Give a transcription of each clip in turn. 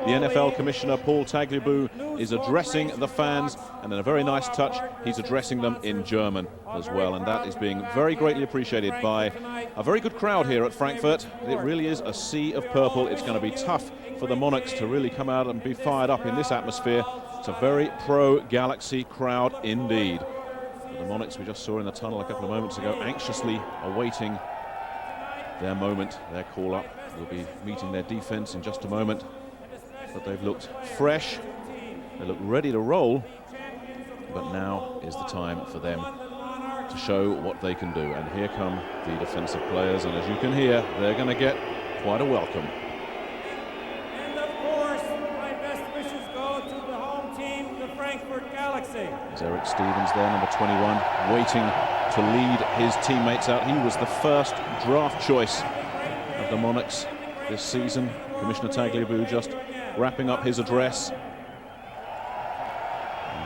The NFL Commissioner Paul Tagliabue is addressing the fans, and in a very nice touch, he's addressing them in German as well, and that is being very greatly appreciated by a very good crowd here at Frankfurt. It really is a sea of purple. It's going to be tough for the Monarchs to really come out and be fired up in this atmosphere. It's a very pro-Galaxy crowd indeed. The Monarchs we just saw in the tunnel a couple of moments ago, anxiously awaiting their moment, their call-up. We'll be meeting their defense in just a moment. But they've looked fresh, they look ready to roll, but now is the time for them to show what they can do. And here come the defensive players, and as you can hear, they're going to get quite a welcome. And of course, my best wishes go to the home team, the Frankfurt Galaxy. There's Eric Stevens there, number 21, waiting to lead his teammates out. He was the first draft choice of the Monarchs this season. Commissioner Tagliabue just wrapping up his address and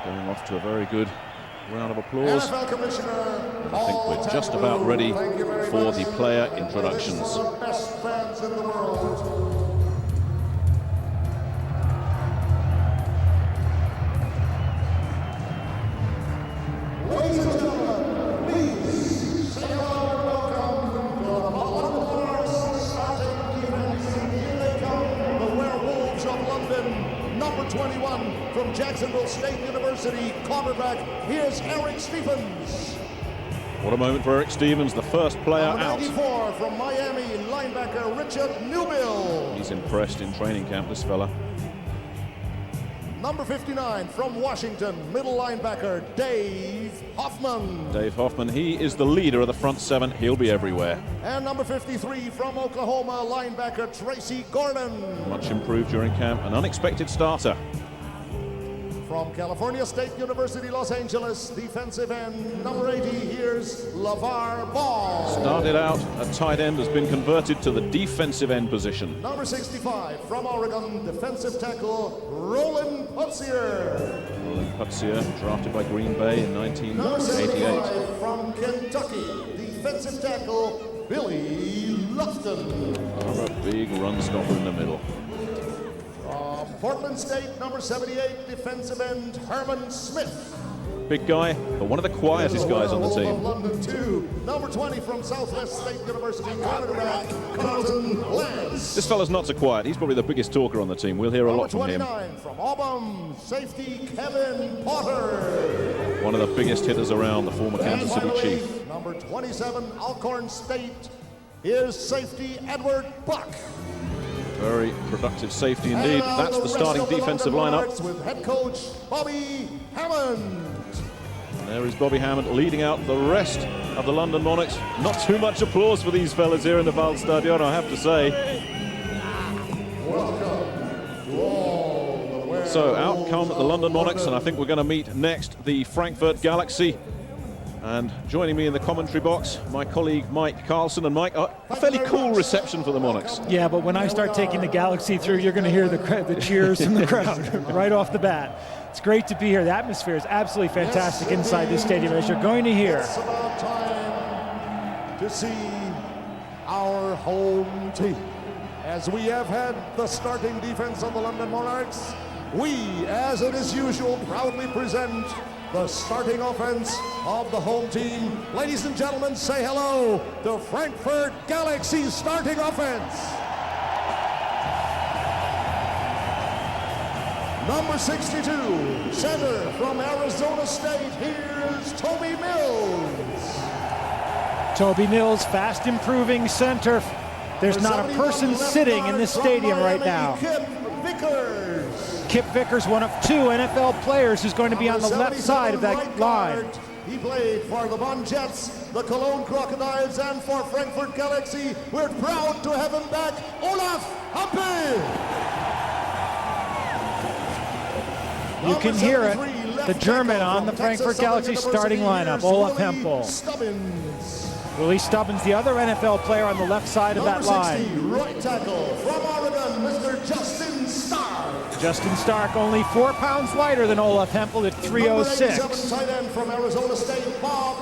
going off to a very good round of applause. And I think we're just about ready for the player introductions. Best fans in the world. Ladies and gentlemen, please say hello and welcome to the Monarchs starting defense. Here they come, the Werewolves of London. Number 21 from Jacksonville State University, quarterback. Here's Eric Stevens. What a moment for Eric Stevens, the first player Number out. 94 from Miami, linebacker Richard Newbill. He's impressed in training camp, this fella. Number 59 from Washington, middle linebacker Dave Hoffman. Dave Hoffman, he is the leader of the front seven. He'll be everywhere. And number 53 from Oklahoma, linebacker Tracy Gordon. Much improved during camp, an unexpected starter. From California State University, Los Angeles, defensive end, number 80, here's LeVar Ball. Started out at tight end, has been converted to the defensive end position. Number 65 from Oregon, defensive tackle Roland Putzier. Roland Putzier, drafted by Green Bay in Number 1988. 75 from Kentucky, defensive tackle Billy Lufton. Another big run stopper in the middle. Portland State, number 78, defensive end Herman Smith. Big guy, but one of the quietest guys on the team. London 2, number 20 from Southwest State University, quarterback Carlton Lance. This fella's not so quiet. He's probably the biggest talker on the team. We'll hear a lot from him. Number 29 from Auburn, safety Kevin Potter. One of the biggest hitters around, the former And Kansas City finally, Chief. number 27, Alcorn State, is safety Edward Buck. Very productive safety indeed. That's the starting defensive lineup. With head coach Bobby Hammond. And there is Bobby Hammond leading out the rest of the London Monarchs. Not too much applause for these fellas here in the Waldstadion, I have to say. Welcome to all the So out come the London Monarchs, and I think we're going to meet next the Frankfurt Galaxy. And joining me in the commentary box, my colleague Mike Carlson. And Mike, a fairly cool reception for the Monarchs. Yeah, but when I start taking the Galaxy through, you're going to hear the cheers from the crowd right off the bat. It's great to be here. The atmosphere is absolutely fantastic inside this stadium, as you're going to hear. It's about time to see our home team. As we have had the starting defense of the London Monarchs, we, as it is usual, proudly present the starting offense of the home team. Ladies and gentlemen, say hello to Frankfurt Galaxy's starting offense. Number 62, center from Arizona State, here's Toby Mills. Toby Mills, fast improving center. There's not a person sitting in this stadium right now. Kip Vickers. Kip Vickers, one of two NFL players who's going to be on the left side of that line. He played for the Bonn Jets, the Cologne Crocodiles, and for Frankfurt Galaxy. We're proud to have him back, Olaf Hampel. You can hear it, the German on the Frankfurt Galaxy starting lineup, Olaf Hampel. Willie Stubbins, the other NFL player on the left side of that line. Number 60, right tackle from Oregon, Mr. Justin Stark. Justin Stark only 4 pounds lighter than Olaf Hempel at 306. Number 87 tight end from Arizona State, Bob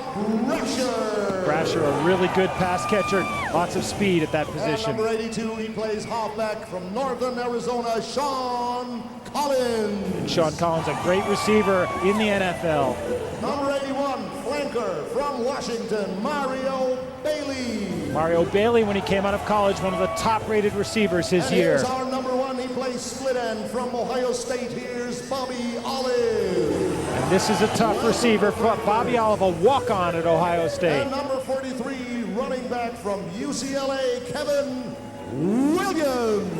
Brasher. Brasher, a really good pass catcher, lots of speed at that position. And number 82, he plays halfback from Northern Arizona, Sean Collins. And Sean Collins, a great receiver in the NFL. Number 81, flanker from Washington, Mario Bailey. Mario Bailey, when he came out of college, one of the top-rated receivers his and year. Here's our number 1, he plays split end from Ohio State. Here's Bobby Olive. And this is a tough receiver. Bobby Olive, a walk-on at Ohio State. And number 43, running back from UCLA, Kevin Williams.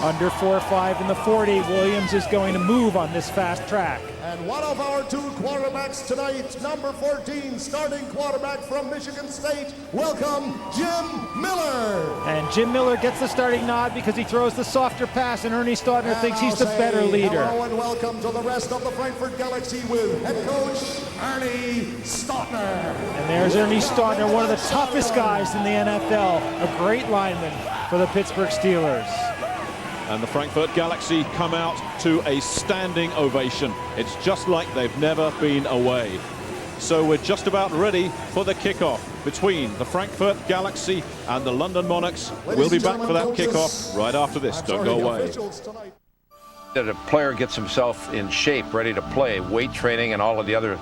Under 4.5 in the 40, Williams is going to move on this fast track. And one of our 2 quarterbacks tonight, number 14, starting quarterback from Michigan State. Welcome, Jim Miller. And Jim Miller gets the starting nod because he throws the softer pass, and Ernie Staudner thinks he's the better leader. Hello and welcome to the rest of the Frankfurt Galaxy with head coach Ernie Staudner. And there's Ernie Staudner, one of the toughest guys in the NFL, a great lineman for the Pittsburgh Steelers. And the Frankfurt Galaxy come out to a standing ovation. It's just like they've never been away. So we're just about ready for the kickoff between the Frankfurt Galaxy and the London Monarchs. We'll be back for that kickoff right after this. Don't go away. That a player gets himself in shape, ready to play, weight training and all of the other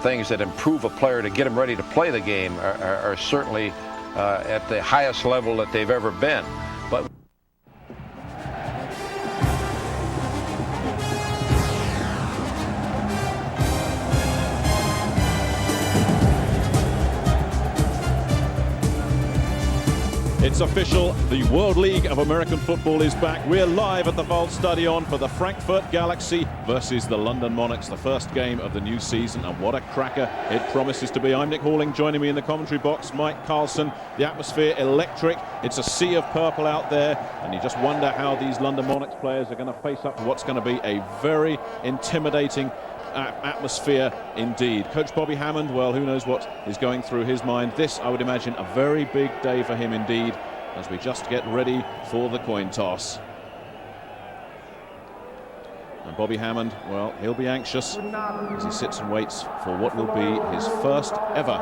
things that improve a player to get him ready to play the game are certainly at the highest level that they've ever been. But it's official, the World League of American Football is back. We're live at the Waldstadion for the Frankfurt Galaxy versus the London Monarchs, the first game of the new season, and what a cracker it promises to be. I'm Nick Halling, joining me in the commentary box, Mike Carlson. The atmosphere electric, it's a sea of purple out there, and you just wonder how these London Monarchs players are going to face up to what's going to be a very intimidating atmosphere indeed. Coach Bobby Hammond, well, who knows what is going through his mind. This, I would imagine, a very big day for him indeed, as we just get ready for the coin toss. And Bobby Hammond, well, he'll be anxious as he sits and waits for what will be his first ever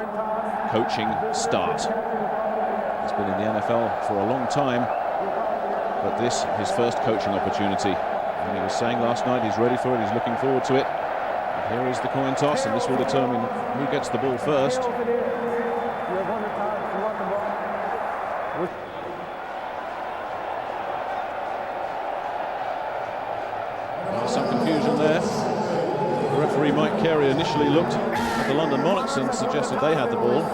coaching start. He's been in the NFL for a long time, but this his first coaching opportunity. And he was saying last night he's ready for it, he's looking forward to it. Here is the coin toss, and this will determine who gets the ball first. Well, some confusion there. The referee, Mike Carey, initially looked at the London Monarchs and suggested they had the ball.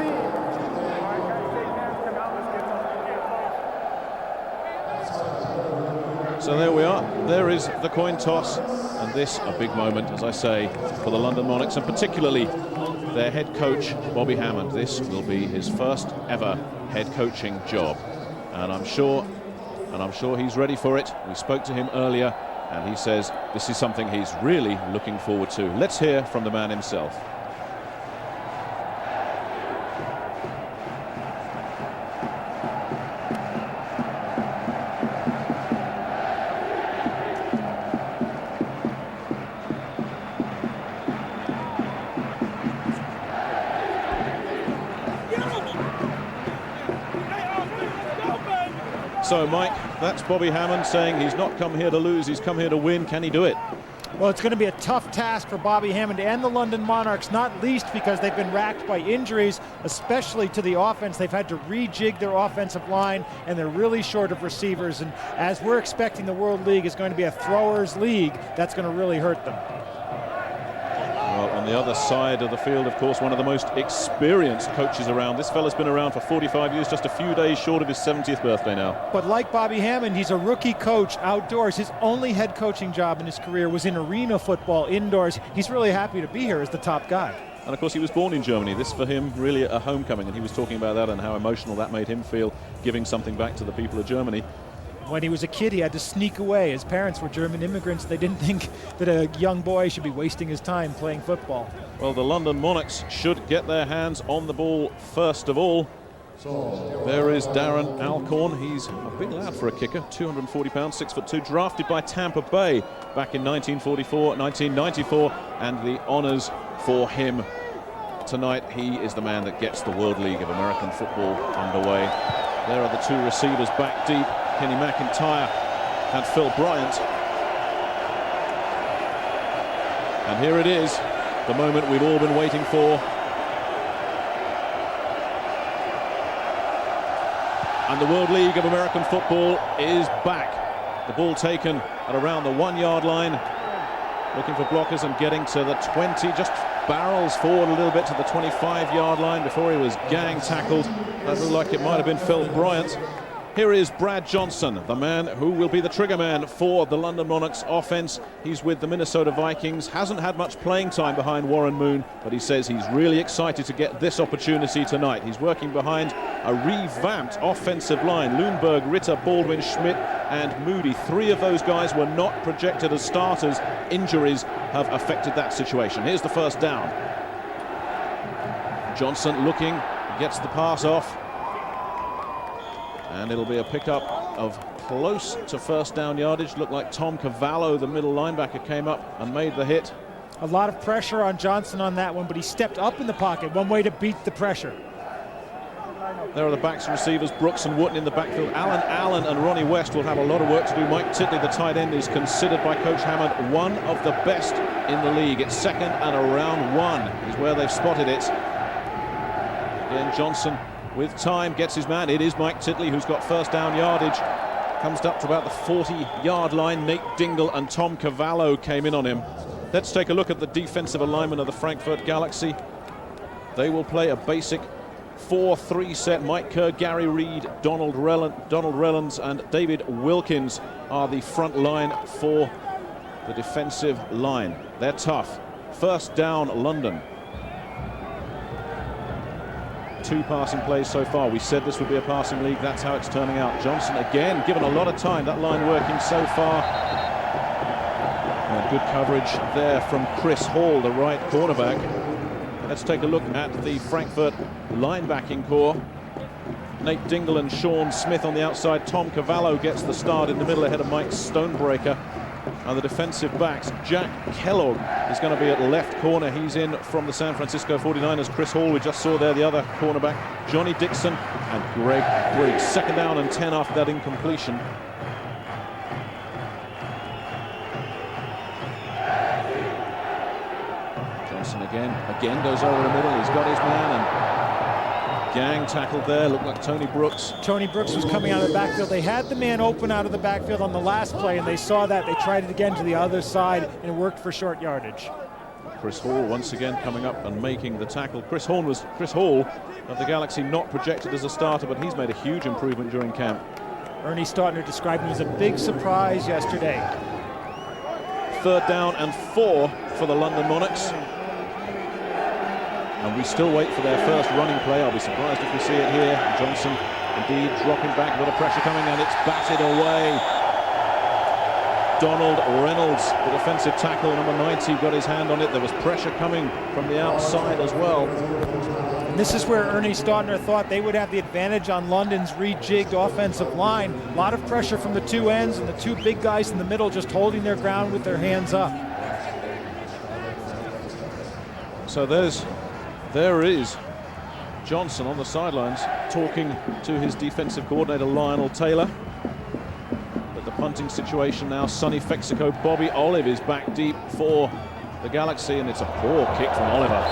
So there we are, there is the coin toss, and this a big moment, as I say, for the London Monarchs, and particularly their head coach, Bobby Hammond. This will be his first ever head coaching job, and I'm sure he's ready for it. We spoke to him earlier, and he says this is something he's really looking forward to. Let's hear from the man himself. So, Mike, that's Bobby Hammond saying he's not come here to lose, he's come here to win. Can he do it? Well, it's going to be a tough task for Bobby Hammond and the London Monarchs, not least because they've been racked by injuries, especially to the offense. They've had to rejig their offensive line, and they're really short of receivers. And as we're expecting, the World League is going to be a throwers' league. That's going to really hurt them. Well, on the other side of the field, of course, one of the most experienced coaches around. This fella's been around for 45 years, just a few days short of his 70th birthday now. But like Bobby Hammond, he's a rookie coach outdoors. His only head coaching job in his career was in arena football indoors. He's really happy to be here as the top guy. And of course, he was born in Germany. This for him really a homecoming, and he was talking about that and how emotional that made him feel, giving something back to the people of Germany. When he was a kid, he had to sneak away. His parents were German immigrants. They didn't think that a young boy should be wasting his time playing football. Well, the London Monarchs should get their hands on the ball first of all. There is Darren Alcorn. He's a big lad for a kicker, 240 pounds, 6'2", drafted by Tampa Bay back in 1994, and the honours for him tonight. He is the man that gets the World League of American Football underway. There are the two receivers back deep, Kenny McIntyre and Phil Bryant. And here it is, the moment we've all been waiting for. And the World League of American Football is back. The ball taken at around the 1-yard line, looking for blockers and getting to the 20, just barrels forward a little bit to the 25-yard line before he was gang tackled. That looked like it might have been Phil Bryant. Here is Brad Johnson, the man who will be the trigger man for the London Monarchs offense. He's with the Minnesota Vikings, hasn't had much playing time behind Warren Moon, but he says he's really excited to get this opportunity tonight. He's working behind a revamped offensive line. Lundberg, Ritter, Baldwin, Schmidt and Moody. 3 of those guys were not projected as starters. Injuries have affected that situation. Here's the first down. Johnson looking, gets the pass off. And it'll be a pickup of close to first down yardage. Looked like Tom Cavallo, the middle linebacker, came up and made the hit. A lot of pressure on Johnson on that one, but he stepped up in the pocket. One way to beat the pressure. There are the backs and receivers, Brooks and Wooten in the backfield. Alan Allen and Ronnie West will have a lot of work to do. Mike Titley, the tight end, is considered by Coach Hammond one of the best in the league. It's second and around 1 is where they've spotted it. Again, Johnson with time gets his man. It is Mike Titley who's got first down yardage. Comes up to about the 40-yard line. Nate Dingle and Tom Cavallo came in on him. Let's take a look at the defensive alignment of the Frankfurt Galaxy. They will play a basic 4-3 set. Mike Kerr, Gary Reed, Donald Rellens and David Wilkins are the front line for the defensive line. They're tough. First down, London. 2 passing plays so far. We said this would be a passing league. That's how it's turning out. Johnson again given a lot of time. That line working so far. And good coverage there from Chris Hall, the right cornerback. Let's take a look at the Frankfurt linebacking core. Nate Dingle and Sean Smith on the outside. Tom Cavallo gets the start in the middle ahead of Mike Stonebreaker. And the defensive backs, Jack Kellogg is going to be at left corner. He's in from the San Francisco 49ers. Chris Hall, we just saw there, the other cornerback. Johnny Dixon and Greg Briggs. Second down and 10 after that incompletion. Johnson again goes over the middle. He's got his man and gang tackled there. Looked like Tony Brooks. Tony Brooks was coming out of the backfield. They had the man open out of the backfield on the last play, and they saw that. They tried it again to the other side, and it worked for short yardage. Chris Hall once again coming up and making the tackle. Chris Hall of the Galaxy, not projected as a starter, but he's made a huge improvement during camp. Ernie Stautner described him as a big surprise yesterday. Third down and 4 for the London Monarchs. And we still wait for their first running play. I'll be surprised if we see it here. Johnson indeed dropping back with a pressure coming, and it's batted away. Donald Reynolds, the defensive tackle, number 90, got his hand on it. There was pressure coming from the outside as well. And this is where Ernie Stautner thought they would have the advantage on London's rejigged offensive line. A lot of pressure from the 2 ends, and the 2 big guys in the middle just holding their ground with their hands up. So there is Johnson on the sidelines talking to his defensive coordinator, Lionel Taylor. But the punting situation now, Sonny Fexico, Bobby Olive is back deep for the Galaxy, and it's a poor kick from Oliver.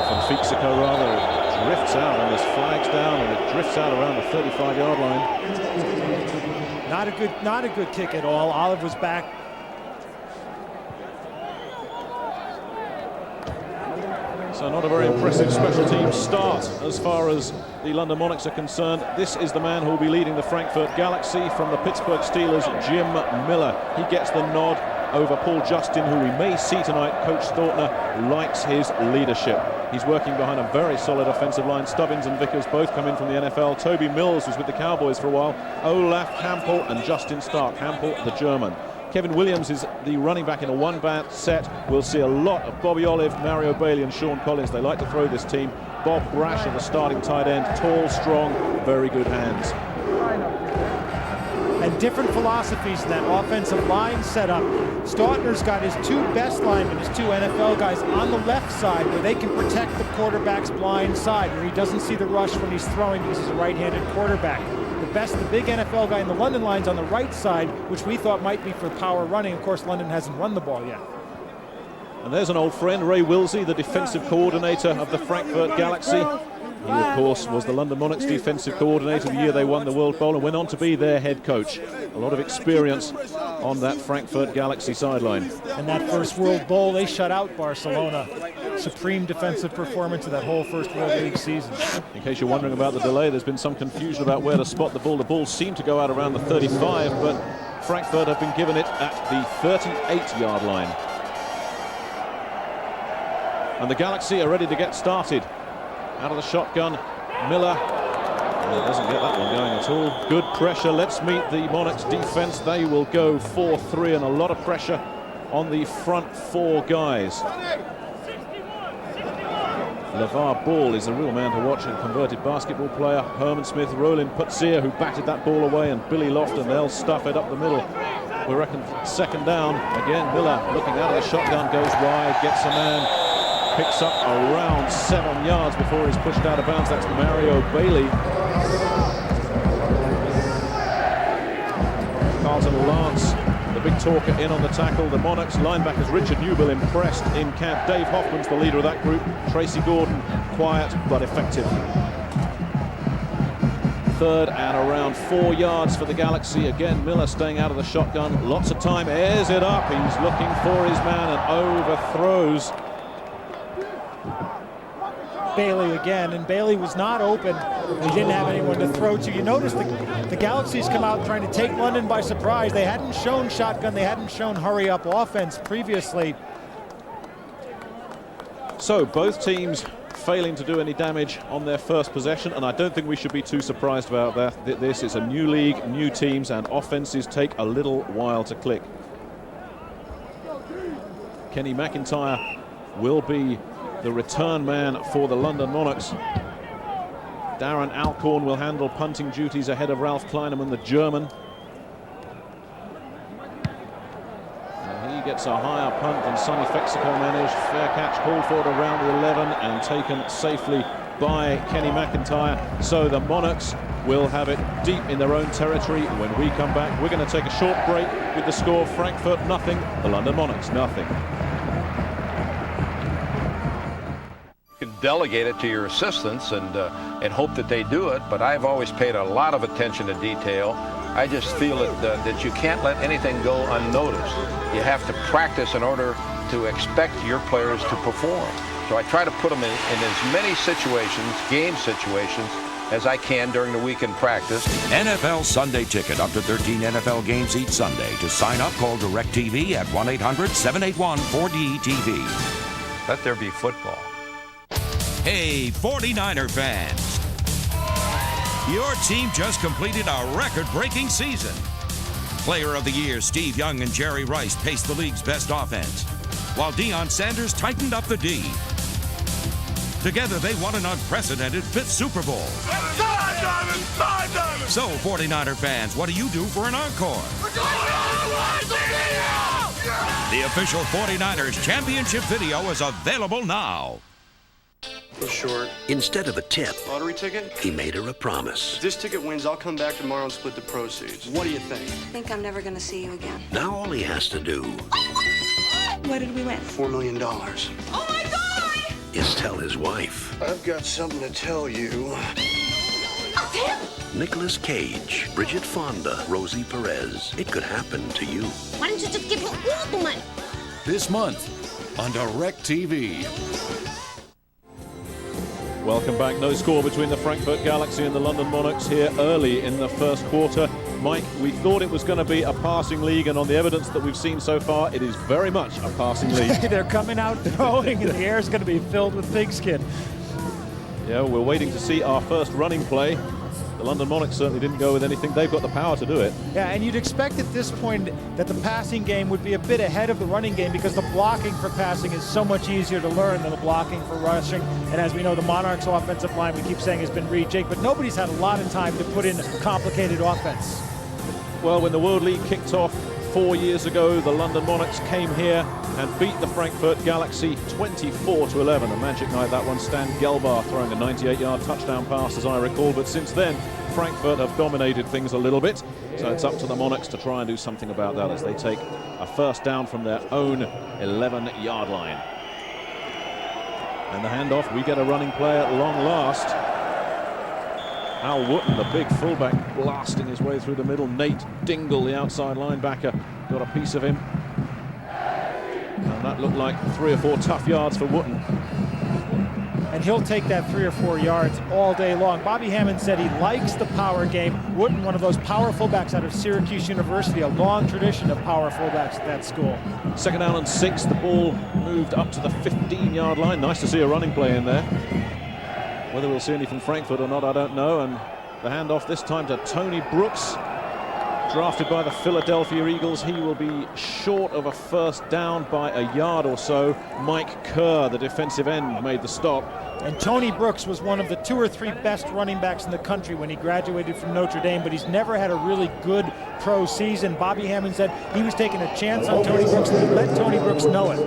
From Fexico, rather. It drifts out, and there's flags down, and it drifts out around the 35-yard line. Not a good kick at all. Olive was back. So not a very impressive special team start as far as the London Monarchs are concerned. This is the man who will be leading the Frankfurt Galaxy from the Pittsburgh Steelers, Jim Miller. He gets the nod over Paul Justin, who we may see tonight. Coach Stautner likes his leadership. He's working behind a very solid offensive line. Stubbins and Vickers both come in from the NFL. Toby Mills was with the Cowboys for a while. Olaf Hampel and Justin Stark. Hampel, the German. Kevin Williams is the running back in a 1-bat set. We'll see a lot of Bobby Olive, Mario Bailey and Sean Collins. They like to throw this team. Bob Brash at the starting tight end. Tall, strong, very good hands. And different philosophies in that offensive line setup. Stautner's got his two best linemen, his two NFL guys, on the left side where they can protect the quarterback's blind side, where he doesn't see the rush when he's throwing because he's a right-handed quarterback. The big NFL guy in the London line's on the right side, which we thought might be for power running. Of course, London hasn't run the ball yet. And there's an old friend, Ray Wilsey, the defensive coordinator of the Frankfurt Galaxy. He, of course, was the London Monarchs defensive coordinator the year they won the World Bowl and went on to be their head coach. A lot of experience on that Frankfurt Galaxy sideline. And that first World Bowl, they shut out Barcelona. Supreme defensive performance of that whole first World League season. In case you're wondering about the delay, there's been some confusion about where to spot the ball. The ball seemed to go out around the 35, but Frankfurt have been given it at the 38-yard line. And the Galaxy are ready to get started. Out of the shotgun, Miller. Doesn't get that one going at all. Good pressure. Let's meet the Monarchs defense. They will go 4-3 and a lot of pressure on the front four guys. LeVar Ball is a real man to watch, a converted basketball player. Herman Smith, Roland Putsier, who batted that ball away, and Billy Lofton, they'll stuff it up the middle. We reckon second down. Again, Miller looking out of the shotgun, goes wide, gets a man, picks up around 7 yards before he's pushed out of bounds. That's Mario Bailey. Carlton Lance, the big talker, in on the tackle. The Monarchs linebackers, Richard Newbill, impressed in camp. Dave Hoffman's the leader of that group. Tracy Gordon, quiet but effective. Third and around 4 yards for the Galaxy. Again, Miller staying out of the shotgun. Lots of time, airs it up. He's looking for his man and overthrows Bailey again, and Bailey was not open. He didn't have anyone to throw to. You notice the Galaxy's come out trying to take London by surprise. They hadn't shown shotgun, they hadn't shown hurry-up offense previously. So both teams failing to do any damage on their first possession, and I don't think we should be too surprised about that. This is a new league, new teams, and offenses take a little while to click. Kenny McIntyre will be the return man for the London Monarchs. Darren Alcorn will handle punting duties ahead of Ralph Kleinemann, the German. And he gets a higher punt than Sonny Fexico managed. Fair catch called for it around the 11 and taken safely by Kenny McIntyre. So the Monarchs will have it deep in their own territory. When we come back, we're going to take a short break with the score: Frankfurt nothing, the London Monarchs nothing. Delegate it to your assistants and hope that they do it, but I've always paid a lot of attention to detail. I just feel that you can't let anything go unnoticed. You have to practice in order to expect your players to perform. So I try to put them in as many situations, game situations, as I can during the week in practice. NFL Sunday Ticket, up to 13 NFL games each Sunday. To sign up, call DirecTV at 1-800-781-4DTV. Let there be football. Hey, 49er fans. Your team just completed a record-breaking season. Player of the Year Steve Young and Jerry Rice paced the league's best offense, while Deion Sanders tightened up the D. Together, they won an unprecedented 5th Super Bowl. So, 49er fans, what do you do for an encore? The official 49ers championship video is available now. Short. Instead of a tip, Lottery ticket? he made her a promise. If this ticket wins, I'll come back tomorrow and split the proceeds. What do you think? I think I'm never gonna see you again. Now all he has to do What did we win? $4 million. Oh my God! is tell his wife. I've got something to tell you. Nicolas Cage, Bridget Fonda, Rosie Perez. It could happen to you. Why don't you just give me all the money? This month on DirecTV. Welcome back. No score between the Frankfurt Galaxy and the London Monarchs here early in the first quarter. Mike, we thought it was going to be a passing league, and on the evidence that we've seen so far, it is very much a passing league. They're coming out throwing, and the air is going to be filled with pigskin. Yeah, we're waiting to see our first running play. The London Monarchs certainly didn't go with anything. They've got the power to do it. Yeah, and you'd expect at this point that the passing game would be a bit ahead of the running game because the blocking for passing is so much easier to learn than the blocking for rushing. And as we know, the Monarchs' offensive line, we keep saying, has been rejigged, but nobody's had a lot of time to put in complicated offense. Well, when the World League kicked off 4 years ago, the London Monarchs came here and beat the Frankfurt Galaxy 24-11. A magic night, that one. Stan Gelbar throwing a 98-yard touchdown pass, as I recall. But since then, Frankfurt have dominated things a little bit. So it's up to the Monarchs to try and do something about that as they take a first down from their own 11-yard line. And the handoff, we get a running play at long last. Al Wooten, the big fullback, blasting his way through the middle. Nate Dingle, the outside linebacker, got a piece of him. And that looked like 3 or 4 tough yards for Wooten. And he'll take that 3 or 4 yards all day long. Bobby Hammond said he likes the power game. Wooten, one of those power fullbacks out of Syracuse University, a long tradition of power fullbacks at that school. 2nd down and 6, the ball moved up to the 15-yard line. Nice to see a running play in there. Whether we'll see any from Frankfurt or not, I don't know. And the handoff this time to Tony Brooks, drafted by the Philadelphia Eagles. He will be short of a first down by a yard or so. Mike Kerr, the defensive end, made the stop. And Tony Brooks was one of the 2 or 3 best running backs in the country when he graduated from Notre Dame, but he's never had a really good pro season. Bobby Hammond said he was taking a chance on Tony Brooks, and he let Tony Brooks know it.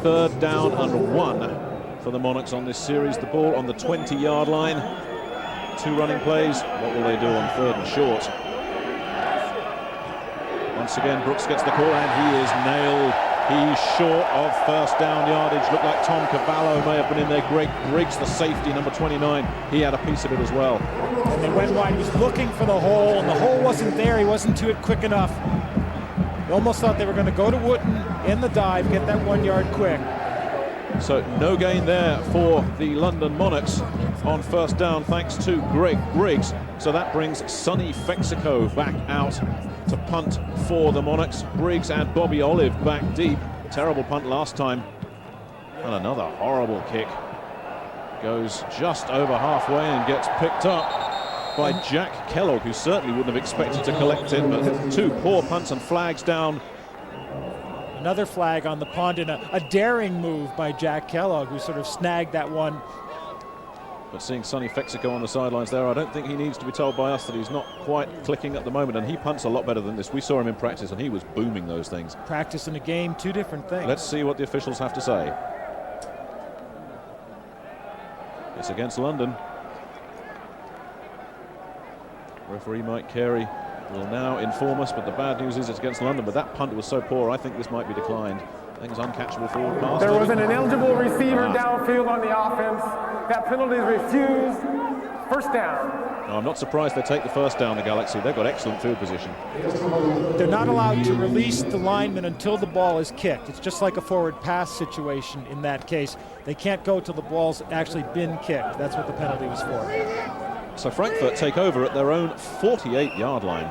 3rd down and 1 for the Monarchs on this series. The ball on the 20-yard line. 2 running plays. What will they do on 3rd and short? Once again, Brooks gets the call, and he is nailed. He's short of first down yardage. Looked like Tom Cavallo may have been in there. Greg Briggs, the safety, number 29, he had a piece of it as well. And they went wide. He was looking for the hole, and the hole wasn't there. He wasn't to it quick enough. They almost thought they were going to go to Wooten in the dive, get that 1 yard quick. So no gain there for the London Monarchs on first down, thanks to Greg Briggs. So that brings Sonny Fexico back out to punt for the Monarchs. Briggs and Bobby Olive back deep. Terrible punt last time. And another horrible kick. Goes just over halfway and gets picked up by Jack Kellogg, who certainly wouldn't have expected to collect it, but 2 poor punts and flags down. Another flag on the punt and a daring move by Jack Kellogg, who sort of snagged that one. But seeing Sonny Fexico on the sidelines there, I don't think he needs to be told by us that he's not quite clicking at the moment, and he punts a lot better than this. We saw him in practice and he was booming those things. Practice and a game, 2 different things. Let's see what the officials have to say. It's against London. Referee Mike Carey will now inform us, but the bad news is it's against London. But that punt was so poor, I think this might be declined. I think it's uncatchable forward pass. There was an ineligible receiver downfield on the offense. That penalty is refused. First down. No, I'm not surprised they take the first down, the Galaxy. They've got excellent field position. They're not allowed to release the lineman until the ball is kicked. It's just like a forward pass situation in that case. They can't go till the ball's actually been kicked. That's what the penalty was for. So Frankfurt take over at their own 48-yard line.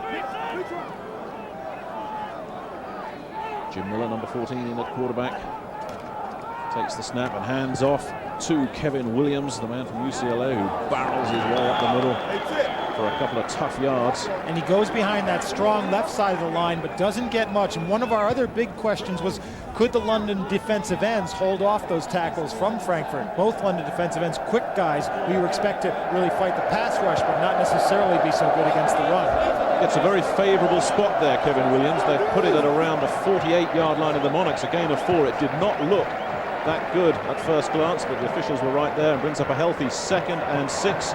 Jim Miller, number 14, in at quarterback. Takes the snap and hands off to Kevin Williams, the man from UCLA, who barrels his way up the middle for a couple of tough yards. And he goes behind that strong left side of the line, but doesn't get much. And one of our other big questions was, could the London defensive ends hold off those tackles from Frankfurt? Both London defensive ends, quick guys who you expect to really fight the pass rush, but not necessarily be so good against the run. It's a very favorable spot there, Kevin Williams. They've put it at around the 48-yard line of the Monarchs, a gain of 4. It did not look that good at first glance, but the officials were right there and brings up a healthy 2nd and 6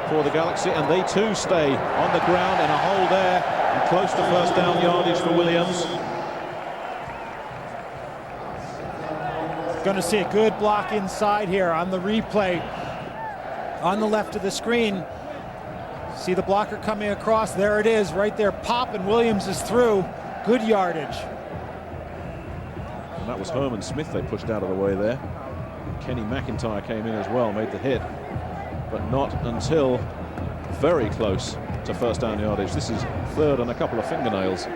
for the Galaxy, and they too stay on the ground in a hole there and close to first down yardage for Williams. Going to see a good block inside here on the replay on the left of the screen. See the blocker coming across. There it is right there. Pop, and Williams is through. Good yardage. And that was Herman Smith they pushed out of the way there. Kenny McIntyre came in as well, made the hit, but not until very close to first down yardage. This is 3rd and a couple of fingernails.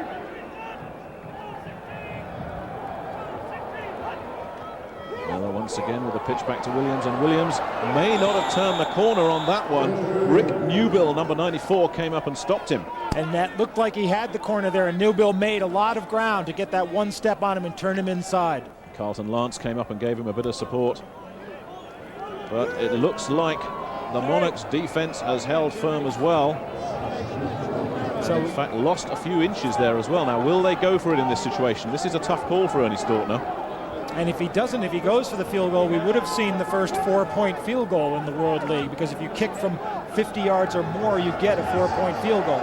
Another one once again with a pitch back to Williams, and Williams may not have turned the corner on that one. Rick Newbill, number 94, came up and stopped him. And that looked like he had the corner there, and Newbill made a lot of ground to get that one step on him and turn him inside. Carlton Lance came up and gave him a bit of support. But it looks like the Monarchs defense has held firm as well. So in fact lost a few inches there as well. Now will they go for it in this situation? This is a tough call for Ernie Stautner. And if he doesn't, if he goes for the field goal, we would have seen the first 4-point field goal in the World League, because if you kick from 50 yards or more, you get a 4-point field goal.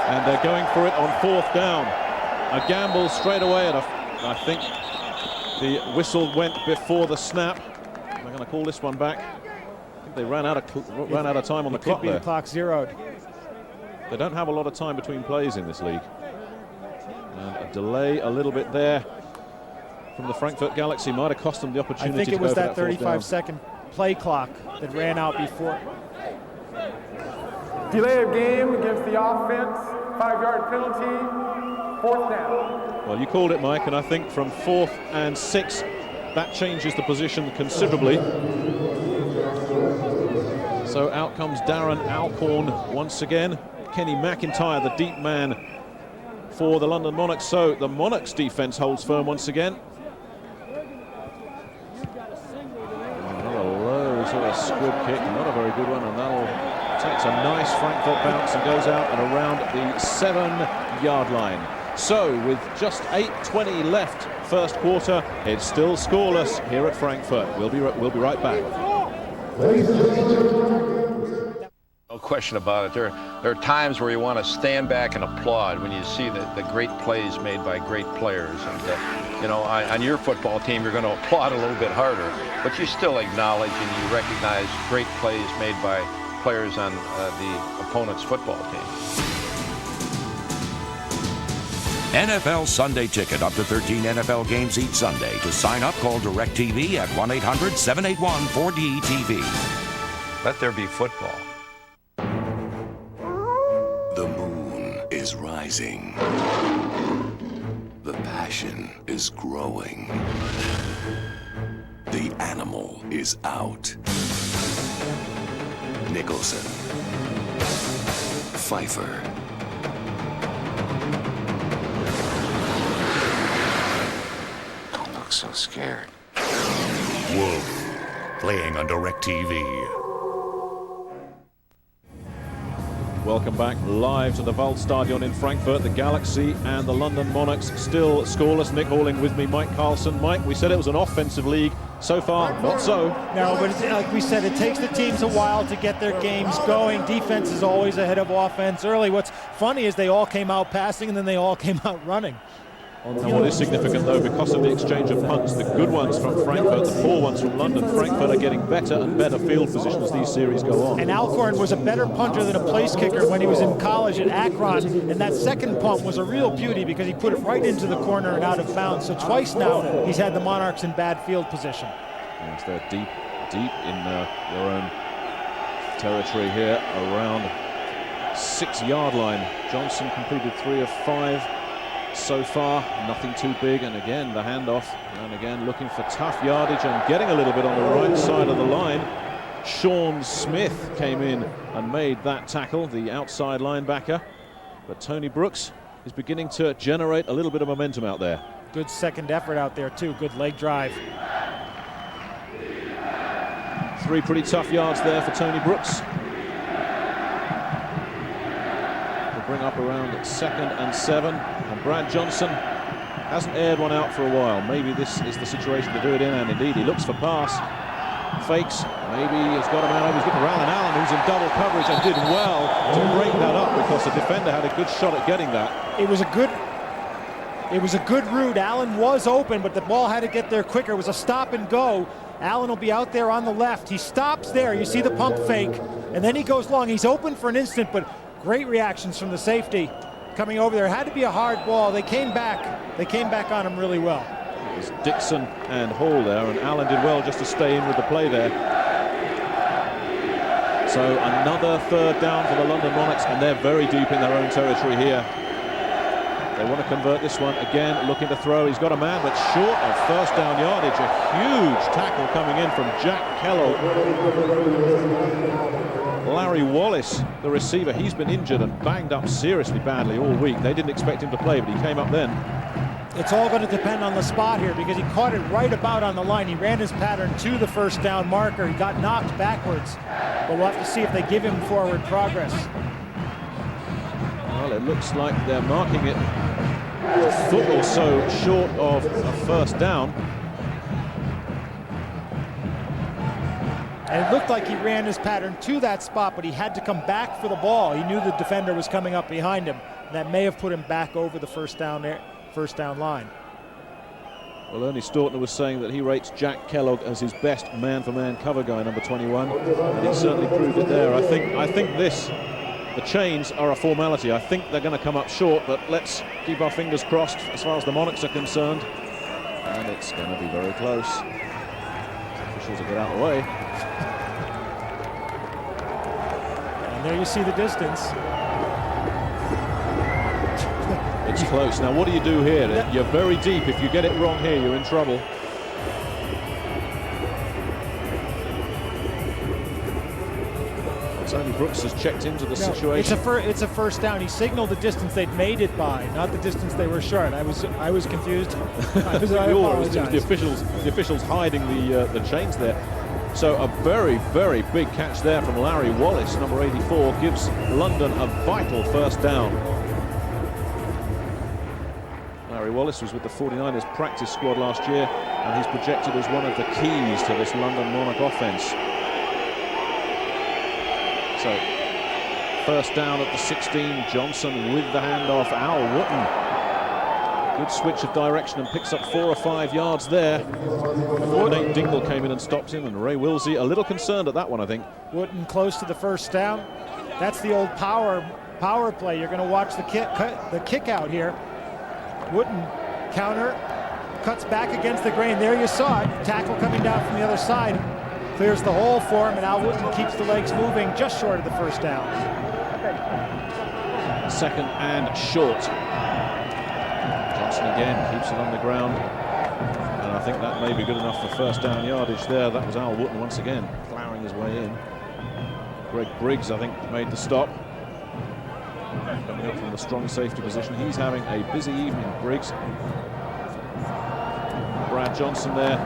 And they're going for it on 4th down. A gamble straight away at I think the whistle went before the snap. They're going to call this one back. I think they ran out of time on the clock there. The clock zeroed. They don't have a lot of time between plays in this league. And a delay a little bit there from the Frankfurt Galaxy might have cost them the opportunity. I think it was that 35 second play clock that ran out before. Delay of game against the offense, 5-yard penalty, 4th down. Well, you called it, Mike, and I think from 4th and 6, that changes the position considerably. So out comes Darren Alcorn once again. Kenny McIntyre, the deep man for the London Monarchs. So the Monarchs defense holds firm once again. Another low sort of squib kick, not a very good one, and that'll takes a nice Frankfurt bounce and goes out and around the 7-yard line. So with just 8:20 left first quarter, it's still scoreless here at Frankfurt. We'll be right back. No question about it. There are times where you want to stand back and applaud when you see the great plays made by great players. And you know, on your football team, you're going to applaud a little bit harder, but you still acknowledge and you recognize great plays made by players on the opponent's football team. NFL Sunday Ticket, up to 13 NFL games each Sunday. To sign up, call DirecTV at 1-800-781-4DTV. Let there be football. The moon is rising. The passion is growing. The animal is out. Nicholson. Pfeiffer. So scared. Wolf, playing on DirecTV. Welcome back live to the Waldstadion in Frankfurt. The Galaxy and the London Monarchs still scoreless. Nick Halling with me, Mike Carlson. Mike, we said it was an offensive league. So far, not so. No, but like we said, it takes the teams a while to get their games going. Defense is always ahead of offense early. What's funny is they all came out passing and then they all came out running. And what is significant, though, because of the exchange of punts, the good ones from Frankfurt, the poor ones from London, Frankfurt are getting better and better field position as these series go on. And Alcorn was a better punter than a place kicker when he was in college at Akron, and that second punt was a real beauty because he put it right into the corner and out of bounds. So twice now he's had the Monarchs in bad field position. Yes, they're deep in their own territory here, around 6-yard line. Johnson completed 3 of 5. So far, nothing too big, and again the handoff, and again looking for tough yardage and getting a little bit on the right side of the line. Sean Smith came in and made that tackle, the outside linebacker, but Tony Brooks is beginning to generate a little bit of momentum out there. Good second effort out there too, good leg drive. 3 pretty tough yards there for Tony Brooks. Bring up around 2nd and 7, and Brad Johnson hasn't aired one out for a while. Maybe this is the situation to do it in, and indeed he looks for pass, fakes, maybe he's got a man over. He's looking for Allen, who's in double coverage and did well to break that up because the defender had a good shot at getting that. It was a good route. Allen was open, but the ball had to get there quicker. It was a stop and go. Allen will be out there on the left. He stops there. You see the pump fake, and then he goes long. He's open for an instant, but great reactions from the safety coming over there. It had to be a hard ball. They came back on him really well. It was Dixon and Hall there, and Allen did well just to stay in with the play there. So another 3rd down for the London Monarchs, and they're very deep in their own territory here. They want to convert this one again, looking to throw. He's got a man, but short of first down yardage. A huge tackle coming in from Jack Kellogg. Larry Wallace, the receiver, he's been injured and banged up seriously badly all week. They didn't expect him to play, but he came up then. It's all going to depend on the spot here because he caught it right about on the line. He ran his pattern to the first down marker. He got knocked backwards, but we'll have to see if they give him forward progress. Well, it looks like they're marking it a foot or so short of a first down. And it looked like he ran his pattern to that spot, but he had to come back for the ball. He knew the defender was coming up behind him. And that may have put him back over the first down line. Well, Ernie Stautner was saying that he rates Jack Kellogg as his best man-for-man cover guy, number 21, and he certainly proved it there. I think the chains are a formality. I think they're going to come up short, but let's keep our fingers crossed as far as the Monarchs are concerned. And it's going to be very close. Officials will get out of the way. And there you see the distance. It's close. Now, what do you do here? You're very deep. If you get it wrong here, you're in trouble. Tony Brooks has checked into the situation. It's a first down. He signaled the distance they'd made it by, not the distance they were short. I was confused. I apologize. The officials hiding the chains there. So a very, very big catch there from Larry Wallace, number 84, gives London a vital first down. Larry Wallace was with the 49ers practice squad last year, and he's projected as one of the keys to this London Monarch offense. So, first down at the 16, Johnson with the handoff. Al Wooten, good switch of direction and picks up 4 or 5 yards there. Nate Dingle came in and stopped him, and Ray Wilsey a little concerned at that one, I think. Wooten close to the first down. That's the old power play. You're going to watch the kick out here. Wooten counter, cuts back against the grain. There you saw it. Tackle coming down from the other side. Clears the hole for him, and Al Wooten keeps the legs moving just short of the first down. Second and short. Johnson again keeps it on the ground, and I think that may be good enough for first down yardage there. That was Al Wooten once again plowing his way in. Greg Briggs, I think, made the stop. Coming up from the strong safety position. He's having a busy evening, Briggs. Brad Johnson there,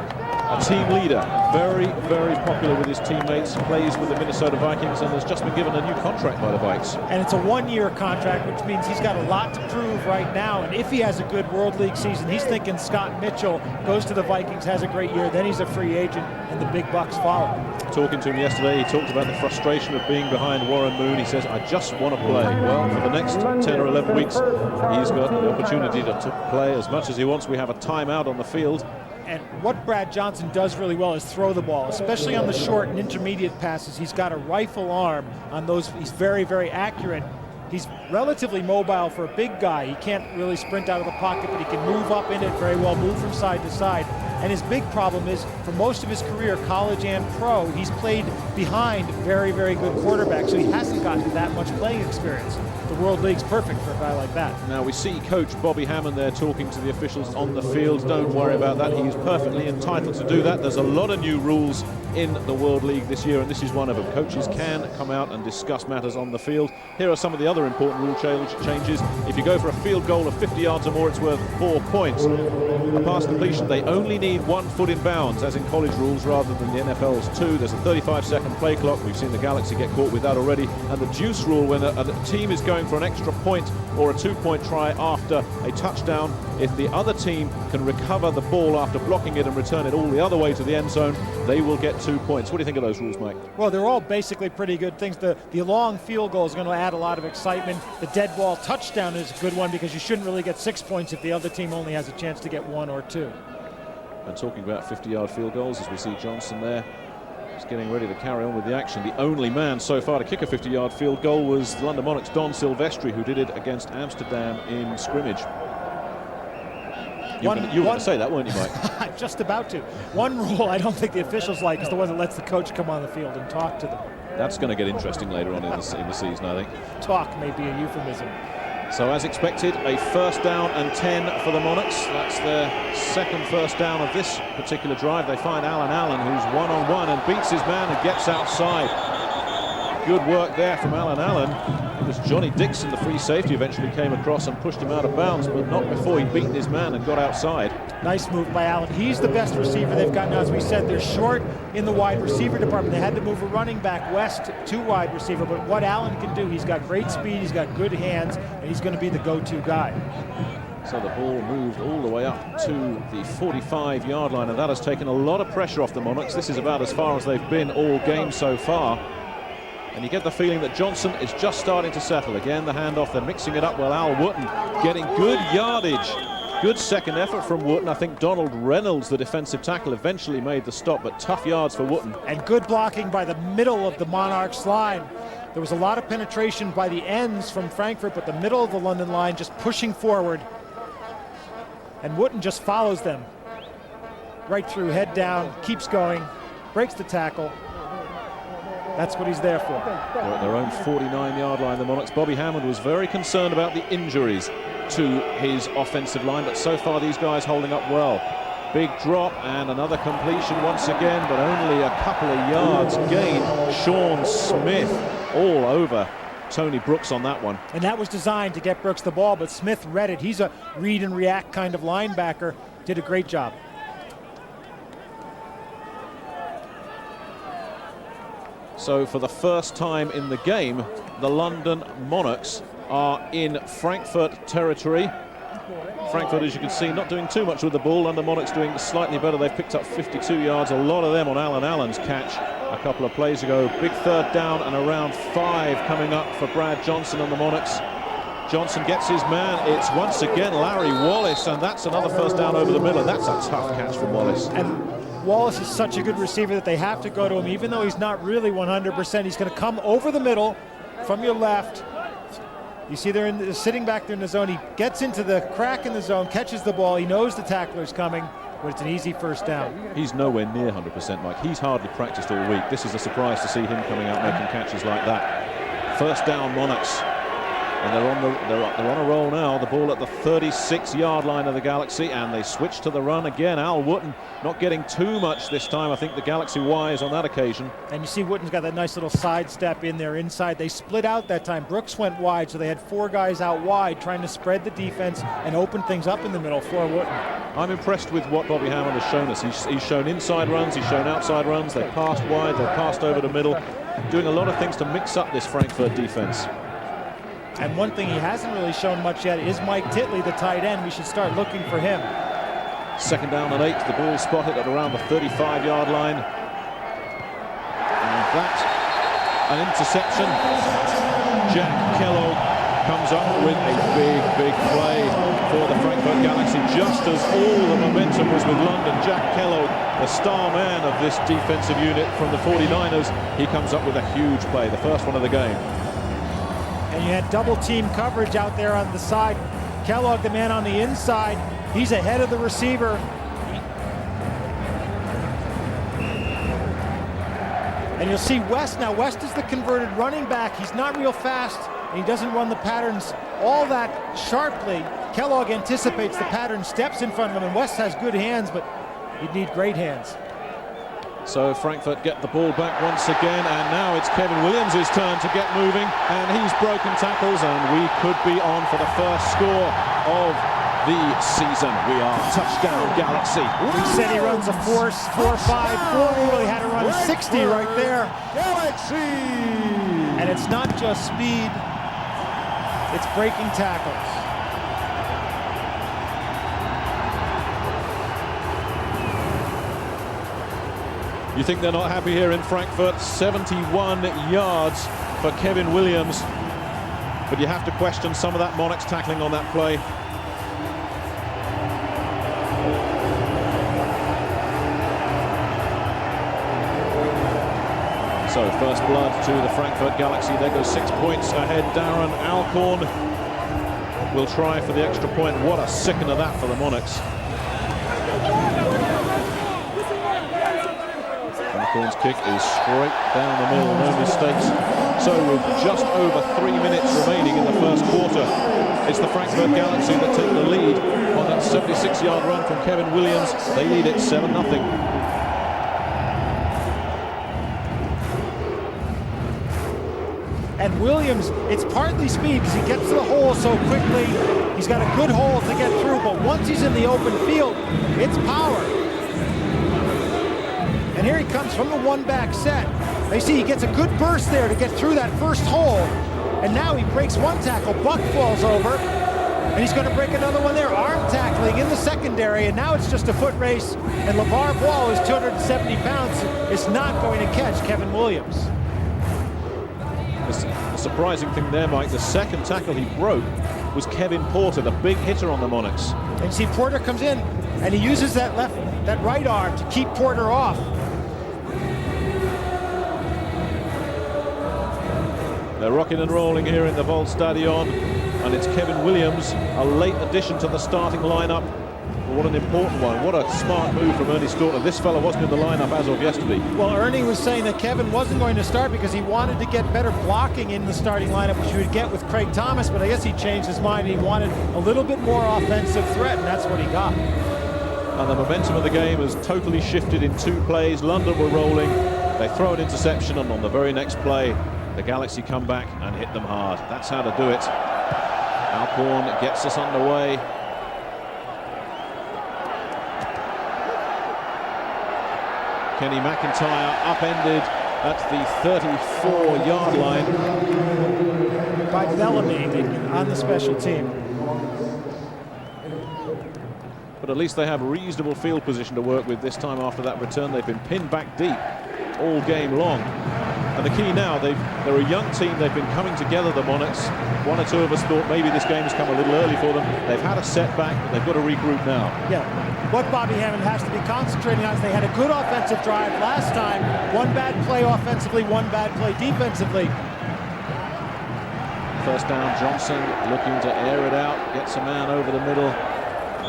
a team leader, very, very popular with his teammates, plays with the Minnesota Vikings and has just been given a new contract by the Vikes. And it's a one-year contract, which means he's got a lot to prove right now. And if he has a good World League season, he's thinking Scott Mitchell goes to the Vikings, has a great year, then he's a free agent, and the big bucks follow. Talking to him yesterday, he talked about the frustration of being behind Warren Moon. He says, I just want to play. Well, for the next 10 or 11 weeks, he's got the opportunity to play as much as he wants. We have a timeout on the field. And what Brad Johnson does really well is throw the ball, especially on the short and intermediate passes. He's got a rifle arm on those. He's very, very accurate. He's relatively mobile for a big guy. He can't really sprint out of the pocket, but he can move up in it very well, move from side to side. And his big problem is, for most of his career, college and pro, he's played behind very, very good quarterbacks, so he hasn't gotten that much playing experience. The World League's perfect for a guy like that. Now we see Coach Bobby Hammond there talking to the officials on the field. Don't worry about that. He's perfectly entitled to do that. There's a lot of new rules in the World League this year, and this is one of them. Coaches can come out and discuss matters on the field. Here are some of the other important rule changes. If you go for a field goal of 50 yards or more, it's worth 4 points. A pass completion, they only need 1 foot in bounds, as in college rules, rather than the NFL's 2. There's a 35-second play clock. We've seen the Galaxy get caught with that already. And the juice rule, when a team is going for an extra point or a 2-point try after a touchdown, if the other team can recover the ball after blocking it and return it all the other way to the end zone, they will get 2 points. What do you think of those rules, Mike? Well, they're all basically pretty good things. The long field goal is going to add a lot of excitement. The dead ball touchdown is a good one because you shouldn't really get 6 points if the other team only has a chance to get 1 or 2. And talking about 50-yard field goals, as we see Johnson there, he's getting ready to carry on with the action. The only man so far to kick a 50-yard field goal was the London Monarchs' Don Silvestri, who did it against Amsterdam in scrimmage. You were going to say that, weren't you, Mike? Just about to. One rule I don't think the officials like is the one that lets the coach come on the field and talk to them. That's going to get interesting later on in the season, I think. Talk may be a euphemism. So as expected, a first down and 10 for the Monarchs. That's their second first down of this particular drive. They find Alan Allen, who's one-on-one and beats his man and gets outside. Good work there from Alan Allen. It was Johnny Dixon, the free safety, eventually came across and pushed him out of bounds, but not before he'd beaten his man and got outside. Nice move by Allen. He's the best receiver they've got now. As we said, they're short in the wide receiver department. They had to move a running back west to wide receiver, but what Allen can do, he's got great speed, he's got good hands, and he's going to be the go-to guy. So the ball moved all the way up to the 45-yard line, and that has taken a lot of pressure off the Monarchs. This is about as far as they've been all game so far. And you get the feeling that Johnson is just starting to settle. Again, the handoff, they're mixing it up. Well, Al Wooten getting good yardage. Good second effort from Wooten. I think Donald Reynolds, the defensive tackle, eventually made the stop, but tough yards for Wooten. And good blocking by the middle of the Monarchs line. There was a lot of penetration by the ends from Frankfurt, but the middle of the London line just pushing forward. And Wooten just follows them. Right through, head down, keeps going, breaks the tackle. That's what he's there for. They're at their own 49-yard line, the Monarchs. Bobby Hammond was very concerned about the injuries to his offensive line, but so far these guys holding up well. Big drop and another completion once again, but only a couple of yards gain. Sean Smith all over Tony Brooks on that one. And that was designed to get Brooks the ball, but Smith read it. He's a read and react kind of linebacker. Did a great job. So for the first time in the game, the London Monarchs are in Frankfurt territory. Frankfurt, as you can see, not doing too much with the ball. London Monarchs doing slightly better. They've picked up 52 yards, a lot of them on Alan Allen's catch a couple of plays ago. Big third down and around 5 coming up for Brad Johnson and the Monarchs. Johnson gets his man. It's once again Larry Wallace, and that's another first down over the middle. That's a tough catch from Wallace. And Wallace is such a good receiver that they have to go to him, even though he's not really 100%. He's going to come over the middle from your left. You see they're sitting back there in the zone. He gets into the crack in the zone, catches the ball. He knows the tackler's coming, but it's an easy first down. He's nowhere near 100%, Mike. He's hardly practiced all week. This is a surprise to see him coming out making catches like that. First down, Monarchs. And they're on a roll now. The ball at the 36-yard line of the Galaxy, and they switch to the run again. Al Wooten not getting too much this time. I think the Galaxy wise on that occasion. And you see Wooten's got that nice little sidestep in there inside. They split out that time. Brooks went wide, so they had 4 guys out wide trying to spread the defense and open things up in the middle for Wooten. I'm impressed with what Bobby Hammond has shown us. He's shown inside runs, he's shown outside runs. They passed wide, they passed over the middle, doing a lot of things to mix up this Frankfurt defense. And one thing he hasn't really shown much yet is Mike Titley, the tight end. We should start looking for him. Second down and 8. The ball spotted at around the 35-yard line. And that's an interception. Jack Kellogg comes up with a big play for the Frankfurt Galaxy. Just as all the momentum was with London, Jack Kellogg, the star man of this defensive unit from the 49ers, he comes up with a huge play, the first one of the game. And you had double team coverage out there on the side. Kellogg, the man on the inside, he's ahead of the receiver. And you'll see West now. West is the converted running back. He's not real fast, and he doesn't run the patterns all that sharply. Kellogg anticipates the pattern, steps in front of him, and West has good hands, but he'd need great hands. So Frankfurt get the ball back once again, and now it's Kevin Williams' turn to get moving, and he's broken tackles, and we could be on for the first score of the season. We are touchdown Galaxy. We said he runs a 4.54. He really had to run a 60 right there. Galaxy! And it's not just speed, it's breaking tackles. You think they're not happy here in Frankfurt? 71 yards for Kevin Williams. But you have to question some of that Monarchs tackling on that play. So first blood to the Frankfurt Galaxy. They go 6 points ahead. Darren Alcorn will try for the extra point. What a sickener that for the Monarchs. Alcorn's kick is straight down the middle, no mistakes. So with just over 3 minutes remaining in the first quarter, it's the Frankfurt Galaxy that take the lead on that 76-yard run from Kevin Williams. They lead it 7-0. And Williams, it's partly speed because he gets to the hole so quickly. He's got a good hole to get through, but once he's in the open field, it's power. And here he comes from the one-back set. They see he gets a good burst there to get through that first hole. And now he breaks one tackle. Buck falls over, and he's going to break another one there. Arm tackling in the secondary, and now it's just a foot race. And LeVar Ball, who's 270 pounds, is not going to catch Kevin Williams. The surprising thing there, Mike, the second tackle he broke was Kevin Porter, the big hitter on the Monarchs. And see, Porter comes in, and he uses that right arm to keep Porter off. They're rocking and rolling here in the Waldstadion, and it's Kevin Williams, a late addition to the starting lineup. What an important one. What a smart move from Ernie Stautner. This fella wasn't in the lineup as of yesterday. Well, Ernie was saying that Kevin wasn't going to start because he wanted to get better blocking in the starting lineup, which you would get with Craig Thomas, but I guess he changed his mind. He wanted a little bit more offensive threat, and that's what he got. And the momentum of the game has totally shifted in 2 plays. London were rolling. They throw an interception, and on the very next play, the Galaxy come back and hit them hard. That's how to do it. Alcorn gets us underway. Kenny McIntyre upended at the 34-yard line. By Bellamy on the special team. But at least they have reasonable field position to work with this time after that return. They've been pinned back deep all game long. And the key now, they're a young team. They've been coming together, the Monarchs. One or two of us thought maybe this game has come a little early for them. They've had a setback, but they've got to regroup now. Yeah, what Bobby Hammond has to be concentrating on is they had a good offensive drive last time. One bad play offensively, one bad play defensively. First down, Johnson looking to air it out, gets a man over the middle.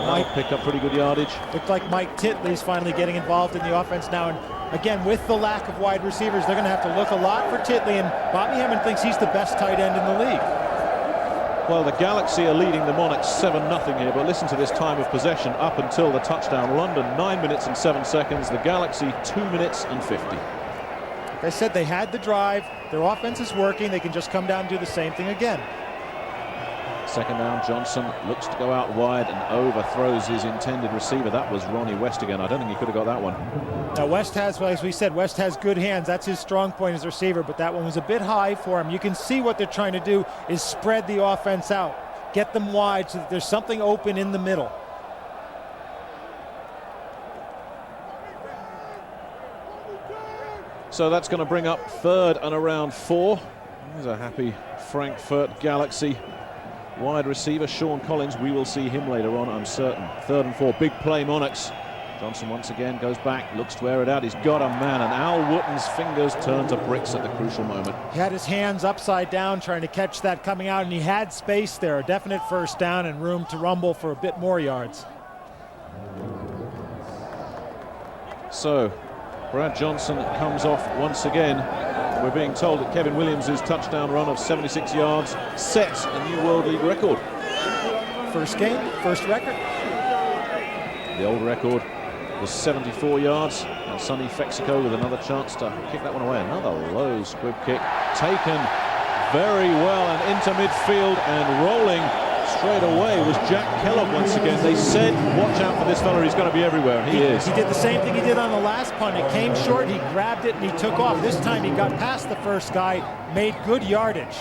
Mike picked up pretty good yardage. Looked like Mike Titley's finally getting involved in the offense now. And again, with the lack of wide receivers, they're going to have to look a lot for Titley. And Bobby Hammond thinks he's the best tight end in the league. Well, the Galaxy are leading the Monarchs 7-0 here, but listen to this time of possession up until the touchdown. London 9 minutes and 7 seconds. The Galaxy 2 minutes and 50. Like I said, they had the drive. Their offense is working. They can just come down and do the same thing again. Second down, Johnson looks to go out wide and overthrows his intended receiver. That was Ronnie West again. I don't think he could have got that one. Now West has, well, as we said, West has good hands. That's his strong point as a receiver, but that one was a bit high for him. You can see what they're trying to do is spread the offense out, get them wide so that there's something open in the middle. So that's going to bring up 3rd and around 4. There's a happy Frankfurt Galaxy. Wide receiver Sean Collins, we will see him later on, I'm certain. 3rd and 4, big play Monarchs. Johnson once again goes back, looks to air it out. He's got a man, and Al Wooten's fingers turn to bricks at the crucial moment. He had his hands upside down trying to catch that coming out, and he had space there, a definite first down and room to rumble for a bit more yards. So, Brad Johnson comes off once again. We're being told that Kevin Williams' touchdown run of 76 yards sets a new World League record. First game, first record. The old record was 74 yards, and Sonny Fexico with another chance to kick that one away. Another low squib kick, taken very well and into midfield, and rolling straight away was Jack Kellogg once again. They said, watch out for this fella, he's going to be everywhere, and he is. He did the same thing he did on the last punt. It came short, he grabbed it, and he took off. This time he got past the first guy, made good yardage.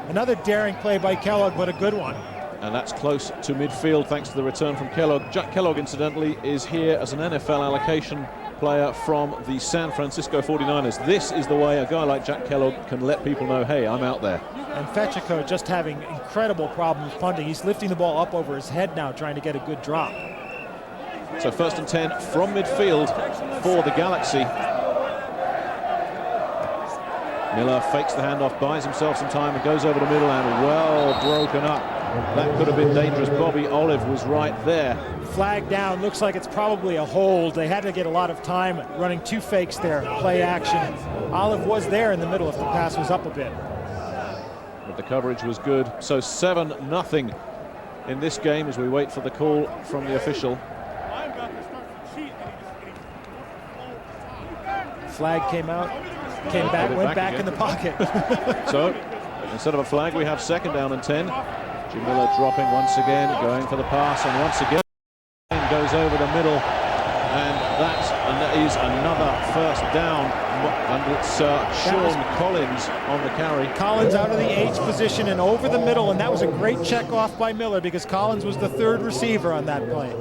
Another daring play by Kellogg, but a good one. And that's close to midfield thanks to the return from Kellogg. Jack Kellogg, incidentally, is here as an NFL allocation player from the San Francisco 49ers. This is the way a guy like Jack Kellogg can let people know, hey, I'm out there. And Fechico just having incredible problems punting. He's lifting the ball up over his head now, trying to get a good drop. So 1st and 10 from midfield for the Galaxy. Miller fakes the handoff, buys himself some time, and goes over the middle, and well broken up That could have been dangerous. Bobby Olive was right there. Flag down, looks like it's probably a hold. They had to get a lot of time running 2 fakes there, play action. Olive was there in the middle if the pass was up a bit. But the coverage was good. So 7-0 in this game as we wait for the call from the official. Flag came out, came back, went back in the pocket. So instead of a flag, we have 2nd down and 10. Jim Miller dropping once again, going for the pass, and once again goes over the middle, and that is another 1st down, and it's Sean Collins on the carry. Collins out of the H position and over the middle, and that was a great check off by Miller because Collins was the 3rd receiver on that play.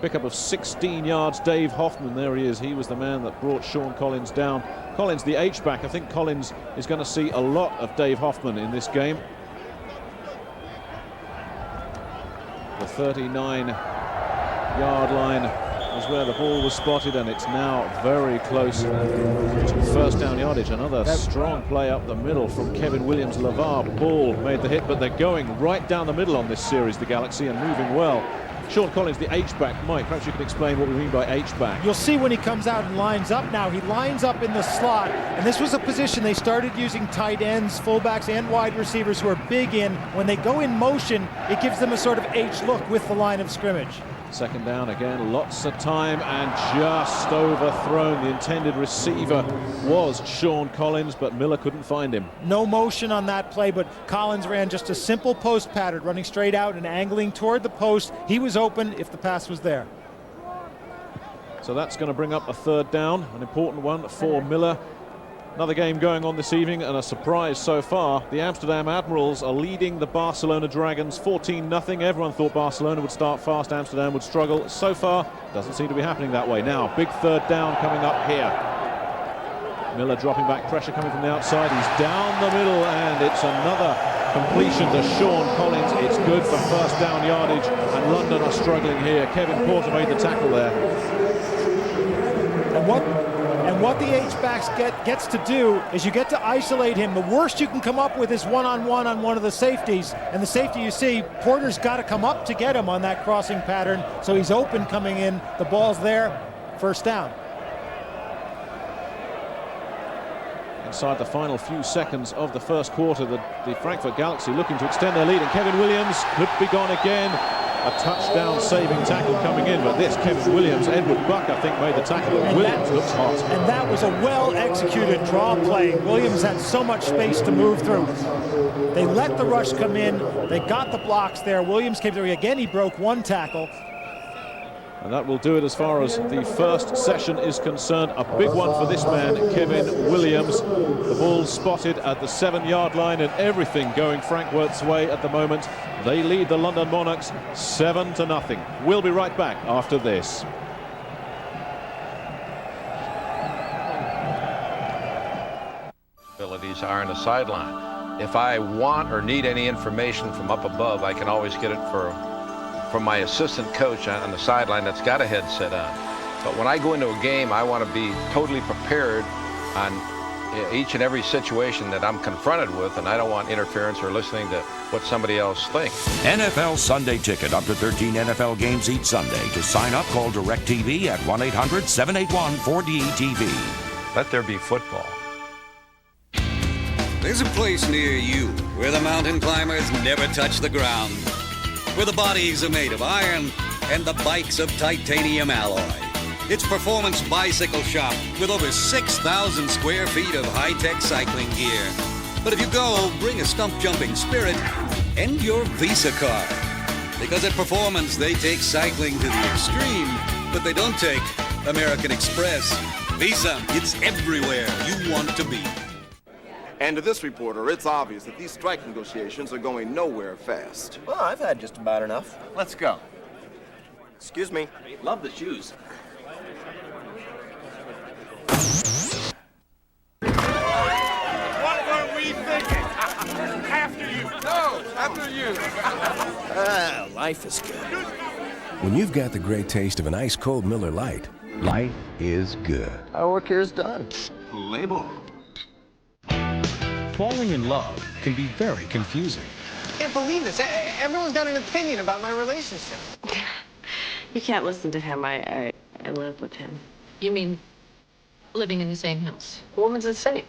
Pickup of 16 yards, Dave Hoffman, there he is. He was the man that brought Sean Collins down. Collins, the H-back. I think Collins is going to see a lot of Dave Hoffman in this game. The 39-yard line is where the ball was spotted, and it's now very close to 1st down yardage. Another strong play up the middle from Kevin Williams. LeVar Ball made the hit, but they're going right down the middle on this series, the Galaxy, and moving well. Sean Collins, the H-back. Mike, perhaps you can explain what we mean by H-back. You'll see when he comes out and lines up now. He lines up in the slot, and this was a position they started using tight ends, fullbacks, and wide receivers who are big in. When they go in motion, it gives them a sort of H look with the line of scrimmage. 2nd down again, lots of time, and just overthrown. The intended receiver was Sean Collins, but Miller couldn't find him. No motion on that play, but Collins ran just a simple post pattern, running straight out and angling toward the post. He was open if the pass was there. So that's going to bring up a 3rd down, an important one for Miller. Another game going on this evening, and a surprise so far. The Amsterdam Admirals are leading the Barcelona Dragons 14-0. Everyone thought Barcelona would start fast, Amsterdam would struggle. So far, doesn't seem to be happening that way. Now, big 3rd down coming up here. Miller dropping back, pressure coming from the outside. He's down the middle, and it's another completion to Sean Collins. It's good for 1st down yardage, and London are struggling here. Kevin Porter made the tackle there. And what the H-backs gets to do is you get to isolate him. The worst you can come up with is one-on-one on one of the safeties. And the safety, you see, Porter's got to come up to get him on that crossing pattern. So he's open coming in. The ball's there. 1st down. Inside the final few seconds of the 1st quarter, the Frankfurt Galaxy looking to extend their lead. And Kevin Williams could be gone again. A touchdown-saving tackle coming in, but this Kevin Williams, Edward Buck, I think, made the tackle. And Williams looks hot. And that was a well-executed draw play. Williams had so much space to move through. They let the rush come in. They got the blocks there. Williams came through again. He broke 1 tackle. And that will do it as far as the 1st session is concerned. A big one for this man, Kevin Williams. The ball spotted at the 7-yard line, and everything going Frankfurt's way at the moment. They lead the London Monarchs 7-0. We'll be right back after this. Abilities are on the sideline. If I want or need any information from up above, I can always get it from my assistant coach on the sideline that's got a headset on. But when I go into a game, I want to be totally prepared on each and every situation that I'm confronted with, and I don't want interference or listening to what somebody else thinks. NFL Sunday Ticket, up to 13 NFL games each Sunday. To sign up, call DirecTV at 1-800-781-4DTV. Let there be football. There's a place near you where the mountain climbers never touch the ground, where the bodies are made of iron and the bikes of titanium alloy. It's Performance Bicycle Shop with over 6,000 square feet of high-tech cycling gear. But if you go, bring a stump-jumping spirit and your Visa card. Because at Performance, they take cycling to the extreme, but they don't take American Express. Visa, it's everywhere you want to be. And to this reporter, it's obvious that these strike negotiations are going nowhere fast. Well, I've had just about enough. Let's go. Excuse me. Love the shoes. What were we thinking? After you. No, after you. Life is good. When you've got the great taste of an ice-cold Miller Lite, life is good. Our work here is done. Label. Falling in love can be very confusing. can't believe this. Everyone's got an opinion about my relationship. You can't listen to him. I live with him. You mean living in the same house? Woman's the same.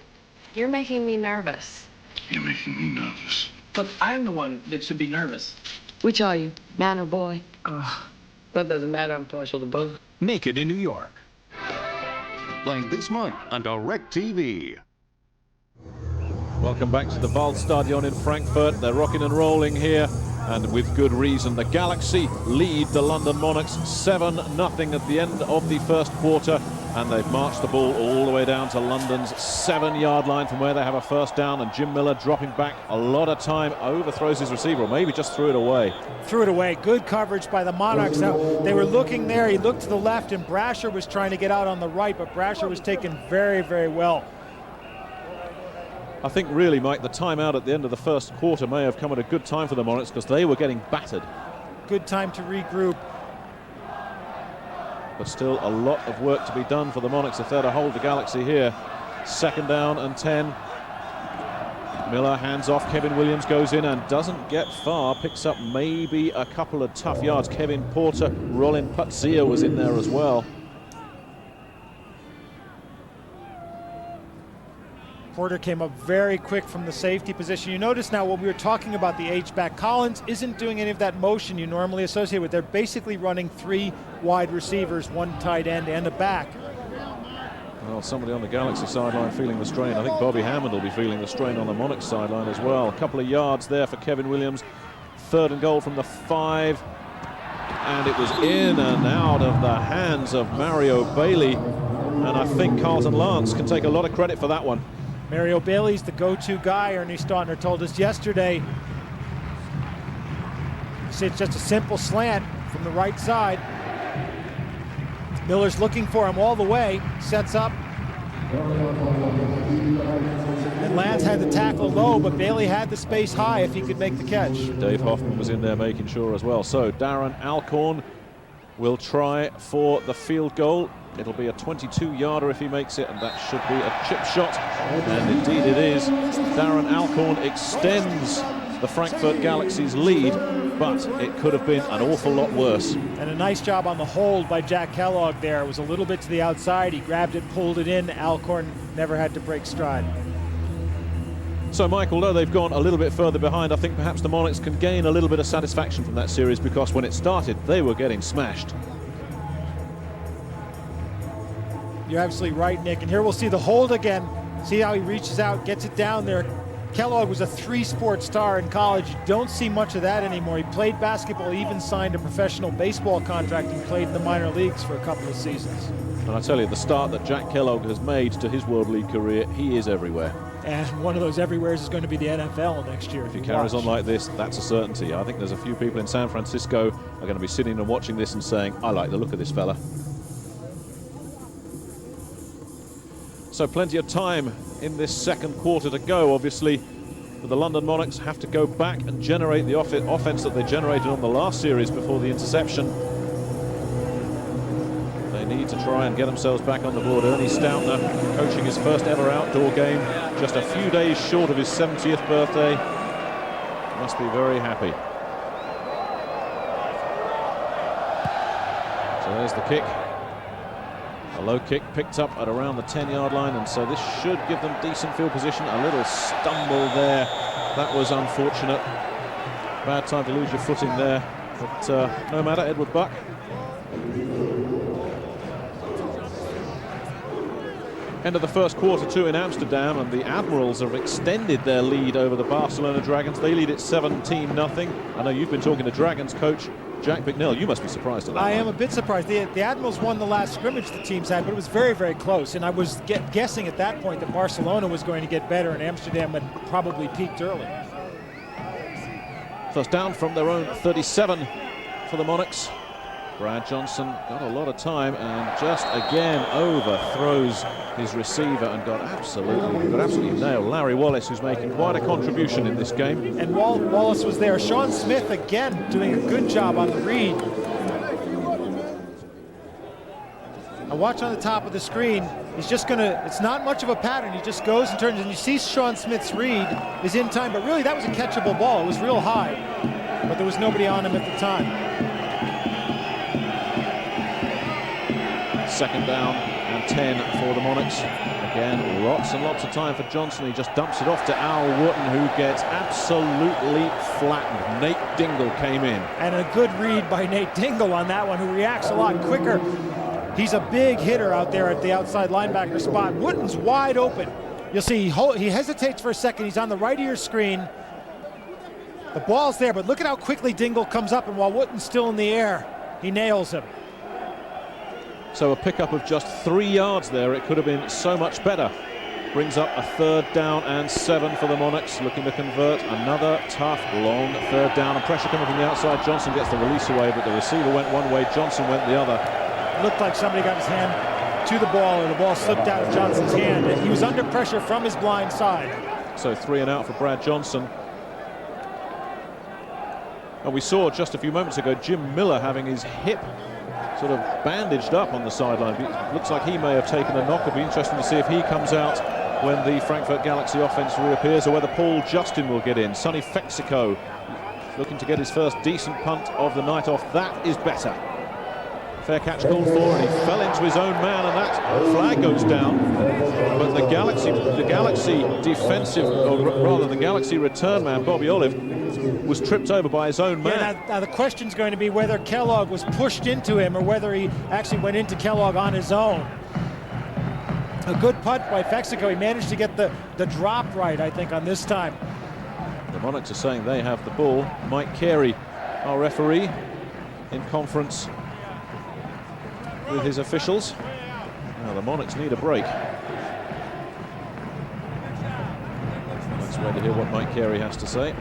You're making me nervous. You're making me nervous. But I'm the one that should be nervous. Which are you, man or boy? That doesn't matter. I'm partial to both. Naked in New York. Playing this month on DirecTV. Welcome back to the Waldstadion in Frankfurt. They're rocking and rolling here, and with good reason. The Galaxy lead the London Monarchs 7-0 at the end of the first quarter, and they've marched the ball all the way down to London's 7-yard line from where they have a first down, and Jim Miller dropping back a lot of time, overthrows his receiver, or maybe just threw it away. Threw it away. Good coverage by the Monarchs. Now, they were looking there. He looked to the left, and Brasher was trying to get out on the right, but Brasher was taken very, very well. I think really, Mike, the timeout at the end of the first quarter may have come at a good time for the Monarchs because they were getting battered. Good time to regroup. But still a lot of work to be done for the Monarchs if they're to hold the Galaxy here. 2nd down and 10. Miller hands off. Kevin Williams goes in and doesn't get far. Picks up maybe a couple of tough yards. Kevin Porter, Rolin Putzia was in there as well. Porter came up very quick from the safety position. You notice now when we were talking about the H-back, Collins isn't doing any of that motion you normally associate with. They're basically running 3 wide receivers, 1 tight end and a back. Well, somebody on the Galaxy sideline feeling the strain. I think Bobby Hammond will be feeling the strain on the Monarchs sideline as well. A couple of yards there for Kevin Williams. 3rd and goal from the 5. And it was in and out of the hands of Mario Bailey. And I think Carlton Lance can take a lot of credit for that one. Mario Bailey's the go-to guy, Ernie Stautner told us yesterday. It's just a simple slant from the right side. Miller's looking for him all the way, sets up. And Lance had the tackle low, but Bailey had the space high if he could make the catch. Dave Hoffman was in there making sure as well. So Darren Alcorn will try for the field goal. It'll be a 22-yarder if he makes it, and that should be a chip shot. And indeed it is. Darren Alcorn extends the Frankfurt Galaxy's lead, but it could have been an awful lot worse. And a nice job on the hold by Jack Kellogg there. It was a little bit to the outside. He grabbed it, pulled it in. Alcorn never had to break stride. So, Mike, although they've gone a little bit further behind, I think perhaps the Monarchs can gain a little bit of satisfaction from that series, because when it started, they were getting smashed. You're absolutely right, Nick. And here we'll see the hold again. See how he reaches out, gets it down there. Kellogg was a 3-sport star in college. You don't see much of that anymore. He played basketball, even signed a professional baseball contract and played in the minor leagues for a couple of seasons. And I tell you, the start that Jack Kellogg has made to his World League career, he is everywhere. And one of those everywheres is going to be the NFL next year. If he carries on like this, that's a certainty. I think there's a few people in San Francisco are going to be sitting and watching this and saying, I like the look of this fella. So plenty of time in this second quarter to go, obviously. But the London Monarchs have to go back and generate the offense that they generated on the last series before the interception. They need to try and get themselves back on the board. Ernie Stautner coaching his first ever outdoor game, just a few days short of his 70th birthday. Must be very happy. So there's the kick. A low kick picked up at around the 10-yard line, and so this should give them decent field position. A little stumble there. That was unfortunate. Bad time to lose your footing there. But no matter, Edward Buck. End of the first quarter, too, in Amsterdam, and the Admirals have extended their lead over the Barcelona Dragons. They lead it 17-0. I know you've been talking to Dragons coach Jack Bicknell. You must be surprised at that. I am a bit surprised. The Admirals won the last scrimmage the teams had, but it was very, very close. And I was guessing at that point that Barcelona was going to get better, and Amsterdam had probably peaked early. First down from their own 37 for the Monarchs. Brad Johnson got a lot of time and just again overthrows his receiver and got absolutely nailed Larry Wallace, who's making quite a contribution in this game. And Wallace was there. Sean Smith again doing a good job on the read. Now watch on the top of the screen. He's just gonna, it's not much of a pattern. He just goes and turns, and you see Sean Smith's read is in time, but really that was a catchable ball. It was real high, but there was nobody on him at the time. Second down and 10 for the Monarchs. Again, lots and lots of time for Johnson. He just dumps it off to Al Wooten, who gets absolutely flattened. Nate Dingle came in. And a good read by Nate Dingle on that one, who reacts a lot quicker. He's a big hitter out there at the outside linebacker spot. Wooten's wide open. You'll see he hesitates for a second. He's on the right of your screen. The ball's there, but look at how quickly Dingle comes up, and while Wooten's still in the air, he nails him. So a pickup of just 3 yards there. It could have been so much better. Brings up a 3rd down and 7 for the Monarchs, looking to convert. Another tough, long 3rd down, and pressure coming from the outside. Johnson gets the release away, but the receiver went one way, Johnson went the other. It looked like somebody got his hand to the ball, and the ball slipped out of Johnson's hand. And he was under pressure from his blind side. So 3 and out for Brad Johnson. And we saw just a few moments ago Jim Miller having his hip sort of bandaged up on the sideline. It looks like he may have taken a knock. It'll be interesting to see if he comes out when the Frankfurt Galaxy offense reappears, or whether Paul Justin will get in. Sonny Fexico looking to get his first decent punt of the night off. That is better. Fair catch called for, and he fell into his own man, and that flag goes down. But the Galaxy defensive, or rather the Galaxy return man, Bobby Olive, was tripped over by his own man. Yeah, now the question's going to be whether Kellogg was pushed into him or whether he actually went into Kellogg on his own. A good punt by Fexico. He managed to get the drop right, I think, on this time. The Monarchs are saying they have the ball. Mike Carey, our referee, in conference with his officials. Now the Monarchs need a break. Let's wait to hear what Mike Carey has to say.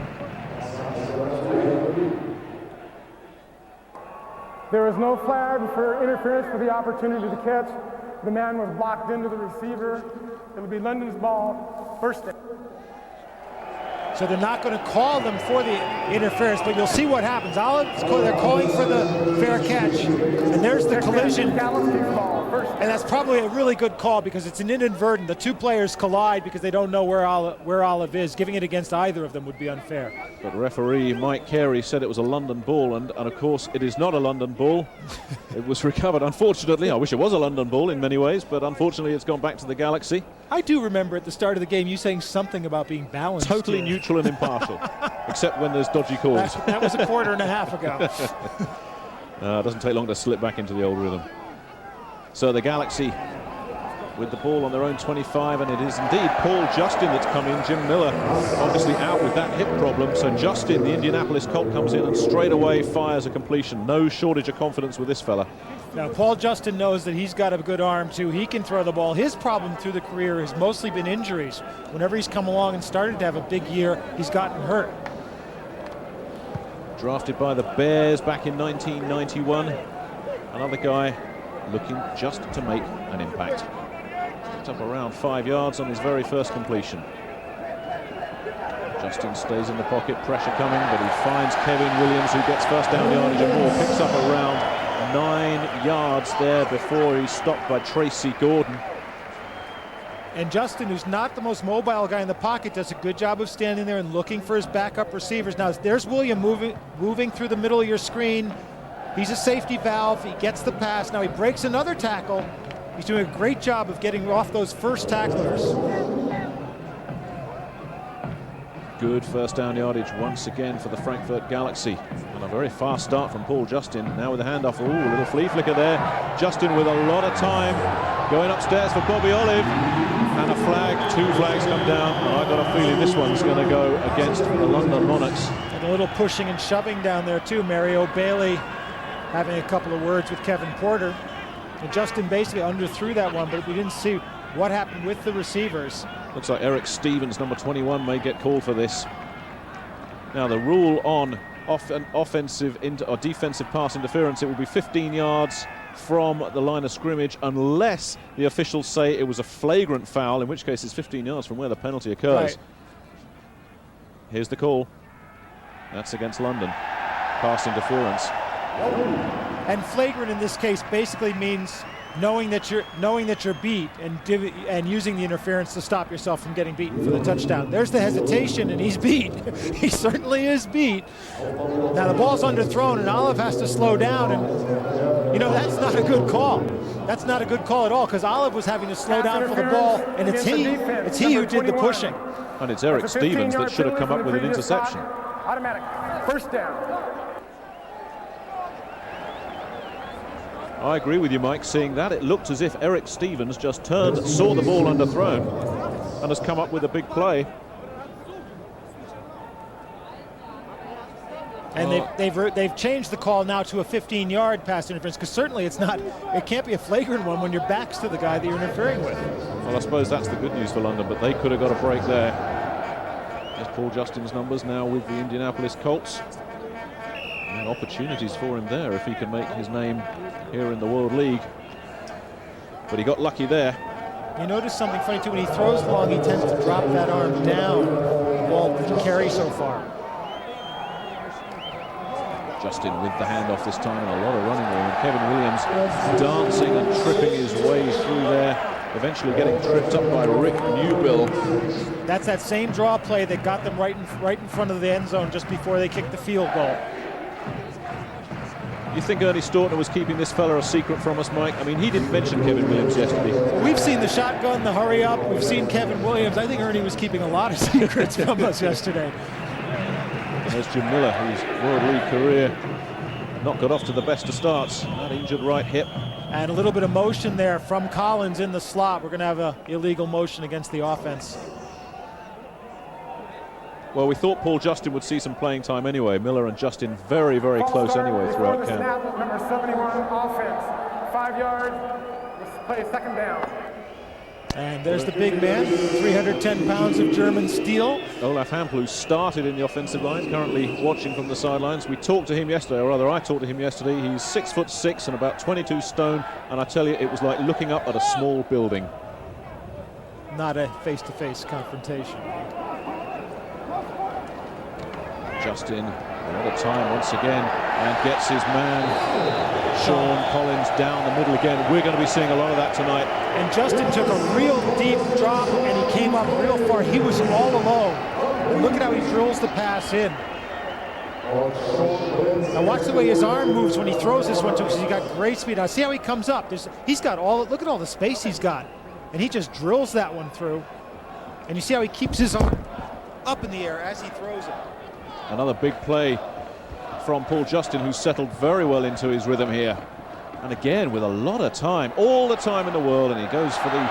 There was no flag for interference for the opportunity to catch. The man was blocked into the receiver. It'll be London's ball, first down. So they're not going to call them for the interference, but you'll see what happens. They're calling for the fair catch, and there's the collision. And that's probably a really good call because it's an inadvertent. The two players collide because they don't know where Olive is. Giving it against either of them would be unfair. But referee Mike Carey said it was a London ball, and of course it is not a London ball. It was recovered. Unfortunately, I wish it was a London ball in many ways, but unfortunately it's gone back to the Galaxy. I do remember at the start of the game you saying something about being balanced. Totally neutral and impartial, except when there's dodgy calls. That was a quarter and a half ago. It doesn't take long to slip back into the old rhythm. So the Galaxy with the ball on their own 25, and it is indeed Paul Justin that's come in. Jim Miller obviously out with that hip problem, so Justin, the Indianapolis Colt, comes in and straight away fires a completion. No shortage of confidence with this fella. Now Paul Justin knows that he's got a good arm too. He can throw the ball. His problem through the career has mostly been injuries. Whenever he's come along and started to have a big year, he's gotten hurt. Drafted by the Bears back in 1991. Another guy looking just to make an impact. Picked up around 5 yards on his very first completion. Justin stays in the pocket, pressure coming, but he finds Kevin Williams, who gets first down yardage and more. Picks up around 9 yards there before he's stopped by Tracy Gordon. And Justin, who's not the most mobile guy in the pocket, does a good job of standing there and looking for his backup receivers. Now there's William moving through the middle of your screen. He's a safety valve. He gets the pass. Now he breaks another tackle. He's doing a great job of getting off those first tacklers. Good first down yardage once again for the Frankfurt Galaxy. And a very fast start from Paul Justin. Now with a handoff. Ooh, a little flea flicker there. Justin with a lot of time. Going upstairs for Bobby Olive. And a flag. 2 flags come down. And I've got a feeling this one's going to go against the London Monarchs. And a little pushing and shoving down there too. Mario Bailey having a couple of words with Kevin Porter. And Justin basically underthrew that one, but we didn't see what happened with the receivers. Looks like Eric Stevens, number 21, may get called for this. Now the rule on offensive or defensive pass interference, it will be 15 yards from the line of scrimmage unless the officials say it was a flagrant foul, in which case it's 15 yards from where the penalty occurs. Right. Here's the call. That's against London. Pass interference. And flagrant in this case basically means knowing that you're beat and using the interference to stop yourself from getting beaten for the touchdown. There's the hesitation, and he's beat. He certainly is beat. Now the ball's underthrown, and Olive has to slow down, and that's not a good call. That's not a good call at all, because Olive was having to slow down for the ball, and it's he who did the pushing. And it's Eric Stevens that should have come up with an interception. Automatic. First down. I agree with you, Mike. Seeing that, it looked as if Eric Stevens just turned, saw the ball underthrown, and has come up with a big play. And they've changed the call now to a 15-yard pass interference, because certainly it can't be a flagrant one when your back's to the guy that you're interfering with. Well, I suppose that's the good news for London, but they could have got a break there. There's Paul Justin's numbers now with the Indianapolis Colts. And opportunities for him there if he can make his name here in the World League. But he got lucky there. You notice something funny too, when he throws long, he tends to drop that arm down. The ball didn't carry so far. Justin with the handoff this time, and a lot of running room. And Kevin Williams dancing and tripping his way through there, eventually getting tripped up by Rick Newbill. That's that same draw play that got them right in front of the end zone just before they kicked the field goal. You think Ernie Stautner was keeping this fella a secret from us, Mike? I mean, he didn't mention Kevin Williams yesterday. We've seen the shotgun, the hurry up. We've seen Kevin Williams. I think Ernie was keeping a lot of secrets from us yesterday. There's Jim Miller, whose World League career not got off to the best of starts. That injured right hip. And a little bit of motion there from Collins in the slot. We're going to have an illegal motion against the offense. Well, we thought Paul Justin would see some playing time anyway. Miller and Justin very, very close anyway throughout camp. Number 71 offense, 5 yards. Let's play second down. And there's the big man, 310 pounds of German steel. Olaf Hampel, who started in the offensive line, currently watching from the sidelines. We talked to him yesterday, or rather I talked to him yesterday. He's 6'6" and about 22 stone, and I tell you, it was like looking up at a small building. Not a face-to-face confrontation. Justin, a lot of time once again, and gets his man, Sean Collins, down the middle again. We're going to be seeing a lot of that tonight. And Justin took a real deep drop, and he came up real far. He was all alone. And look at how he drills the pass in. Now watch the way his arm moves when he throws this one too, because he's got great speed. Now see how he comes up. He's got look at all the space he's got. And he just drills that one through. And you see how he keeps his arm up in the air as he throws it. Another big play from Paul Justin, who's settled very well into his rhythm here. And again, with a lot of time, all the time in the world, and he goes for the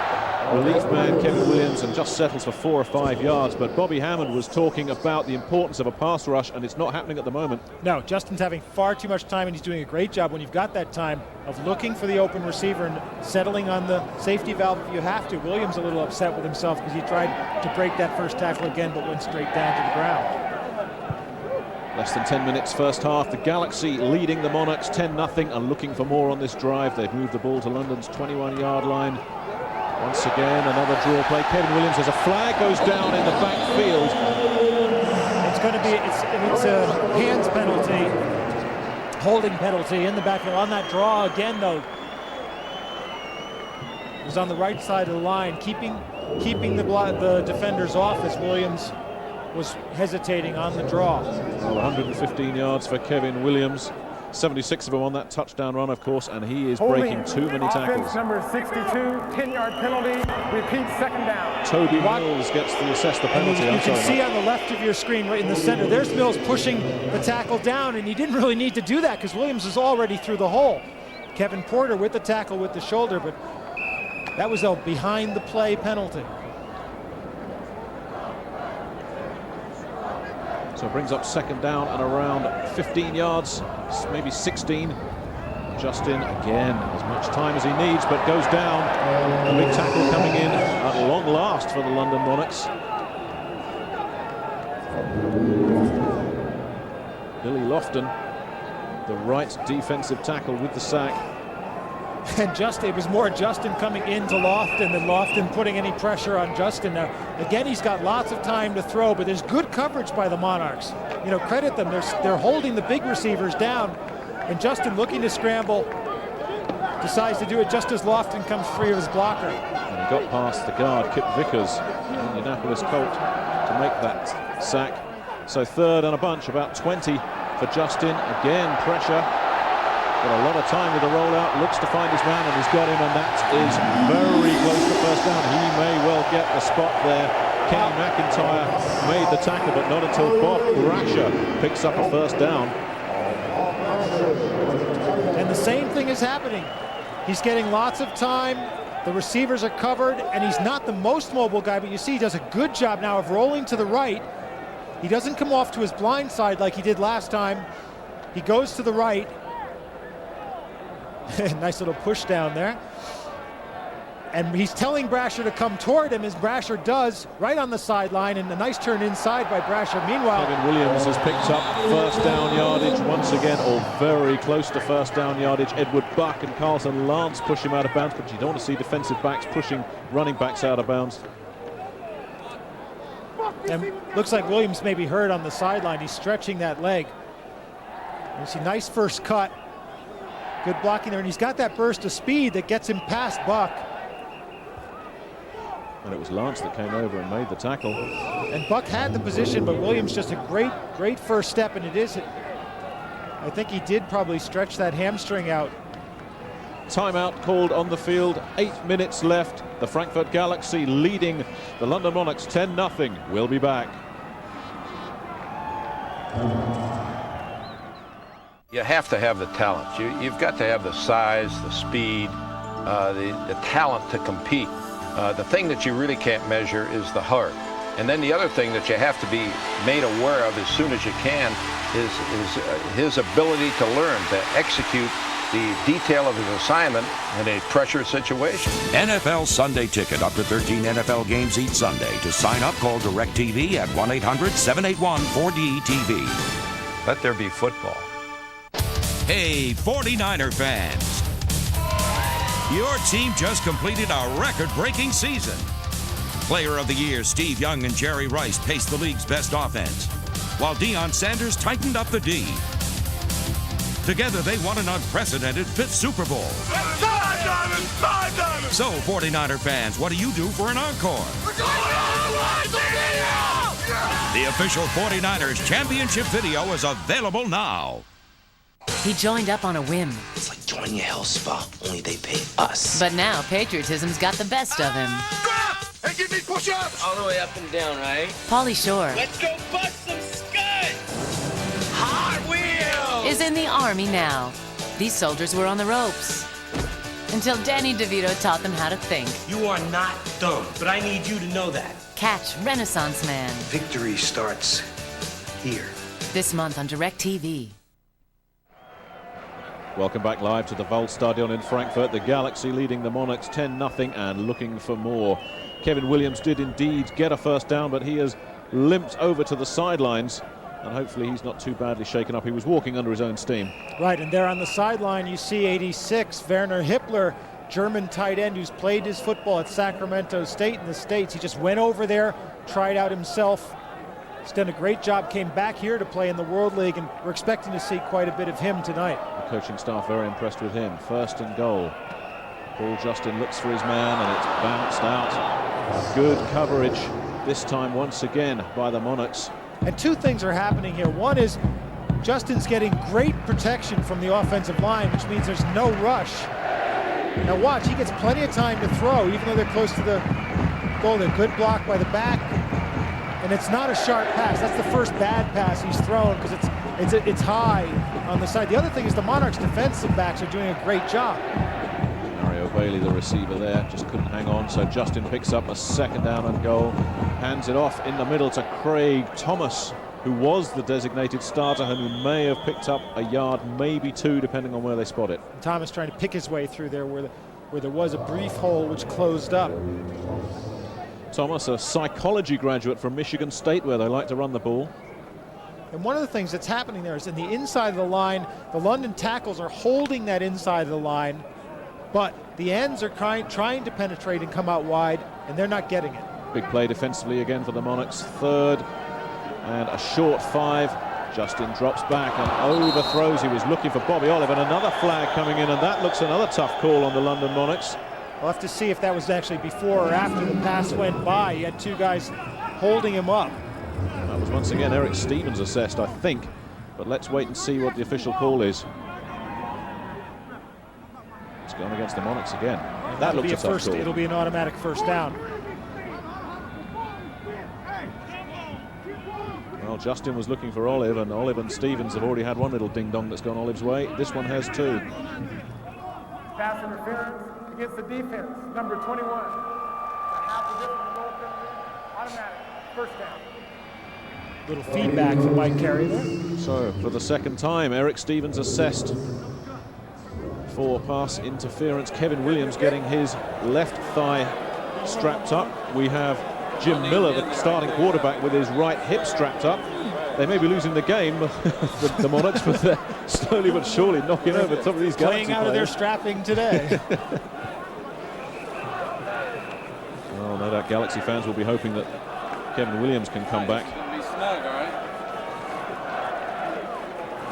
relief man, Kevin Williams, and just settles for 4 or 5 yards. But Bobby Hammond was talking about the importance of a pass rush, and it's not happening at the moment. No, Justin's having far too much time, and he's doing a great job when you've got that time of looking for the open receiver and settling on the safety valve if you have to. Williams a little upset with himself because he tried to break that first tackle again, but went straight down to the ground. Less than 10 minutes first half. The Galaxy leading the Monarchs 10-0 and looking for more on this drive. They've moved the ball to London's 21-yard line. Once again, another draw play. Kevin Williams has a flag, goes down in the backfield. It's going to be, it's a hands penalty, holding penalty in the backfield on that draw again, though. It was on the right side of the line, keeping the defenders off as Williams was hesitating on the draw. Well, 115 yards for Kevin Williams. 76 of them on that touchdown run, of course, and he is breaking too many tackles. Number 62, 10-yard penalty, repeat second down. Toby Mills gets to assess the penalty. You can see on the left of your screen, right in the center, there's Mills pushing the tackle down, and he didn't really need to do that because Williams is already through the hole. Kevin Porter with the tackle with the shoulder, but that was a behind-the-play penalty. So it brings up second down and around 15 yards, maybe 16. Justin, again, as much time as he needs, but goes down. A big tackle coming in at long last for the London Monarchs. Billy Lofton, the right defensive tackle with the sack. And it was more Justin coming into Lofton than Lofton putting any pressure on Justin. Now, again, he's got lots of time to throw, but there's good coverage by the Monarchs. You know, credit them. They're holding the big receivers down, and Justin looking to scramble. decides to do it just as Lofton comes free of his blocker. And he got past the guard, Kip Vickers, Indianapolis Colt, to make that sack. So third and a bunch, about 20 for Justin. Again, pressure. Got a lot of time with the rollout, looks to find his man, and he's got him, and that is very close to first down. He may well get the spot there. Kenny McIntyre made the tackle, but not until Bob Brasher picks up a first down. And the same thing is happening. He's getting lots of time. The receivers are covered, and he's not the most mobile guy, but you see he does a good job now of rolling to the right. He doesn't come off to his blind side like he did last time. He goes to the right. Nice little push down there. And he's telling Brasher to come toward him, as Brasher does, right on the sideline, and a nice turn inside by Brasher. Meanwhile, Kevin Williams has picked up first down yardage once again, or very close to first down yardage. Edward Buck and Carlson Lance push him out of bounds, but you don't want to see defensive backs pushing running backs out of bounds. and looks like Williams may be hurt on the sideline. He's stretching that leg. You see, nice first cut. Good blocking there, and he's got that burst of speed that gets him past Buck. And it was Lance that came over and made the tackle. And Buck had the position, but Williams just a great first step, and it is. I think he did probably stretch that hamstring out. Timeout called on the field, 8 minutes left. The Frankfurt Galaxy leading the London Monarchs 10-0. We'll be back. You have to have the talent. You've got to have the size, the speed, the talent to compete. The thing that you really can't measure is the heart. And then the other thing that you have to be made aware of as soon as you can is his ability to learn, to execute the detail of his assignment in a pressure situation. NFL Sunday Ticket. Up to 13 NFL games each Sunday. To sign up, call DirecTV at 1-800-781-4DTV. Let there be football. Hey, 49er fans. Your team just completed a record-breaking season. Player of the Year Steve Young and Jerry Rice paced the league's best offense, while Deion Sanders tightened up the D. Together, they won an unprecedented 5th Super Bowl. So, 49er fans, what do you do for an encore? The official 49ers championship video is available now. He joined up on a whim. It's like joining a hell spa, only they pay us. But now patriotism's got the best of him. Hey, give me push-ups! All the way up and down, right? Pauly Shore. Let's go bust some scuds! Hot Wheels! Is in the Army now. These soldiers were on the ropes. Until Danny DeVito taught them how to think. You are not dumb, but I need you to know that. Catch Renaissance Man. Victory starts here. This month on DirecTV. Welcome back live to the Waldstadion in Frankfurt. The Galaxy leading the Monarchs 10-0 and looking for more. Kevin Williams did indeed get a first down, but he has limped over to the sidelines, and hopefully he's not too badly shaken up. He was walking under his own steam. Right, and there on the sideline you see 86, Werner Hippler, German tight end who's played his football at Sacramento State in the States. He just went over there, tried out himself. He's done a great job, came back here to play in the World League, and we're expecting to see quite a bit of him tonight. The coaching staff very impressed with him. First and goal. Paul Justin looks for his man, and it's bounced out. Good coverage this time once again by the Monarchs. And two things are happening here. One is Justin's getting great protection from the offensive line, which means there's no rush. Now watch, he gets plenty of time to throw, even though they're close to the goal. They're good block by the back. And it's not a sharp pass. That's the first bad pass he's thrown because it's high on the side. The other thing is the Monarchs defensive backs are doing a great job. Mario Bailey, the receiver there, just couldn't hang on. So Justin picks up a second down and goal. Hands it off in the middle to Craig Thomas, who was the designated starter and who may have picked up a yard, maybe two, depending on where they spot it. Thomas trying to pick his way through there where there was a brief hole which closed up. Thomas, a psychology graduate from Michigan State, where they like to run the ball. And one of the things that's happening there is in the inside of the line, the London tackles are holding that inside of the line, but the ends are trying to penetrate and come out wide, and they're not getting it. Big play defensively again for the Monarchs. Third and a short 5. Justin drops back and overthrows. He was looking for Bobby Olive, and another flag coming in, and that looks another tough call on the London Monarchs. We'll have to see if that was actually before or after the pass went by. He had two guys holding him up. That was once again Eric Stevens assessed, I think, but let's wait and see what the official call is. It's gone against the Monarchs again. That looks a tough call. It'll be an automatic first down. Well, Justin was looking for Olive, and Olive and Stevens have already had one little ding-dong that's gone Olive's way. This one has two. Pass interference against the defense, number 21. Half the difference goal penalty, automatic, first down. Little feedback from Mike Carey there. So, for the second time, Eric Stevens assessed for pass interference. Kevin Williams getting his left thigh strapped up. We have Jim Miller, the starting quarterback, with his right hip strapped up. They may be losing the game, the Monarchs, but they're slowly but surely knocking over some of these Galaxy playing out of their strapping today. Well, no doubt Galaxy fans will be hoping that Kevin Williams can come back.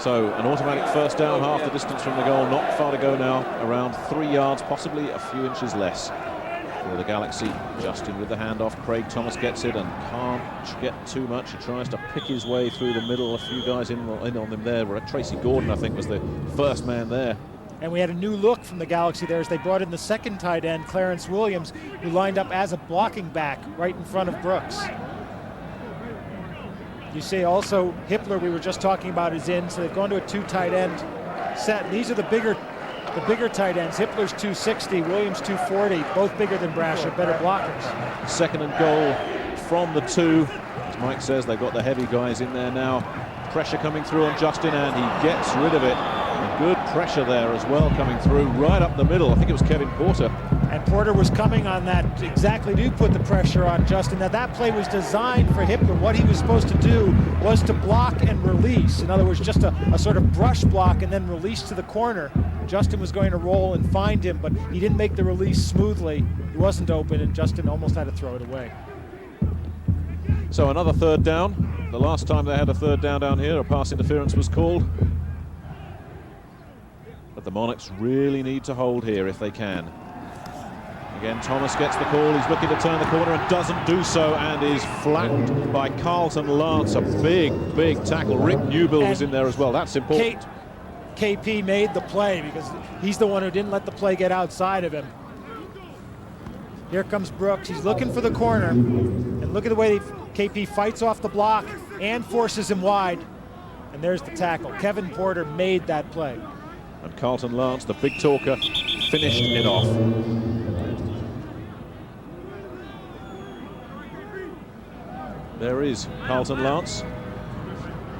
So an automatic first down, half the distance from the goal, not far to go now, around 3 yards, possibly a few inches less. For the Galaxy, Justin with the handoff. Craig Thomas gets it and can't get too much. He tries to pick his way through the middle. A few guys in on him there. Tracy Gordon, I think, was the first man there. And we had a new look from the Galaxy there as they brought in the second tight end, Clarence Williams, who lined up as a blocking back right in front of Brooks. You see also Hippler, we were just talking about, is in, so they've gone to a two tight end set. And these are the bigger tight ends. Hippler's 260, Williams 240, both bigger than Brasher, better blockers. Second and goal from the two. As Mike says, they've got the heavy guys in there now. Pressure coming through on Justin, and he gets rid of it. And good pressure there as well coming through right up the middle. I think it was Kevin Porter. And Porter was coming on that exactly to put the pressure on Justin. Now that play was designed for Hippler. What he was supposed to do was to block and release. In other words, just a sort of brush block and then release to the corner. Justin was going to roll and find him, but he didn't make the release smoothly. He wasn't open, and Justin almost had to throw it away. So another third down. The last time they had a third down here, a pass interference was called. But the Monarchs really need to hold here if they can. Again, Thomas gets the call. He's looking to turn the corner and doesn't do so, and is flattened by Carlton Lance. A big tackle. Rick Newbill was in there as well. That's important. KP made the play because he's the one who didn't let the play get outside of him. Here comes Brooks. He's looking for the corner. And look at the way KP fights off the block and forces him wide. And there's the tackle. Kevin Porter made that play. And Carlton Lance, the big talker, finished it off. There is Carlton Lance.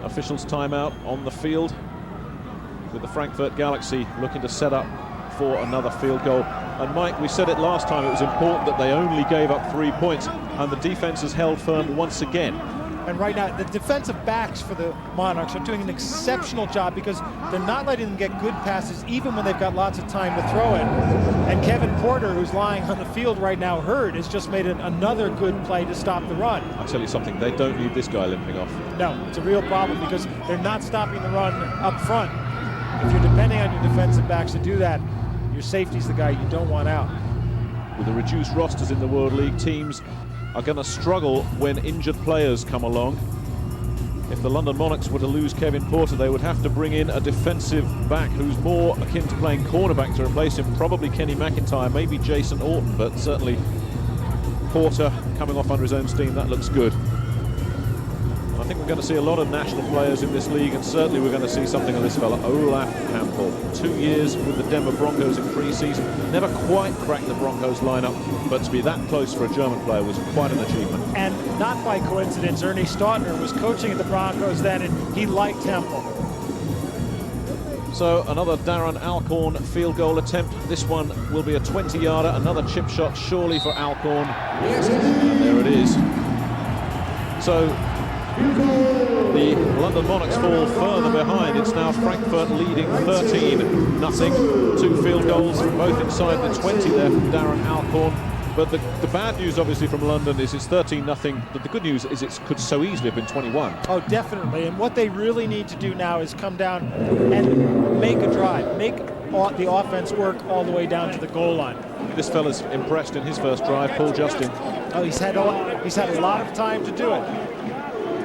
Officials timeout on the field, with the Frankfurt Galaxy looking to set up for another field goal. And Mike, we said it last time, it was important that they only gave up 3 points, and the defense has held firm once again. And right now, the defensive backs for the Monarchs are doing an exceptional job because they're not letting them get good passes even when they've got lots of time to throw it. And Kevin Porter, who's lying on the field right now hurt, has just made another good play to stop the run. I'll tell you something, they don't need this guy limping off. No, it's a real problem because they're not stopping the run up front. If you're depending on your defensive backs to do that, your safety's the guy you don't want out. With the reduced rosters in the World League, teams are going to struggle when injured players come along. If the London Monarchs were to lose Kevin Porter, they would have to bring in a defensive back who's more akin to playing cornerback to replace him. Probably Kenny McIntyre, maybe Jason Orton, but certainly Porter coming off under his own steam. That looks good. I think we're going to see a lot of national players in this league, and certainly we're going to see something of this fella, Olaf Hampel. 2 years with the Denver Broncos in pre-season. Never quite cracked the Broncos lineup, but to be that close for a German player was quite an achievement. And not by coincidence, Ernie Staudtner was coaching at the Broncos then, and he liked Hampel. So another Darren Alcorn field goal attempt. This one will be a 20-yarder. Another chip shot surely for Alcorn. And there it is. So the London Monarchs fall further behind. It's now Frankfurt leading 13-0. 2 field goals, both inside the 20 there from Darren Alcorn. But the bad news, obviously, from London is it's 13-0. But the good news is it could so easily have been 21. Oh, definitely. And what they really need to do now is come down and make a drive, make the offense work all the way down to the goal line. This fella's impressed in his first drive, Paul Justin. Oh, he's had a lot of time to do it.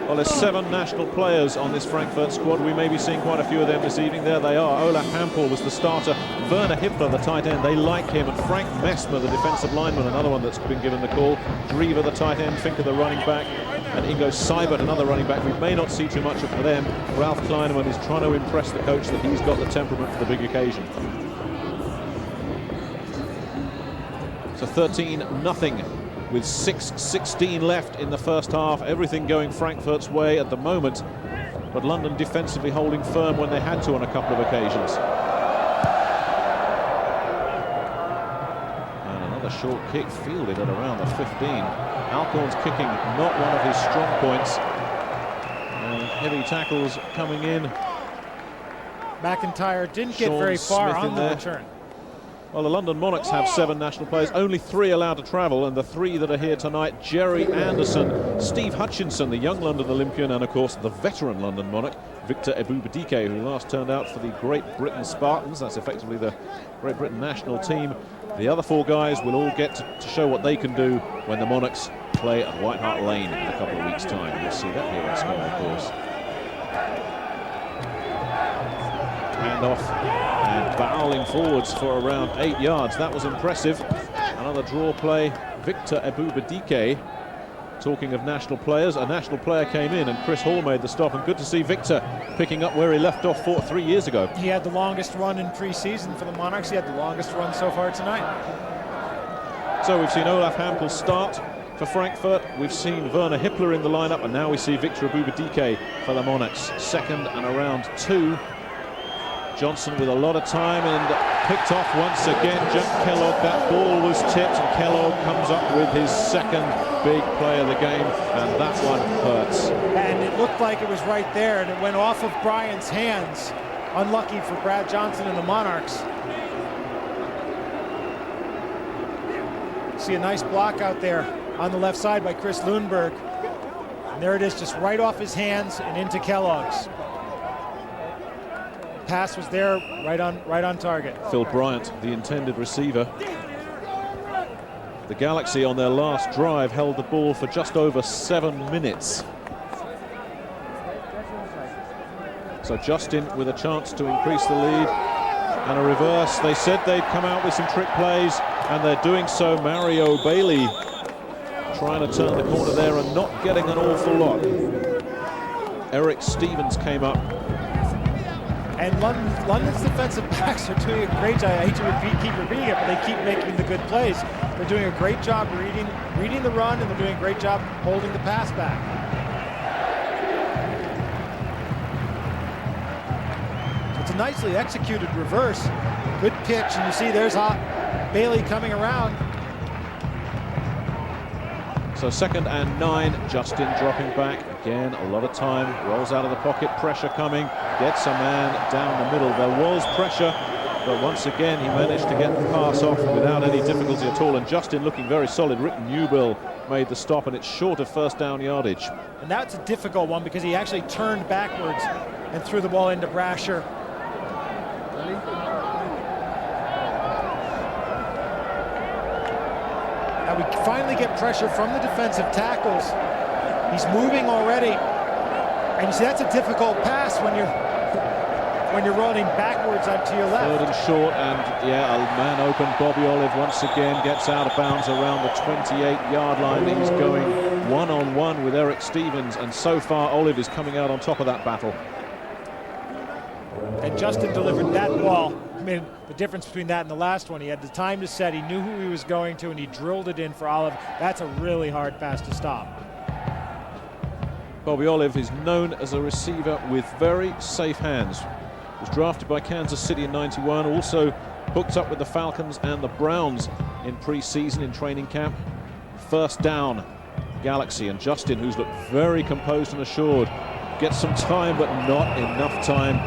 Well, there's 7 national players on this Frankfurt squad. We may be seeing quite a few of them this evening. There they are. Olaf Hampel was the starter. Werner Hippler, the tight end, they like him. And Frank Messmer, the defensive lineman, another one that's been given the call. Drever, the tight end. Finker, the running back. And Ingo Seibert, another running back. We may not see too much of them. Ralph Kleineman is trying to impress the coach that he's got the temperament for the big occasion. So 13-0. With 6:16 left in the first half. Everything going Frankfurt's way at the moment, but London defensively holding firm when they had to on a couple of occasions. And another short kick fielded at around the 15. Alcorn's kicking not one of his strong points. And heavy tackles coming in. McIntyre didn't get very far on the return. Well, the London Monarchs have 7 national players, only 3 allowed to travel, and the 3 that are here tonight, Jerry Anderson, Steve Hutchinson, the young London Olympian, and of course the veteran London Monarch, Victor Ebubedike, who last turned out for the Great Britain Spartans. That's effectively the Great Britain national team. The other 4 guys will all get to show what they can do when the Monarchs play at White Hart Lane in a couple of weeks' time. You'll see that here in Sky, of course. Hand off and barreling forwards for around 8 yards. That was impressive. Another draw play. Victor Ebubedike. Talking of national players, a national player came in and Chris Hall made the stop, and good to see Victor picking up where he left off 3 years ago. He had the longest run in pre-season for the Monarchs. He had the longest run so far tonight. So we've seen Olaf Hampel start for Frankfurt. We've seen Werner Hippler in the lineup, and now we see Victor Ebubedike for the Monarchs. 2nd and around 2. Johnson with a lot of time and picked off once again. Jack Kellogg, that ball was tipped, and Kellogg comes up with his 2nd big play of the game, and that one hurts. And it looked like it was right there, and it went off of Brian's hands. Unlucky for Brad Johnson and the Monarchs. See a nice block out there on the left side by Chris Lundberg. And there it is, just right off his hands and into Kellogg's. Pass was there, right on target. Phil Bryant, the intended receiver. The Galaxy on their last drive held the ball for just over 7 minutes. So Justin with a chance to increase the lead, and a reverse. They said they'd come out with some trick plays, and they're doing so. Mario Bailey trying to turn the corner there and not getting an awful lot. Eric Stevens came up. And London's defensive backs are doing a great job. I hate to keep repeating it, but they keep making the good plays. They're doing a great job reading the run, and they're doing a great job holding the pass back. It's a nicely executed reverse. Good pitch, and you see there's Bailey coming around. So 2nd and 9, Justin dropping back. Again, a lot of time, rolls out of the pocket, pressure coming, gets a man down the middle. There was pressure, but once again he managed to get the pass off without any difficulty at all. And Justin looking very solid. Rick Newbill made the stop, and it's short of 1st down yardage. And that's a difficult one because he actually turned backwards and threw the ball into Brasher. Now we finally get pressure from the defensive tackles. He's moving already, and you see that's a difficult pass when you're running backwards onto your left. 3rd and short, and yeah, a man open. Bobby Olive once again gets out of bounds around the 28-yard line. He's going one-on-one with Eric Stevens, and so far Olive is coming out on top of that battle. And Justin delivered that ball. I mean, the difference between that and the last one, he had the time to set, he knew who he was going to, and he drilled it in for Olive. That's a really hard pass to stop. Bobby Olive is known as a receiver with very safe hands. Was drafted by Kansas City in '91, also hooked up with the Falcons and the Browns in pre-season, in training camp. 1st down, Galaxy, and Justin, who's looked very composed and assured, gets some time, but not enough time,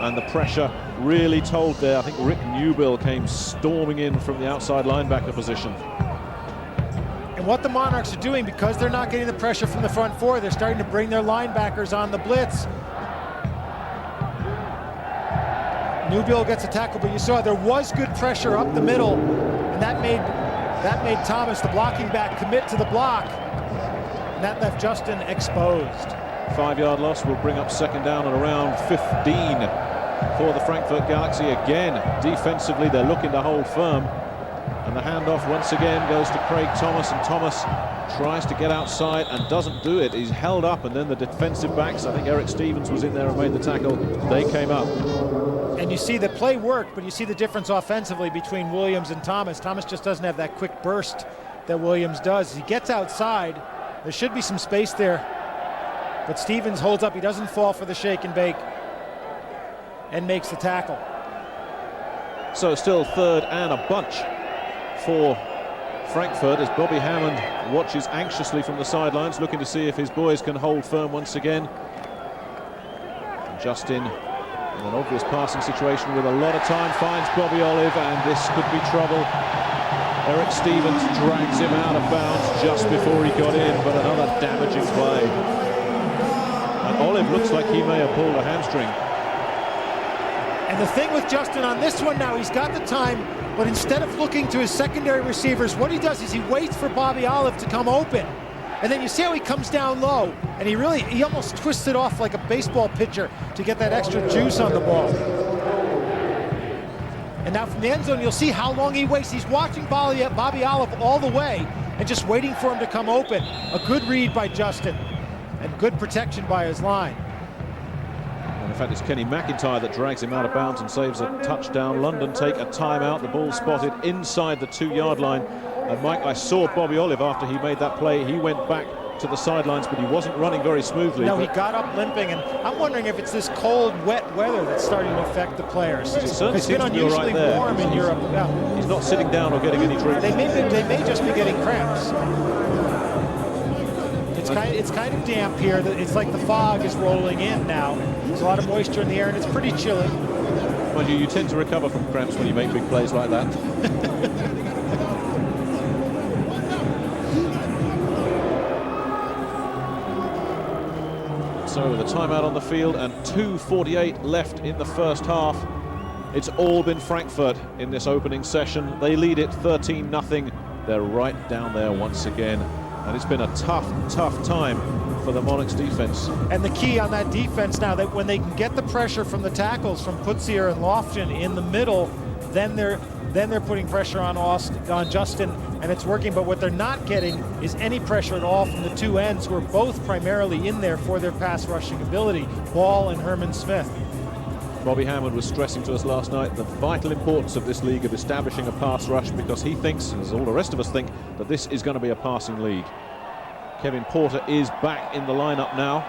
and the pressure really told there. I think Rick Newbill came storming in from the outside linebacker position. And what the Monarchs are doing, because they're not getting the pressure from the front four, they're starting to bring their linebackers on the blitz. Newbill gets a tackle, but you saw there was good pressure up the middle, and that made Thomas, the blocking back, commit to the block. And that left Justin exposed. 5-yard loss will bring up second down at around 15 for the Frankfurt Galaxy. Again, defensively, they're looking to hold firm. And the handoff once again goes to Craig Thomas, and Thomas tries to get outside and doesn't do it. He's held up, and then the defensive backs, I think Eric Stevens was in there and made the tackle, they came up. And you see the play worked, but you see the difference offensively between Williams and Thomas. Thomas just doesn't have that quick burst that Williams does. He gets outside. There should be some space there. But Stevens holds up. He doesn't fall for the shake and bake and makes the tackle. So still third and a bunch for Frankfurt as Bobby Hammond watches anxiously from the sidelines, looking to see if his boys can hold firm once again. And Justin, in an obvious passing situation with a lot of time, finds Bobby Olive, and this could be trouble. Eric Stevens drags him out of bounds just before he got in, but another damaging play. And Olive looks like he may have pulled a hamstring. And the thing with Justin on this one now, he's got the time, but instead of looking to his secondary receivers, what he does is he waits for Bobby Olive to come open. And then you see how he comes down low, and he almost twists it off like a baseball pitcher to get that extra juice on the ball. And now from the end zone, you'll see how long he waits. He's watching Bobby Olive all the way and just waiting for him to come open. A good read by Justin and good protection by his line. And in fact, it's Kenny McIntyre that drags him out of bounds and saves a touchdown. London take a timeout. The ball spotted inside the 2-yard line. And Mike, I saw Bobby Olive after he made that play. He went back to the sidelines, but he wasn't running very smoothly. No, he got up limping, and I'm wondering if it's this cold, wet weather that's starting to affect the players. It's been unusually warm in Europe. Yeah. He's not sitting down or getting any treatment. They may just be getting cramps. It's kind of damp here. It's like the fog is rolling in now. There's a lot of moisture in the air, and it's pretty chilly. Mind you, you tend to recover from cramps when you make big plays like that. So the timeout on the field and 2:48 left in the first half. It's all been Frankfurt in this opening session. They lead it 13-0. They're right down there once again. And it's been a tough time for the Monarchs defense. And the key on that defense now, that when they can get the pressure from the tackles from Putzier and Lofton in the middle, then they're putting pressure on Justin, and it's working. But what they're not getting is any pressure at all from the two ends, who are both primarily in there for their pass rushing ability, Ball and Herman Smith. Bobby Hammond was stressing to us last night the vital importance of this league of establishing a pass rush, because he thinks, as all the rest of us think, that this is going to be a passing league. Kevin Porter is back in the lineup now,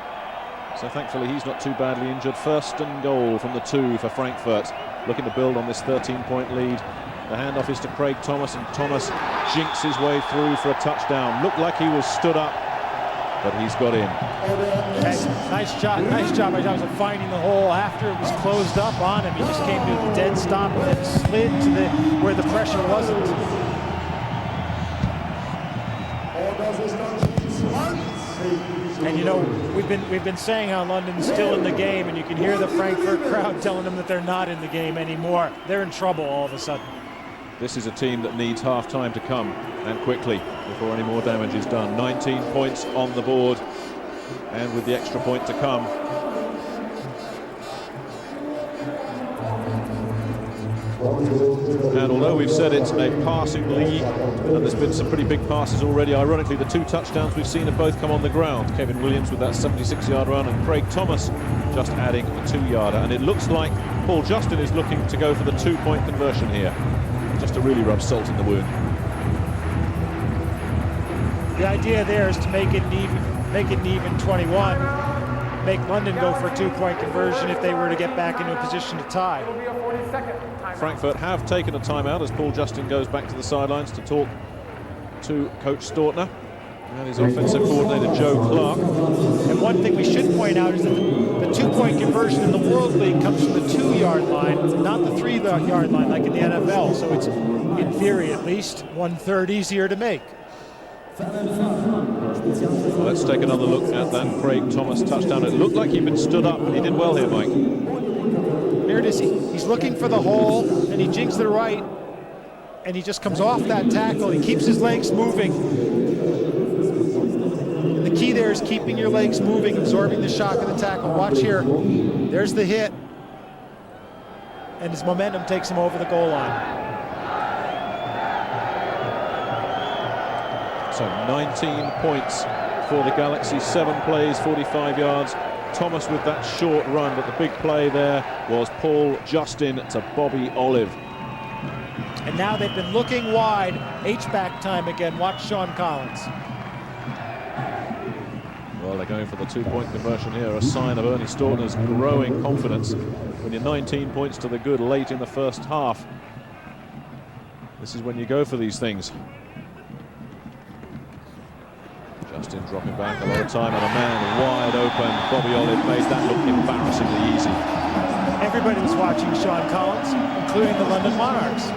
so thankfully he's not too badly injured. First and goal from the 2 for Frankfurt, looking to build on this 13-point lead. The handoff is to Craig Thomas, and Thomas jinks his way through for a touchdown. Looked like he was stood up, but he's got in. Nice job by Thomas of finding the hole after it was closed up on him. He just came to a dead stop and then slid to where the pressure wasn't. And you know, we've been saying how London's still in the game, and you can hear the Frankfurt crowd telling them that they're not in the game anymore. They're in trouble all of a sudden. This is a team that needs half-time to come, and quickly, before any more damage is done. 19 points on the board, and with the extra point to come. And although we've said it's a passing league, and there's been some pretty big passes already, ironically the 2 touchdowns we've seen have both come on the ground. Kevin Williams with that 76-yard run, and Craig Thomas just adding a 2-yarder. And it looks like Paul Justin is looking to go for the 2-point conversion here, just to really rub salt in the wound. The idea there is to make it an even 21. Make London go for a 2-point conversion if they were to get back into a position to tie. Frankfurt have taken a timeout as Paul Justin goes back to the sidelines to talk to Coach Stortner and his offensive coordinator Joe Clark. And one thing we should point out is that the 2-point conversion in the World League comes from the 2-yard line, not the 3-yard line like in the NFL. So it's, in theory at least, 1/3 easier to make. Well, let's take another look at that Craig Thomas touchdown. It looked like he'd been stood up, and he did well here, Mike. Here it is. He's looking for the hole, and he jigs to the right, and he just comes off that tackle. He keeps his legs moving. And the key there is keeping your legs moving, absorbing the shock of the tackle. Watch here. There's the hit. And his momentum takes him over the goal line. So 19 points for the Galaxy, 7 plays, 45 yards. Thomas with that short run, but the big play there was Paul Justin to Bobby Olive. And now they've been looking wide. H-back time again. Watch Sean Collins. Well, they're going for the 2-point conversion here, a sign of Ernie Stautner's growing confidence. When you're 19 points to the good late in the first half, this is when you go for these things. Justin dropping back a lot of time, and a man wide open. Bobby Olive made that look embarrassingly easy. Everybody was watching Sean Collins, including the London Monarchs.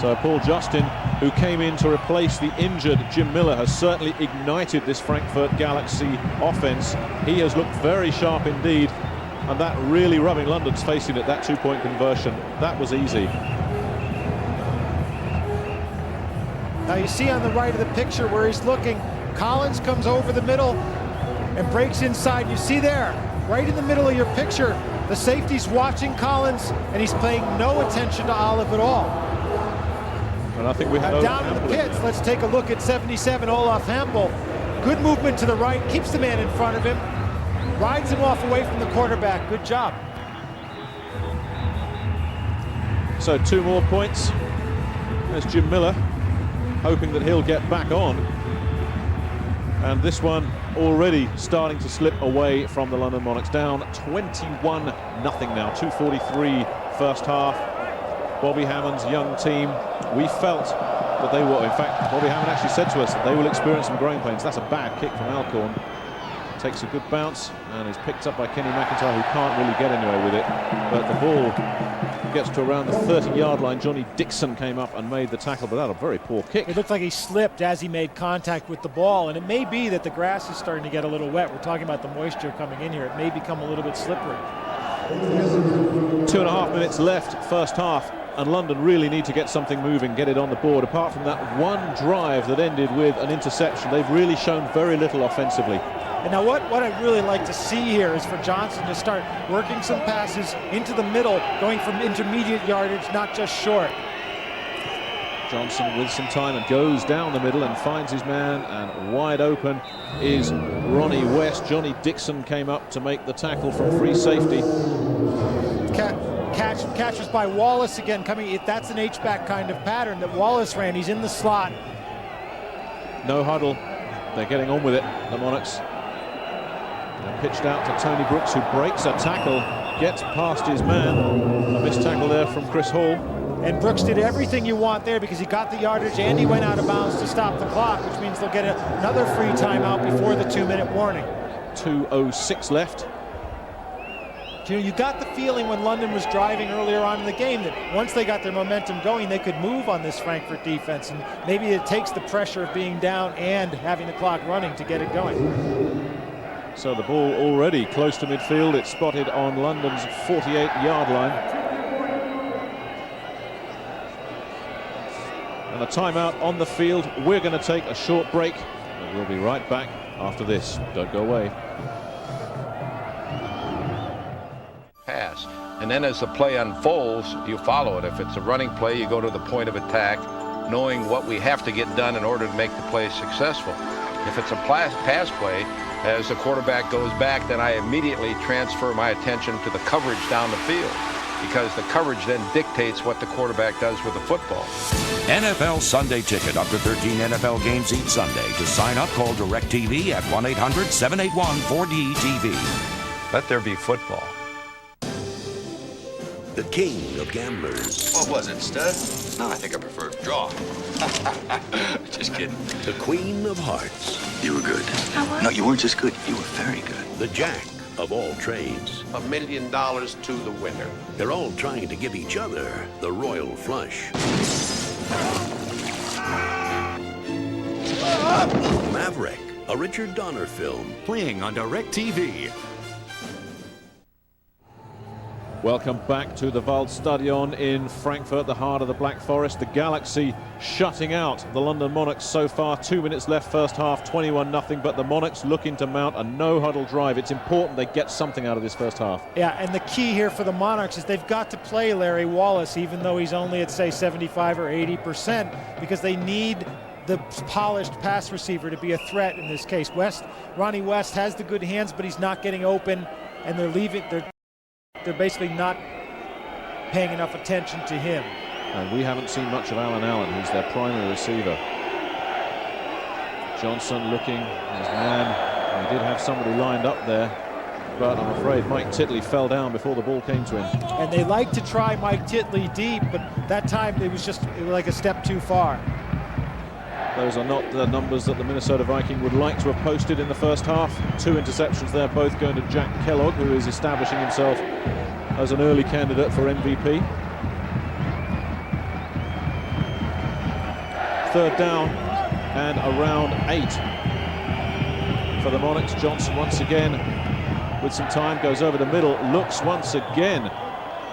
So Paul Justin, who came in to replace the injured Jim Miller, has certainly ignited this Frankfurt Galaxy offense. He has looked very sharp indeed, and that really rubbing London's face in it, that 2-point conversion. That was easy. Now you see on the right of the picture where he's looking, Collins comes over the middle and breaks inside. You see there, right in the middle of your picture, the safety's watching Collins, and he's paying no attention to Olive at all. And I think we had down in the pits, let's take a look at 77, Olaf Hampel. Good movement to the right, keeps the man in front of him, rides him off away from the quarterback. Good job. So 2 more points. There's Jim Miller, hoping that he'll get back on. And this one already starting to slip away from the London Monarchs. Down 21-0 now, 2:43 first half. Bobby Hammond's young team, we felt that they were, in fact, Bobby Hammond actually said to us that they will experience some growing pains. That's a bad kick from Alcorn. Takes a good bounce and is picked up by Kenny McIntyre, who can't really get anywhere with it. But the ball gets to around the 30-yard line. Johnny Dixon came up and made the tackle, but that a very poor kick. It looked like he slipped as he made contact with the ball, and it may be that the grass is starting to get a little wet. We're talking about the moisture coming in here. It may become a little bit slippery. 2.5 minutes left, first half, and London really need to get something moving, get it on the board. Apart from that one drive that ended with an interception, they've really shown very little offensively. And now what I'd really like to see here is for Johnson to start working some passes into the middle, going from intermediate yardage, not just short. Johnson with some time and goes down the middle and finds his man, and wide open is Ronnie West. Johnny Dixon came up to make the tackle from free safety. Catches by Wallace again coming. That's an H-back kind of pattern that Wallace ran. He's in the slot. No huddle. They're getting on with it, the Monarchs. And pitched out to Tony Brooks, who breaks a tackle, gets past his man. A missed tackle there from Chris Hall. And Brooks did everything you want there because he got the yardage and he went out of bounds to stop the clock, which means they'll get another free timeout before the 2-minute warning. 2:06 left. You got the feeling when London was driving earlier on in the game that once they got their momentum going, they could move on this Frankfurt defense, and maybe it takes the pressure of being down and having the clock running to get it going. So the ball already close to midfield. It's spotted on London's 48-yard line. And a timeout on the field. We're going to take a short break, and we'll be right back after this. Don't go away. Pass, and then as the play unfolds, you follow it. If it's a running play, you go to the point of attack, knowing what we have to get done in order to make the play successful. If it's a pass play, as the quarterback goes back, then I immediately transfer my attention to the coverage down the field, because the coverage then dictates what the quarterback does with the football. NFL Sunday Ticket. Up to 13 NFL games each Sunday. To sign up, call DirecTV at 1-800-781-4DTV. Let there be football. The king of gamblers. What was it, stud? No, I think I prefer draw. Just kidding. The queen of hearts. You were good. I was? No, you weren't just good. You were very good. The jack of all trades. $1 million to the winner. They're all trying to give each other the royal flush. Maverick, a Richard Donner film. Playing on DirecTV. Welcome back to the Waldstadion in Frankfurt, the heart of the Black Forest. The Galaxy shutting out the London Monarchs so far. 2 minutes left, first half, 21-0. But the Monarchs looking to mount a no-huddle drive. It's important they get something out of this first half. Yeah, and the key here for the Monarchs is they've got to play Larry Wallace, even though he's only at, say, 75 or 80%, because they need the polished pass receiver to be a threat in this case. Ronnie West has the good hands, but he's not getting open, and they're basically not paying enough attention to him. And we haven't seen much of Alan Allen, who's their primary receiver. Johnson looking, his man. He did have somebody lined up there, but I'm afraid Mike Titley fell down before the ball came to him. And they like to try Mike Titley deep, but that time it was like a step too far. Those are not the numbers that the Minnesota Viking would like to have posted in the first half. 2 interceptions there, both going to Jack Kellogg, who is establishing himself as an early candidate for MVP. Third down and around 8 for the Monarchs. Johnson once again with some time, goes over the middle, looks once again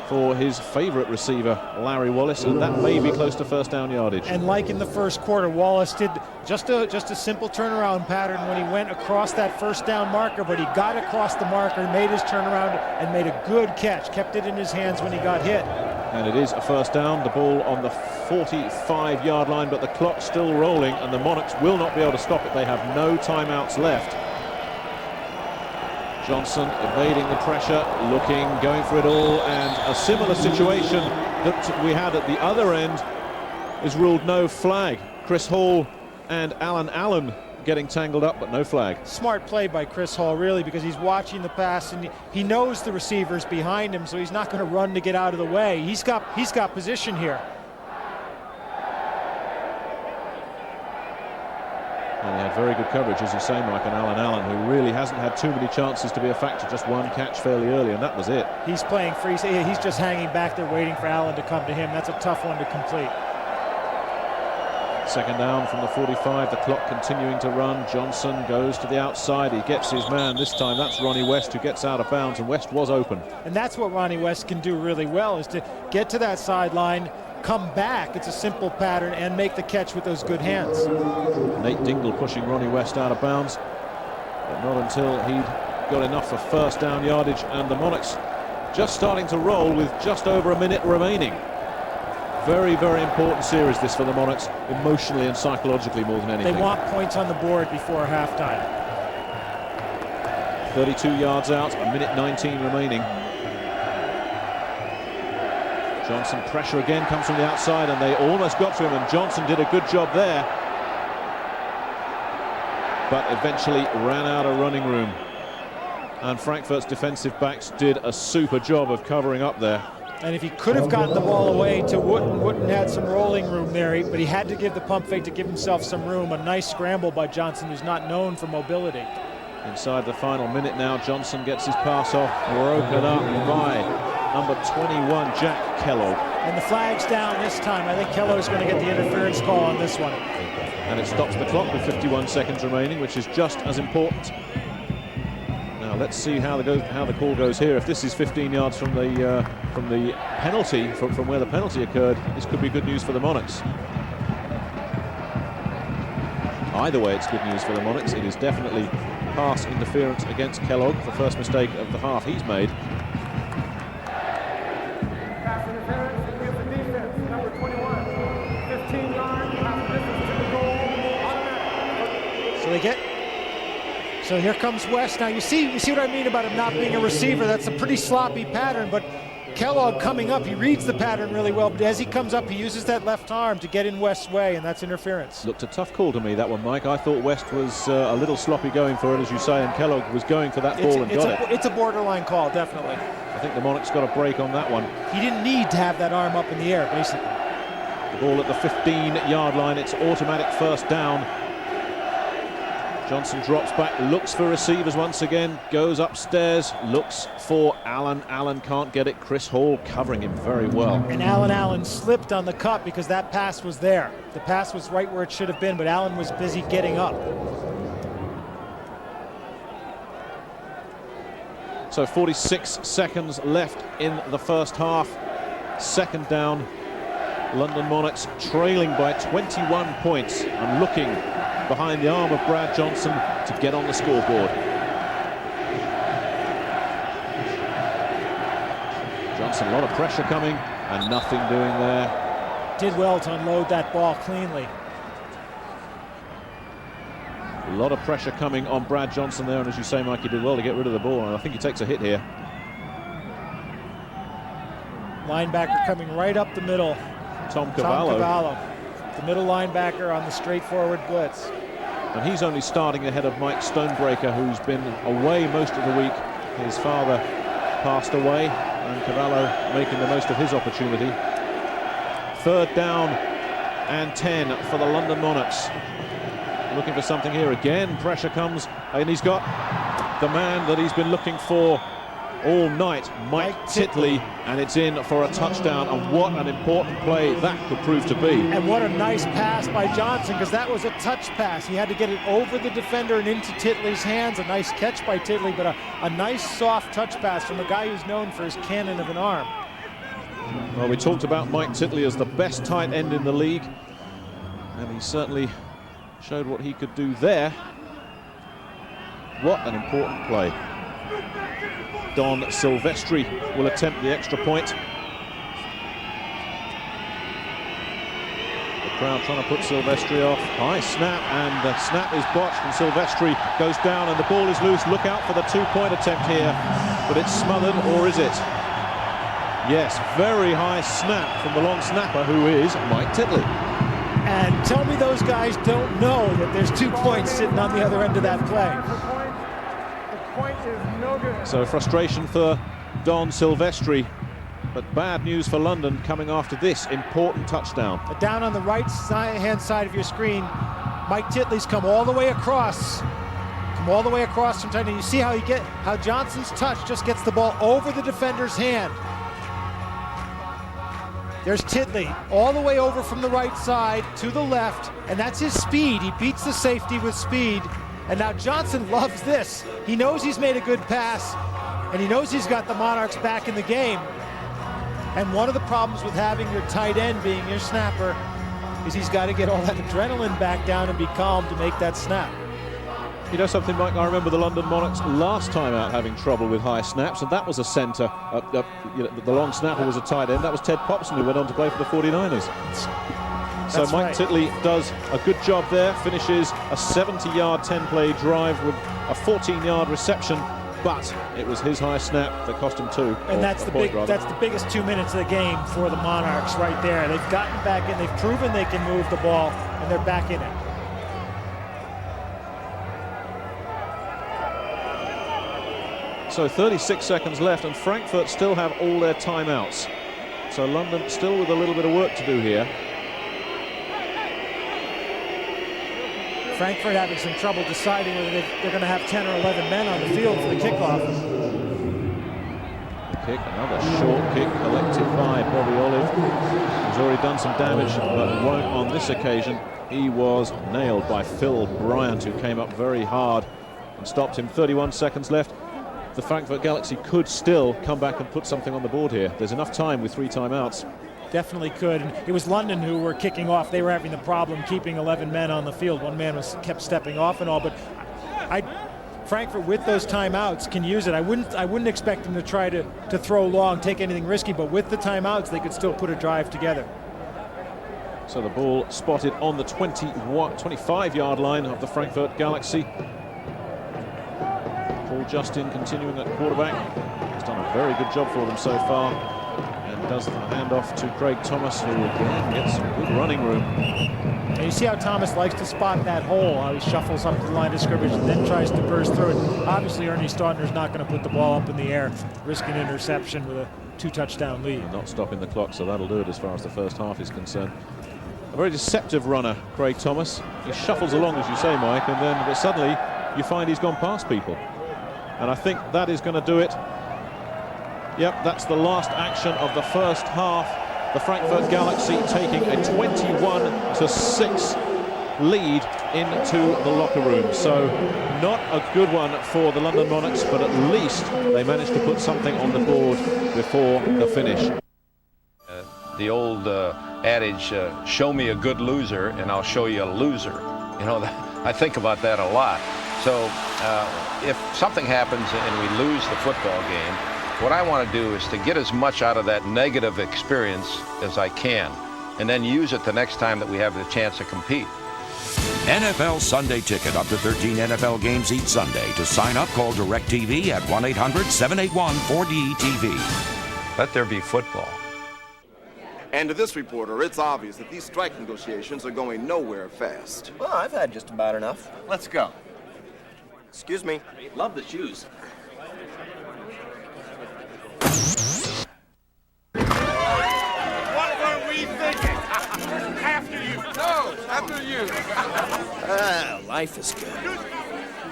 for his favorite receiver, Larry Wallace, and that may be close to first down yardage. And like in the first quarter, Wallace did just a simple turnaround pattern when he went across that first down marker, but he got across the marker, made his turnaround, and made a good catch, kept it in his hands when he got hit. And it is a first down, the ball on the 45-yard line, but the clock's still rolling, and the Monarchs will not be able to stop it. They have no timeouts left. Johnson evading the pressure, looking, going for it all, and a similar situation that we had at the other end is ruled no flag. Chris Hall and Alan Allen getting tangled up, but no flag. Smart play by Chris Hall, really, because he's watching the pass and he knows the receivers behind him, so he's not going to run to get out of the way. He's got position here. And he had very good coverage, as you say, Mike, and Alan Allen, who really hasn't had too many chances to be a factor. Just one catch fairly early, and that was it. He's playing free. He's just hanging back there waiting for Allen to come to him. That's a tough one to complete. Second down from the 45, the clock continuing to run. Johnson goes to the outside. He gets his man this time. That's Ronnie West, who gets out of bounds, and West was open. And that's what Ronnie West can do really well, is to get to that sideline, come back, it's a simple pattern, and make the catch with those good hands. Nate Dingle pushing Ronnie West out of bounds, but not until he'd got enough for first down yardage, and the Monarchs just starting to roll with just over a minute remaining. Very, very important series this for the Monarchs, emotionally and psychologically more than anything. They want points on the board before halftime. 32 yards out, a minute 19 remaining. Johnson, pressure again, comes from the outside, and they almost got to him, and Johnson did a good job there, but eventually ran out of running room. And Frankfurt's defensive backs did a super job of covering up there. And if he could have gotten the ball away to Wooten, Wooten had some rolling room there, but he had to give the pump fake to give himself some room. A nice scramble by Johnson, who's not known for mobility. Inside the final minute now, Johnson gets his pass off, broken up by number 21, Jack Kellogg. And the flag's down this time. I think Kellogg's going to get the interference call on this one. And it stops the clock with 51 seconds remaining, which is just as important. Now let's see how the call goes here. If this is 15 yards from the penalty, from where the penalty occurred, this could be good news for the Monarchs. Either way, it's good news for the Monarchs. It is definitely pass interference against Kellogg, the first mistake of the half he's made. Pass interference against the defense, number 21. 15 yards, pass distance to the goal, automatic. So here comes West. Now you see what I mean about him not being a receiver. That's a pretty sloppy pattern, but Kellogg coming up, he reads the pattern really well, but as he comes up, he uses that left arm to get in West's way, and that's interference. Looked a tough call to me, that one, Mike. I thought West was a little sloppy going for it, as you say, and Kellogg was going for that ball and got it. It's a borderline call, definitely. I think the Monarchs got a break on that one. He didn't need to have that arm up in the air, basically. The ball at the 15-yard line, it's automatic first down. Johnson drops back, looks for receivers once again, goes upstairs, looks for Allen. Allen can't get it. Chris Hall covering him very well. And Allen slipped on the cut because that pass was there. The pass was right where it should have been, but Allen was busy getting up. So 46 seconds left in the first half. Second down. London Monarchs trailing by 21 points and looking behind the arm of Brad Johnson to get on the scoreboard. Johnson, a lot of pressure coming and nothing doing there. Did well to unload that ball cleanly. A lot of pressure coming on Brad Johnson there, and as you say, Mike, he did well to get rid of the ball, and I think he takes a hit here. Linebacker coming right up the middle. Tom Cavallo. The middle linebacker on the straightforward blitz. And he's only starting ahead of Mike Stonebreaker, who's been away most of the week. His father passed away, and Cavallo making the most of his opportunity. Third down and 10 for the London Monarchs. Looking for something here again. Pressure comes, and he's got the man that he's been looking for all night, Mike Titley, and it's in for a touchdown. And what an important play that could prove to be. And what a nice pass by Johnson, because that was a touch pass. He had to get it over the defender and into Titley's hands. A nice catch by Titley, but a nice soft touch pass from a guy who's known for his cannon of an arm. Well, we talked about Mike Titley as the best tight end in the league, and he certainly showed what he could do there. What an important play. Don Silvestri will attempt the extra point. The crowd trying to put Silvestri off. High snap, and the snap is botched, and Silvestri goes down, and the ball is loose. Look out for the two-point attempt here, but it's smothered, or is it? Yes, very high snap from the long snapper, who is Mike Titley. And tell me those guys don't know that there's 2 points sitting on the other end of that play. So frustration for Don Silvestri, but bad news for London coming after this important touchdown. Down on the right hand side of your screen, Mike Titley's come all the way across. From tight end. You see how Johnson's touch just gets the ball over the defender's hand. There's Titley all the way over from the right side to the left, and that's his speed. He beats the safety with speed. And now Johnson loves this. He knows he's made a good pass, and he knows he's got the Monarchs back in the game. And one of the problems with having your tight end being your snapper is he's got to get all that adrenaline back down and be calm to make that snap. You know something, Mike? I remember the London Monarchs last time out having trouble with high snaps, and that was a centre. The long snapper was a tight end. That was Ted Popson, who went on to play for the 49ers. So Mike Titley does a good job there, finishes a 70-yard 10-play drive with a 14-yard reception, but it was his high snap that cost him 2. And that's the biggest 2 minutes of the game for the Monarchs right there. They've gotten back in, they've proven they can move the ball, and they're back in it. So 36 seconds left, and Frankfurt still have all their timeouts. So London still with a little bit of work to do here. Frankfurt having some trouble deciding whether they're going to have 10 or 11 men on the field for the kickoff. The kick, another short kick collected by Bobby Olive. He's already done some damage, but won't on this occasion. He was nailed by Phil Bryant, who came up very hard and stopped him. 31 seconds left. The Frankfurt Galaxy could still come back and put something on the board here. There's enough time with 3 timeouts. Definitely could. And it was London who were kicking off. They were having the problem keeping 11 men on the field. One man kept stepping off and all, but Frankfurt with those timeouts can use it. I wouldn't expect them to try to throw long, take anything risky, but with the timeouts they could still put a drive together. So the ball spotted on the 25-yard line of the Frankfurt Galaxy. Paul Justin continuing at quarterback. He's done a very good job for them so far, and does the handoff to Craig Thomas, who again gets some good running room. And you see how Thomas likes to spot that hole, how he shuffles up to the line of scrimmage and then tries to burst through it. Obviously, Ernie Staudner's not going to put the ball up in the air, risking interception with a 2-touchdown lead. Not stopping the clock, so that'll do it as far as the first half is concerned. A very deceptive runner, Craig Thomas. He shuffles along, as you say, Mike, and then but suddenly you find he's gone past people. And I think that is going to do it. Yep, that's the last action of the first half. The Frankfurt Galaxy taking a 21-6 lead into the locker room. So not a good one for the London Monarchs, but at least they managed to put something on the board before the finish. The old adage, show me a good loser and I'll show you a loser. You know, I think about that a lot. So if something happens and we lose the football game, what I want to do is to get as much out of that negative experience as I can, and then use it the next time that we have the chance to compete. NFL Sunday Ticket, up to 13 NFL games each Sunday. To sign up, call DirecTV at 1-800-781-4DTV. Let there be football. And to this reporter, it's obvious that these strike negotiations are going nowhere fast. Well, I've had just about enough. Let's go. Excuse me. Love the shoes. What were we thinking? After you. No, after you. Life is good.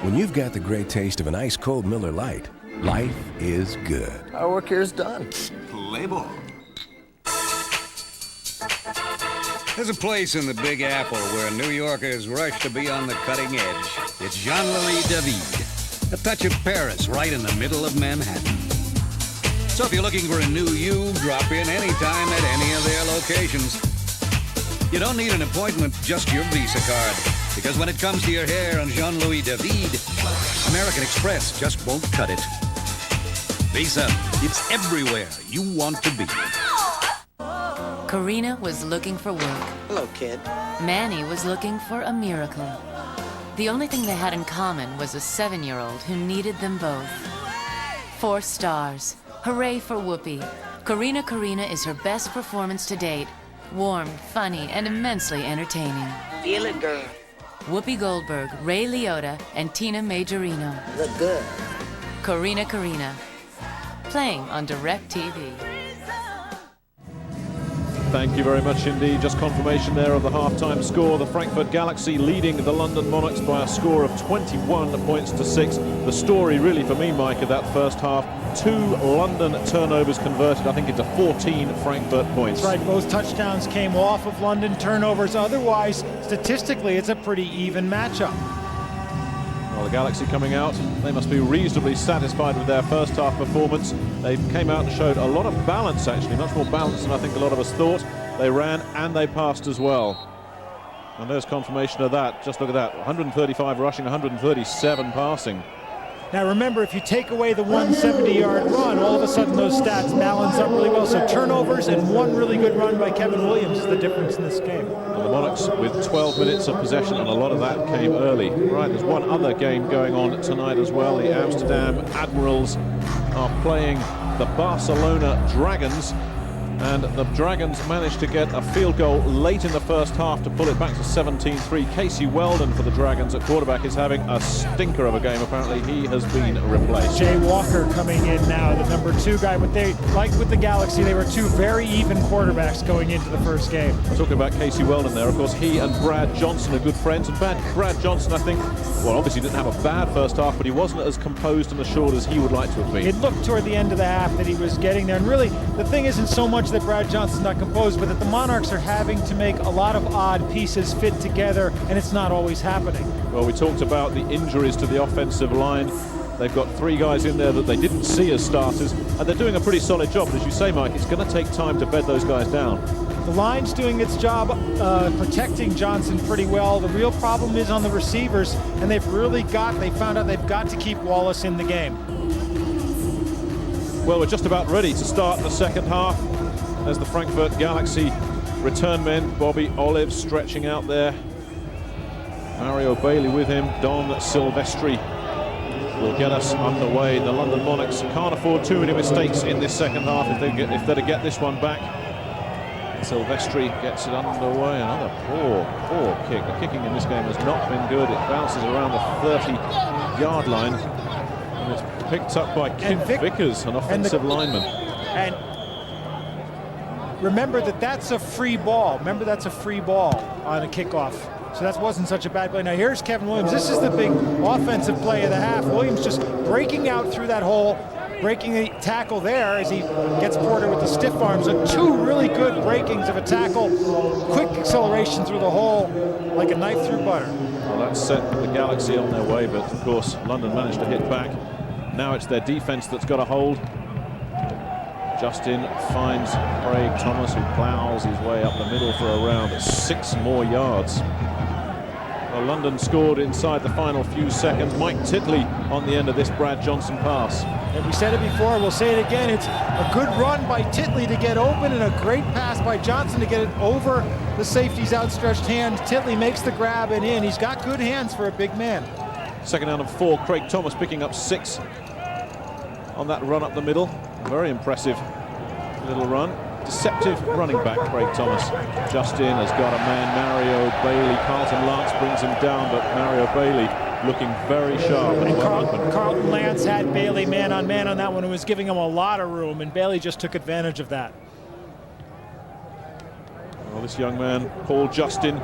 When you've got the great taste of an ice-cold Miller Lite, life is good. Our work here is done. Play ball. There's a place in the Big Apple where New Yorkers rush to be on the cutting edge. It's Jean-Louis David, a touch of Paris right in the middle of Manhattan. So if you're looking for a new you, drop in anytime at any of their locations. You don't need an appointment, just your Visa card. Because when it comes to your hair and Jean-Louis David, American Express just won't cut it. Visa, it's everywhere you want to be. Karina was looking for work. Hello, kid. Manny was looking for a miracle. The only thing they had in common was a 7-year-old who needed them both. 4 stars. Hooray for Whoopi. Karina is her best performance to date. Warm, funny, and immensely entertaining. Feel it, girl. Whoopi Goldberg, Ray Liotta, and Tina Majorino. Look good. Karina. Playing on DirecTV. Thank you very much indeed. Just confirmation there of the halftime score. The Frankfurt Galaxy leading the London Monarchs by a score of 21-6. The story really for me, Mike, of that first half, 2 London turnovers converted, I think, into 14 Frankfurt points. That's right, both touchdowns came off of London turnovers. Otherwise, statistically, it's a pretty even matchup. Well, the Galaxy coming out, they must be reasonably satisfied with their first half performance. They came out and showed a lot of balance, actually, much more balance than I think a lot of us thought. They ran and they passed as well. And there's confirmation of that. Just look at that, 135 rushing, 137 passing. Now remember, if you take away the 170-yard run, all of a sudden those stats balance up really well. So turnovers and 1 really good run by Kevin Williams is the difference in this game. And the Monarchs with 12 minutes of possession, and a lot of that came early. Right, there's one other game going on tonight as well. The Amsterdam Admirals are playing the Barcelona Dragons. And the Dragons managed to get a field goal late in the first half to pull it back to 17-3. Casey Weldon for the Dragons at quarterback is having a stinker of a game. Apparently he has been replaced. Jay Walker coming in now, the number 2 guy. But they, like with the Galaxy, they were 2 very even quarterbacks going into the first game. Talking about Casey Weldon there, of course, he and Brad Johnson are good friends. And Brad Johnson, I think, well, obviously didn't have a bad first half, but he wasn't as composed and assured as he would like to have been. It looked toward the end of the half that he was getting there. And really, the thing isn't so much that Brad Johnson's not composed, but that the Monarchs are having to make a lot of odd pieces fit together, and it's not always happening. Well, we talked about the injuries to the offensive line. They've got 3 guys in there that they didn't see as starters, and they're doing a pretty solid job. But as you say, Mike, it's going to take time to bed those guys down. The line's doing its job protecting Johnson pretty well. The real problem is on the receivers, and they found out they've got to keep Wallace in the game. Well, we're just about ready to start the second half as the Frankfurt Galaxy return men. Bobby Olive stretching out there. Mario Bailey with him. Don Silvestri will get us underway. The London Monarchs can't afford too many mistakes in this second half if they're to get this one back. Silvestri gets it underway. Another poor kick. The kicking in this game has not been good. It bounces around the 30-yard line. And it's picked up by Kim Vickers, an offensive lineman. And remember that that's a free ball. Remember, that's a free ball on a kickoff. So that wasn't such a bad play. Now here's Kevin Williams. This is the big offensive play of the half. Williams just breaking out through that hole, breaking the tackle there as he gets Porter with the stiff arm. So two really good breakings of a tackle. Quick acceleration through the hole like a knife through butter. Well, that set the Galaxy on their way, but of course London managed to hit back. Now it's their defense that's got a hold. Justin finds Craig Thomas, who plows his way up the middle for around 6 more yards. Well, London scored inside the final few seconds. Mike Titley on the end of this Brad Johnson pass. And we said it before, we'll say it again. It's a good run by Titley to get open and a great pass by Johnson to get it over the safety's outstretched hand. Titley makes the grab and in. He's got good hands for a big man. Second down and 4. Craig Thomas picking up 6 on that run up the middle. Very impressive little run. Deceptive running back, Craig Thomas. Justin has got a man, Mario Bailey. Carlton Lance brings him down, but Mario Bailey looking very sharp. And Carlton Lance had Bailey man on that one and was giving him a lot of room, and Bailey just took advantage of that. Well, this young man, Paul Justin,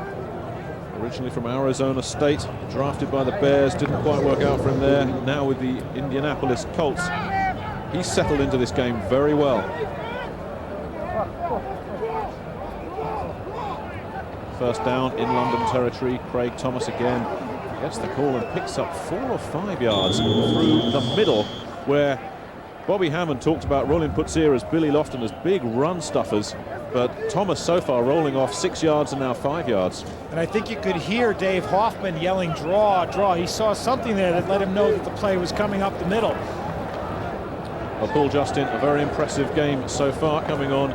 originally from Arizona State, drafted by the Bears, didn't quite work out for him there. Now with the Indianapolis Colts, he's settled into this game very well. First down in London territory. Craig Thomas again gets the call and picks up 4 or 5 yards through the middle, where Bobby Hammond talked about Roland Putzir as Billy Lofton as big run stuffers, but Thomas so far rolling off 6 yards and now 5 yards. And I think you could hear Dave Hoffman yelling, draw, draw. He saw something there that let him know that the play was coming up the middle. Well, Paul Justin, a very impressive game so far, coming on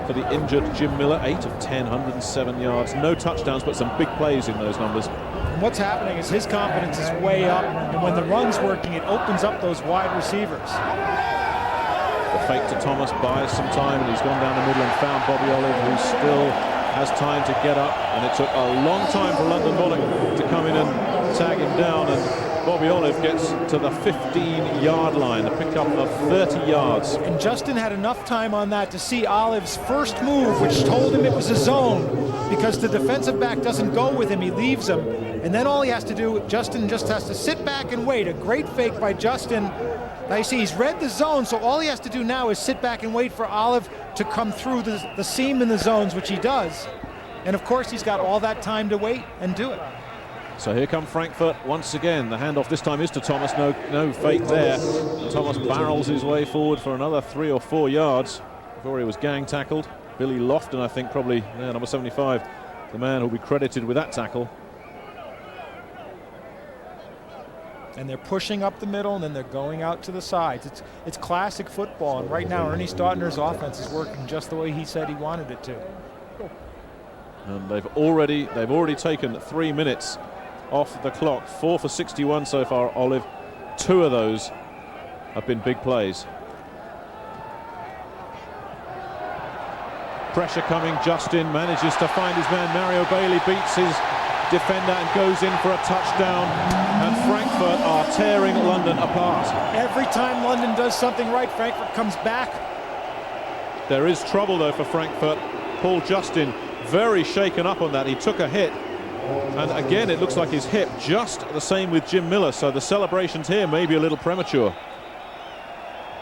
for the injured Jim Miller. 8 of 10, 107 yards, no touchdowns, but some big plays in those numbers. And what's happening is his confidence is way up, and when the run's working, it opens up those wide receivers. The fake to Thomas buys some time, and he's gone down the middle and found Bobby Olive, who still has time to get up, and it took a long time for London Monarchs to come in and tag him down, and Bobby Olive gets to the 15-yard line, a pickup of 30 yards. And Justin had enough time on that to see Olive's first move, which told him it was a zone, because the defensive back doesn't go with him, he leaves him. And then all he has to do, Justin just has to sit back and wait. A great fake by Justin. Now you see he's read the zone, so all he has to do now is sit back and wait for Olive to come through the seam in the zones, which he does. And of course he's got all that time to wait and do it. So here come Frankfurt once again. The handoff this time is to Thomas. No fake there. And Thomas barrels his way forward for another 3 or 4 yards before he was gang tackled. Billy Lofton, I think, probably number 75, the man who'll be credited with that tackle. And they're pushing up the middle, and then they're going out to the sides. It's classic football, and right now Ernie Staudtner's offense is working just the way he said he wanted it to. And they've already taken 3 minutes off the clock. 4 for 61 so far, Olive. 2 of those have been big plays. Pressure coming. Justin manages to find his man. Mario Bailey beats his defender and goes in for a touchdown. And Frankfurt are tearing London apart. Every time London does something right, Frankfurt comes back. There is trouble though for Frankfurt. Paul Justin very shaken up on that. He took a hit, and again it looks like his hip, just the same with Jim Miller, so the celebrations here may be a little premature.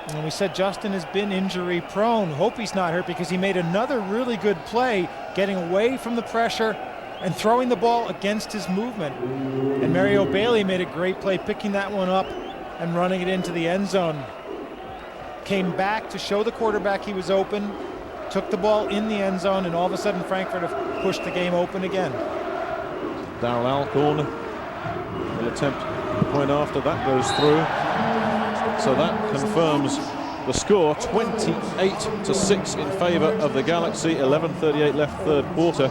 And we said Justin has been injury prone. Hope he's not hurt, because he made another really good play getting away from the pressure and throwing the ball against his movement. And Mario Bailey made a great play picking that one up and running it into the end zone. Came back to show the quarterback he was open, took the ball in the end zone, and all of a sudden Frankfurt have pushed the game open again. Darrell Alcorn will attempt the point after that goes through. So that confirms the score, 28-6 in favor of the Galaxy. 11:38 left third quarter.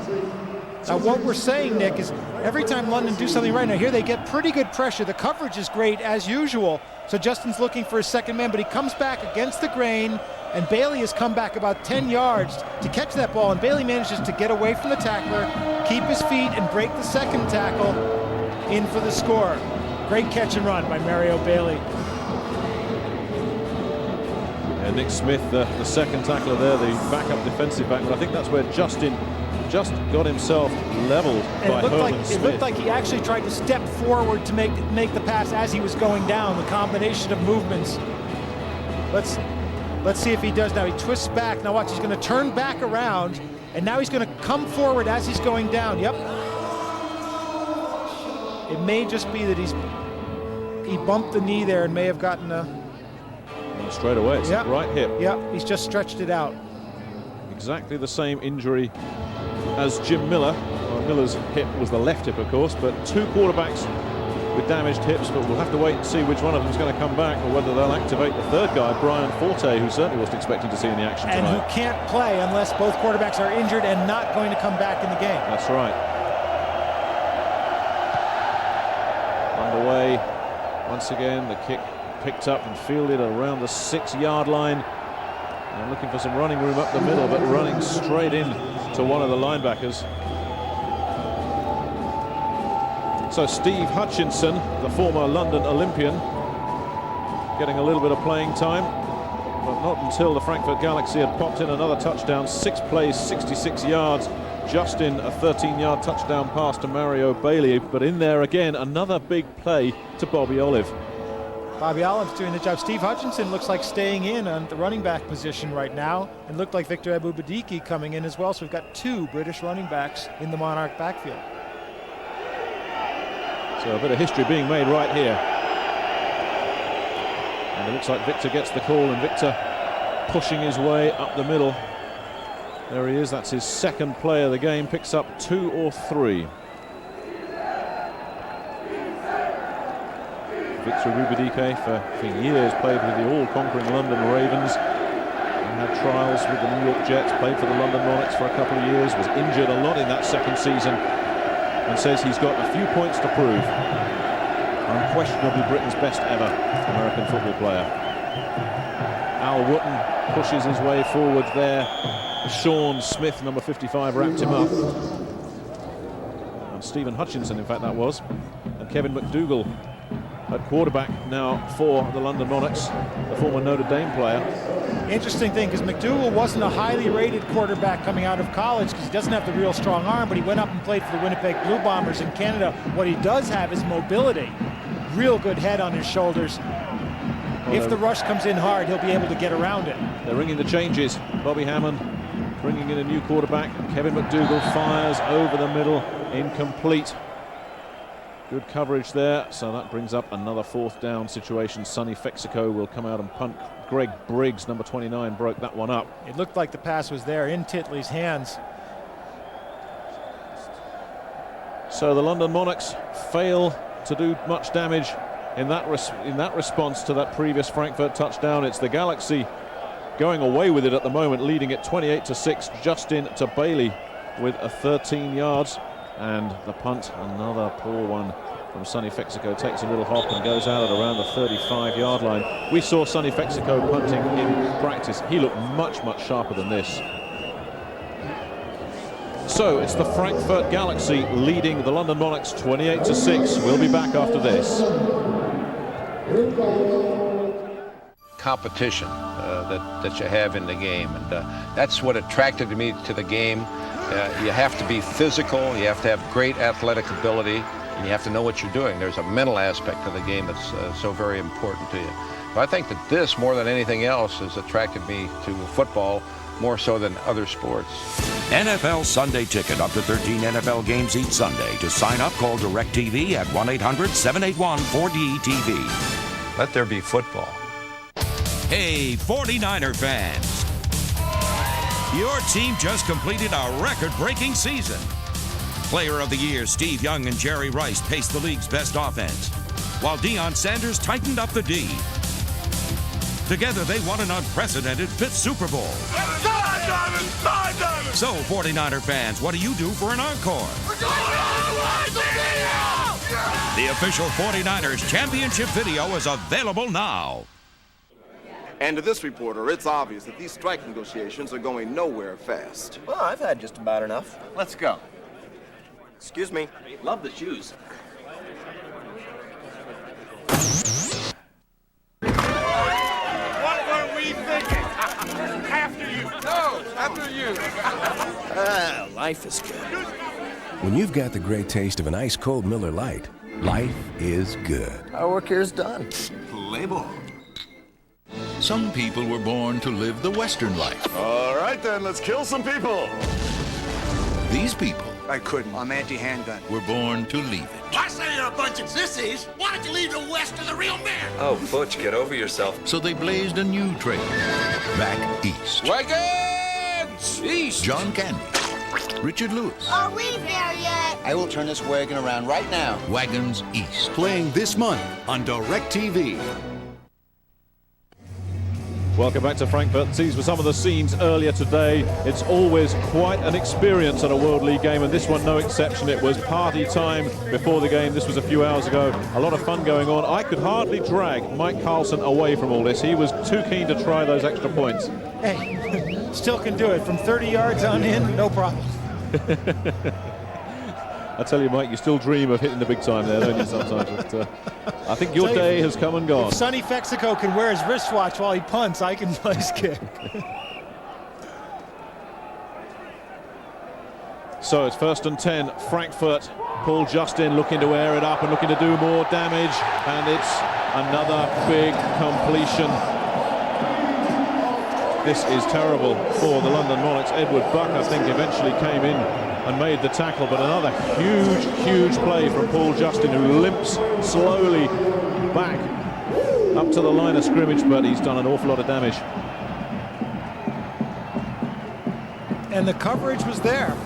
Now what we're saying, Nick, is every time London do something right now, here they get pretty good pressure. The coverage is great as usual. So Justin's looking for his second man, but he comes back against the grain, and Bailey has come back about 10 yards to catch that ball, and Bailey manages to get away from the tackler, keep his feet, and break the second tackle in for the score. Great catch and run by Mario Bailey. And Nick Smith, the second tackler there, the backup defensive back. But I think that's where Justin just got himself leveled by Herman Smith. It looked like he actually tried to step forward to make the pass as he was going down. The combination of movements. Let's see if he does now. He twists back. Now watch, he's going to turn back around, and now he's going to come forward as he's going down. Yep. It may just be that he bumped the knee there and may have gotten a... And straight away, it's the right hip. Yep, he's just stretched it out. Exactly the same injury as Jim Miller. Well, Miller's hip was the left hip, of course, but two quarterbacks with damaged hips, but we'll have to wait and see which one of them is going to come back, or whether they'll activate the third guy, Brian Forte, who certainly wasn't expecting to see in the action tonight. And who can't play unless both quarterbacks are injured and not going to come back in the game. That's right. Underway once again, the kick picked up and fielded around the 6-yard line. And looking for some running room up the middle, but running straight in to one of the linebackers. So Steve Hutchinson, the former London Olympian, getting a little bit of playing time, but not until the Frankfurt Galaxy had popped in another touchdown. 6 plays, 66 yards. Justin, a 13-yard touchdown pass to Mario Bailey, but in there again, another big play to Bobby Olive. Bobby Olive's doing the job. Steve Hutchinson looks like staying in on the running back position right now, and looked like Victor Abubadiki coming in as well. So we've got 2 British running backs in the Monarch backfield. So a bit of history being made right here. And it looks like Victor gets the call, and Victor pushing his way up the middle. There he is, that's his second play of the game, picks up 2 or 3. Victor Abubadike for years played with the all-conquering London Ravens, and had trials with the New York Jets, played for the London Monarchs for a couple of years, was injured a lot in that second season, and says he's got a few points to prove. Unquestionably Britain's best ever American football player. Al Wooten pushes his way forward there. Sean Smith, number 55, wrapped him up. And Stephen Hutchinson, in fact, that was. And Kevin McDougall at quarterback now for the London Monarchs, the former Notre Dame player. Interesting thing, because McDougall wasn't a highly rated quarterback coming out of college because he doesn't have the real strong arm, but he went up and played for the Winnipeg Blue Bombers in Canada. What he does have is mobility. Real good head on his shoulders. Well, if the rush comes in hard, he'll be able to get around it. They're ringing the changes. Bobby Hammond bringing in a new quarterback. Kevin McDougall fires over the middle, incomplete. Good coverage there, so that brings up another 4th down situation. Sonny Fexico will come out and punt. Greg Briggs, number 29, broke that one up. It looked like the pass was there in Titley's hands. So the London Monarchs fail to do much damage in that response to that previous Frankfurt touchdown. It's the Galaxy going away with it at the moment, leading it 28-6. Justin to Bailey with a 13 yards. And the punt, another poor one from Sonny Fexico, takes a little hop and goes out at around the 35-yard line. We saw Sonny Fexico punting in practice. He looked much, much sharper than this. So it's the Frankfurt Galaxy leading the London Monarchs 28-6. We'll be back after this. Competition that you have in the game, and that's what attracted me to the game. You have to be physical, you have to have great athletic ability, and you have to know what you're doing. There's a mental aspect of the game that's so very important to you. But I think that this, more than anything else, has attracted me to football more so than other sports. NFL Sunday Ticket, up to 13 NFL games each Sunday. To sign up, call DirecTV at 1-800-781-4DTV. Let there be football. Hey, 49er fans. Your team just completed a record-breaking season. Player of the Year Steve Young and Jerry Rice paced the league's best offense, while Deion Sanders tightened up the D. Together, they won an unprecedented 5th Super Bowl. So, 49er fans, what do you do for an encore? The official 49ers championship video is available now. And to this reporter, it's obvious that these strike negotiations are going nowhere fast. Well, I've had just about enough. Let's go. Excuse me. Love the shoes. What were we thinking? After you. Life is good. When you've got the great taste of an ice-cold Miller Lite, life is good. Our work here is done. Play ball. Some people were born to live the Western life. All right, then, let's kill some people. These people I couldn't. I'm anti-handgun. were born to leave it. I say you're a bunch of sissies. Why don't you leave the West to the real men? Oh, Butch, get over yourself. So they blazed a new trail back east. Wagons! East! John Candy, Richard Lewis, Are we there yet? I will turn this wagon around right now. Wagons East. Playing this month on DirecTV. Welcome back to Frankfurt. These were some of the scenes earlier today. It's always quite an experience at a World League game, and this one no exception. It was party time before the game. This was a few hours ago. A lot of fun going on. I could hardly drag Mike Carlson away from all this. He was too keen to try those extra points. Hey, still can do it. From 30 yards on in, no problem. I tell you, Mike, you still dream of hitting the big time there, don't you, sometimes? But, I think your day has come and gone. If Sonny Fexico can wear his wristwatch while he punts, I can place kick. So it's 1st and 10, Frankfurt. Paul Justin looking to air it up and looking to do more damage. And it's another big completion. This is terrible for the London Monarchs. Edward Buck, I think, eventually came in and made the tackle, but another huge play from Paul Justin, who limps slowly back up to the line of scrimmage, but he's done an awful lot of damage. And the coverage was there.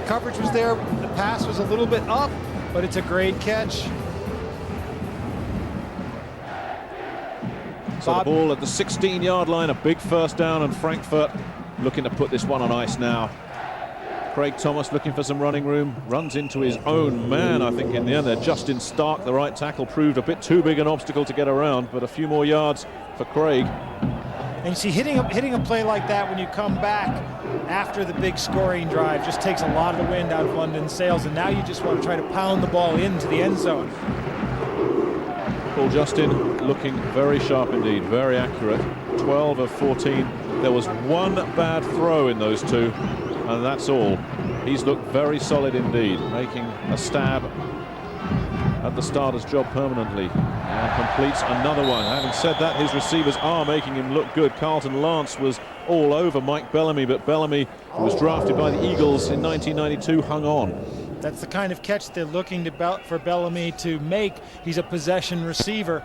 The coverage was there. The pass was a little bit up, but it's a great catch. So the ball at the 16-yard line, a big first down, and Frankfurt looking to put this one on ice now. Craig Thomas looking for some running room, runs into his own man, I think, in the end there. Justin Stark, the right tackle, proved a bit too big an obstacle to get around, but a few more yards for Craig. And you see, hitting a play like that when you come back after the big scoring drive just takes a lot of the wind out of London's sails, and now you just want to try to pound the ball into the end zone. Paul Justin looking very sharp indeed, very accurate. 12 of 14. There was one bad throw in those two, and that's all. He's looked very solid indeed, making a stab at the starter's job permanently, and completes another one. Having said that, his receivers are making him look good. Carlton Lance was all over Mike Bellamy, but Bellamy, who was drafted by the Eagles in 1992, hung on. That's the kind of catch they're looking for Bellamy to make. He's a possession receiver.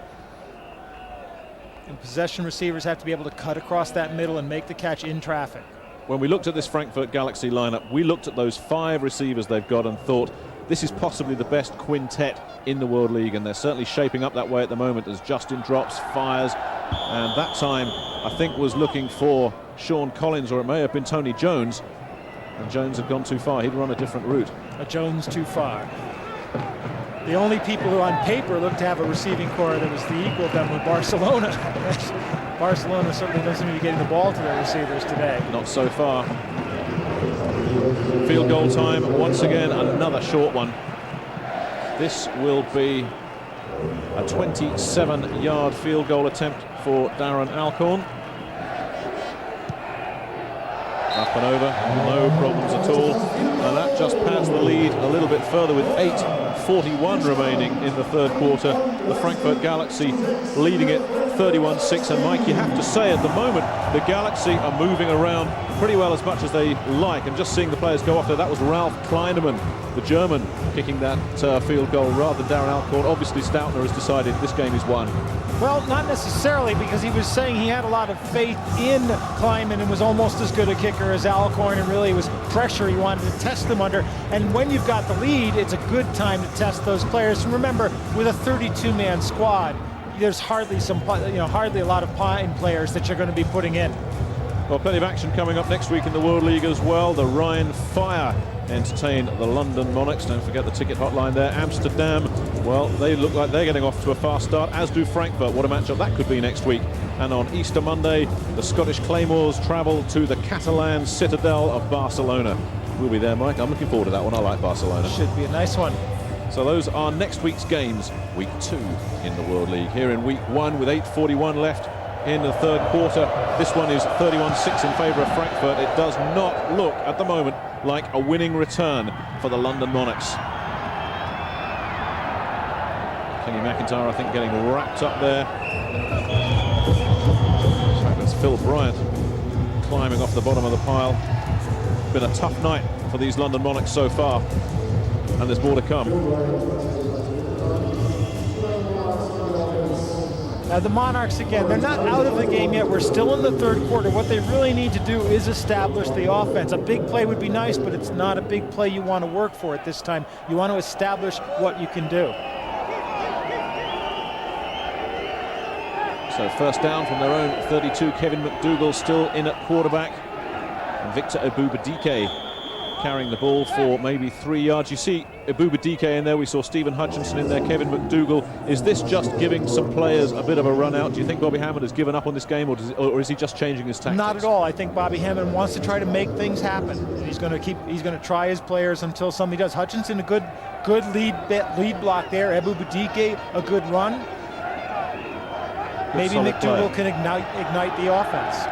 And possession receivers have to be able to cut across that middle and make the catch in traffic. When we looked at this Frankfurt Galaxy lineup, we looked at those 5 receivers they've got and thought, this is possibly the best quintet in the World League, and they're certainly shaping up that way at the moment as Justin drops, fires, and that time I think was looking for Sean Collins, or it may have been Tony Jones, and Jones had gone too far. He'd run a different route. A Jones too far. The only people who on paper look to have a receiving core that was the equal of them were Barcelona. Barcelona certainly doesn't seem to be getting the ball to their receivers today. Not so far. Field goal time, once again, another short one. This will be a 27-yard field goal attempt for Darren Alcorn. Up and over, no problems at all. And that just pads the lead a little bit further with 8:41 remaining in the third quarter. The Frankfurt Galaxy leading it 31-6. And Mike, you have to say at the moment, the Galaxy are moving around pretty well as much as they like. And just seeing the players go off there, that was Ralph Kleinemann, the German, kicking that field goal rather than Darren Alcorn. Obviously, Stoutner has decided this game is won. Well, not necessarily, because he was saying he had a lot of faith in Kleiman and was almost as good a kicker as Alcorn, and really was pressure he wanted to test them under. And when you've got the lead, it's a good time to test those players. And remember, with a 32-man squad, there's hardly hardly a lot of pine players that you're going to be putting in. Well, plenty of action coming up next week in the World League as well. The Rhine Fire entertain the London Monarchs. Don't forget the ticket hotline there. Amsterdam, well, they look like they're getting off to a fast start, as do Frankfurt. What a matchup that could be next week. And on Easter Monday, the Scottish Claymores travel to the Catalan citadel of Barcelona. We'll be there, Mike. I'm looking forward to that one. I like Barcelona. Should be a nice one. So those are next week's games, week 2 in the World League. Here in week 1 with 8:41 left in the third quarter. This one is 31-6 in favour of Frankfurt. It does not look at the moment like a winning return for the London Monarchs. Kenny McIntyre, I think, getting wrapped up there. That's Phil Bryant climbing off the bottom of the pile. Been a tough night for these London Monarchs so far, and there's more to come. Now the Monarchs, again, they're not out of the game yet. We're still in the third quarter. What they really need to do is establish the offense. A big play would be nice, but it's not a big play you want to work for at this time. You want to establish what you can do. So first down from their own 32, Kevin McDougall still in at quarterback. And Victor Ebubadike carrying the ball for maybe 3 yards. You see Ebubadike in there, we saw Stephen Hutchinson in there, Kevin McDougall. Is this just giving some players a bit of a run out? Do you think Bobby Hammond has given up on this game, or is he just changing his tactics? Not at all. I think Bobby Hammond wants to try to make things happen. He's going to try his players until somebody does. Hutchinson, a good lead block there. Ebubadike, a good run. Maybe McDougall can ignite the offense.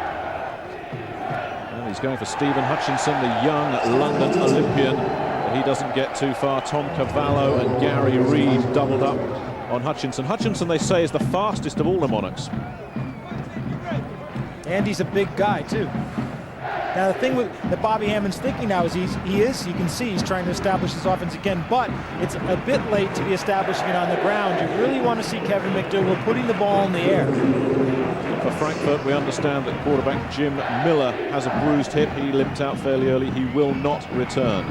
Well, he's going for Stephen Hutchinson, the young London Olympian. But he doesn't get too far. Tom Cavallo and Gary Reed doubled up on Hutchinson. Hutchinson, they say, is the fastest of all the Monarchs. And he's a big guy, too. Now, the thing that Bobby Hammond's thinking now is you can see he's trying to establish his offense again, but it's a bit late to be establishing it on the ground. You really want to see Kevin McDougall putting the ball in the air. For Frankfurt, we understand that quarterback Jim Miller has a bruised hip. He limped out fairly early. He will not return.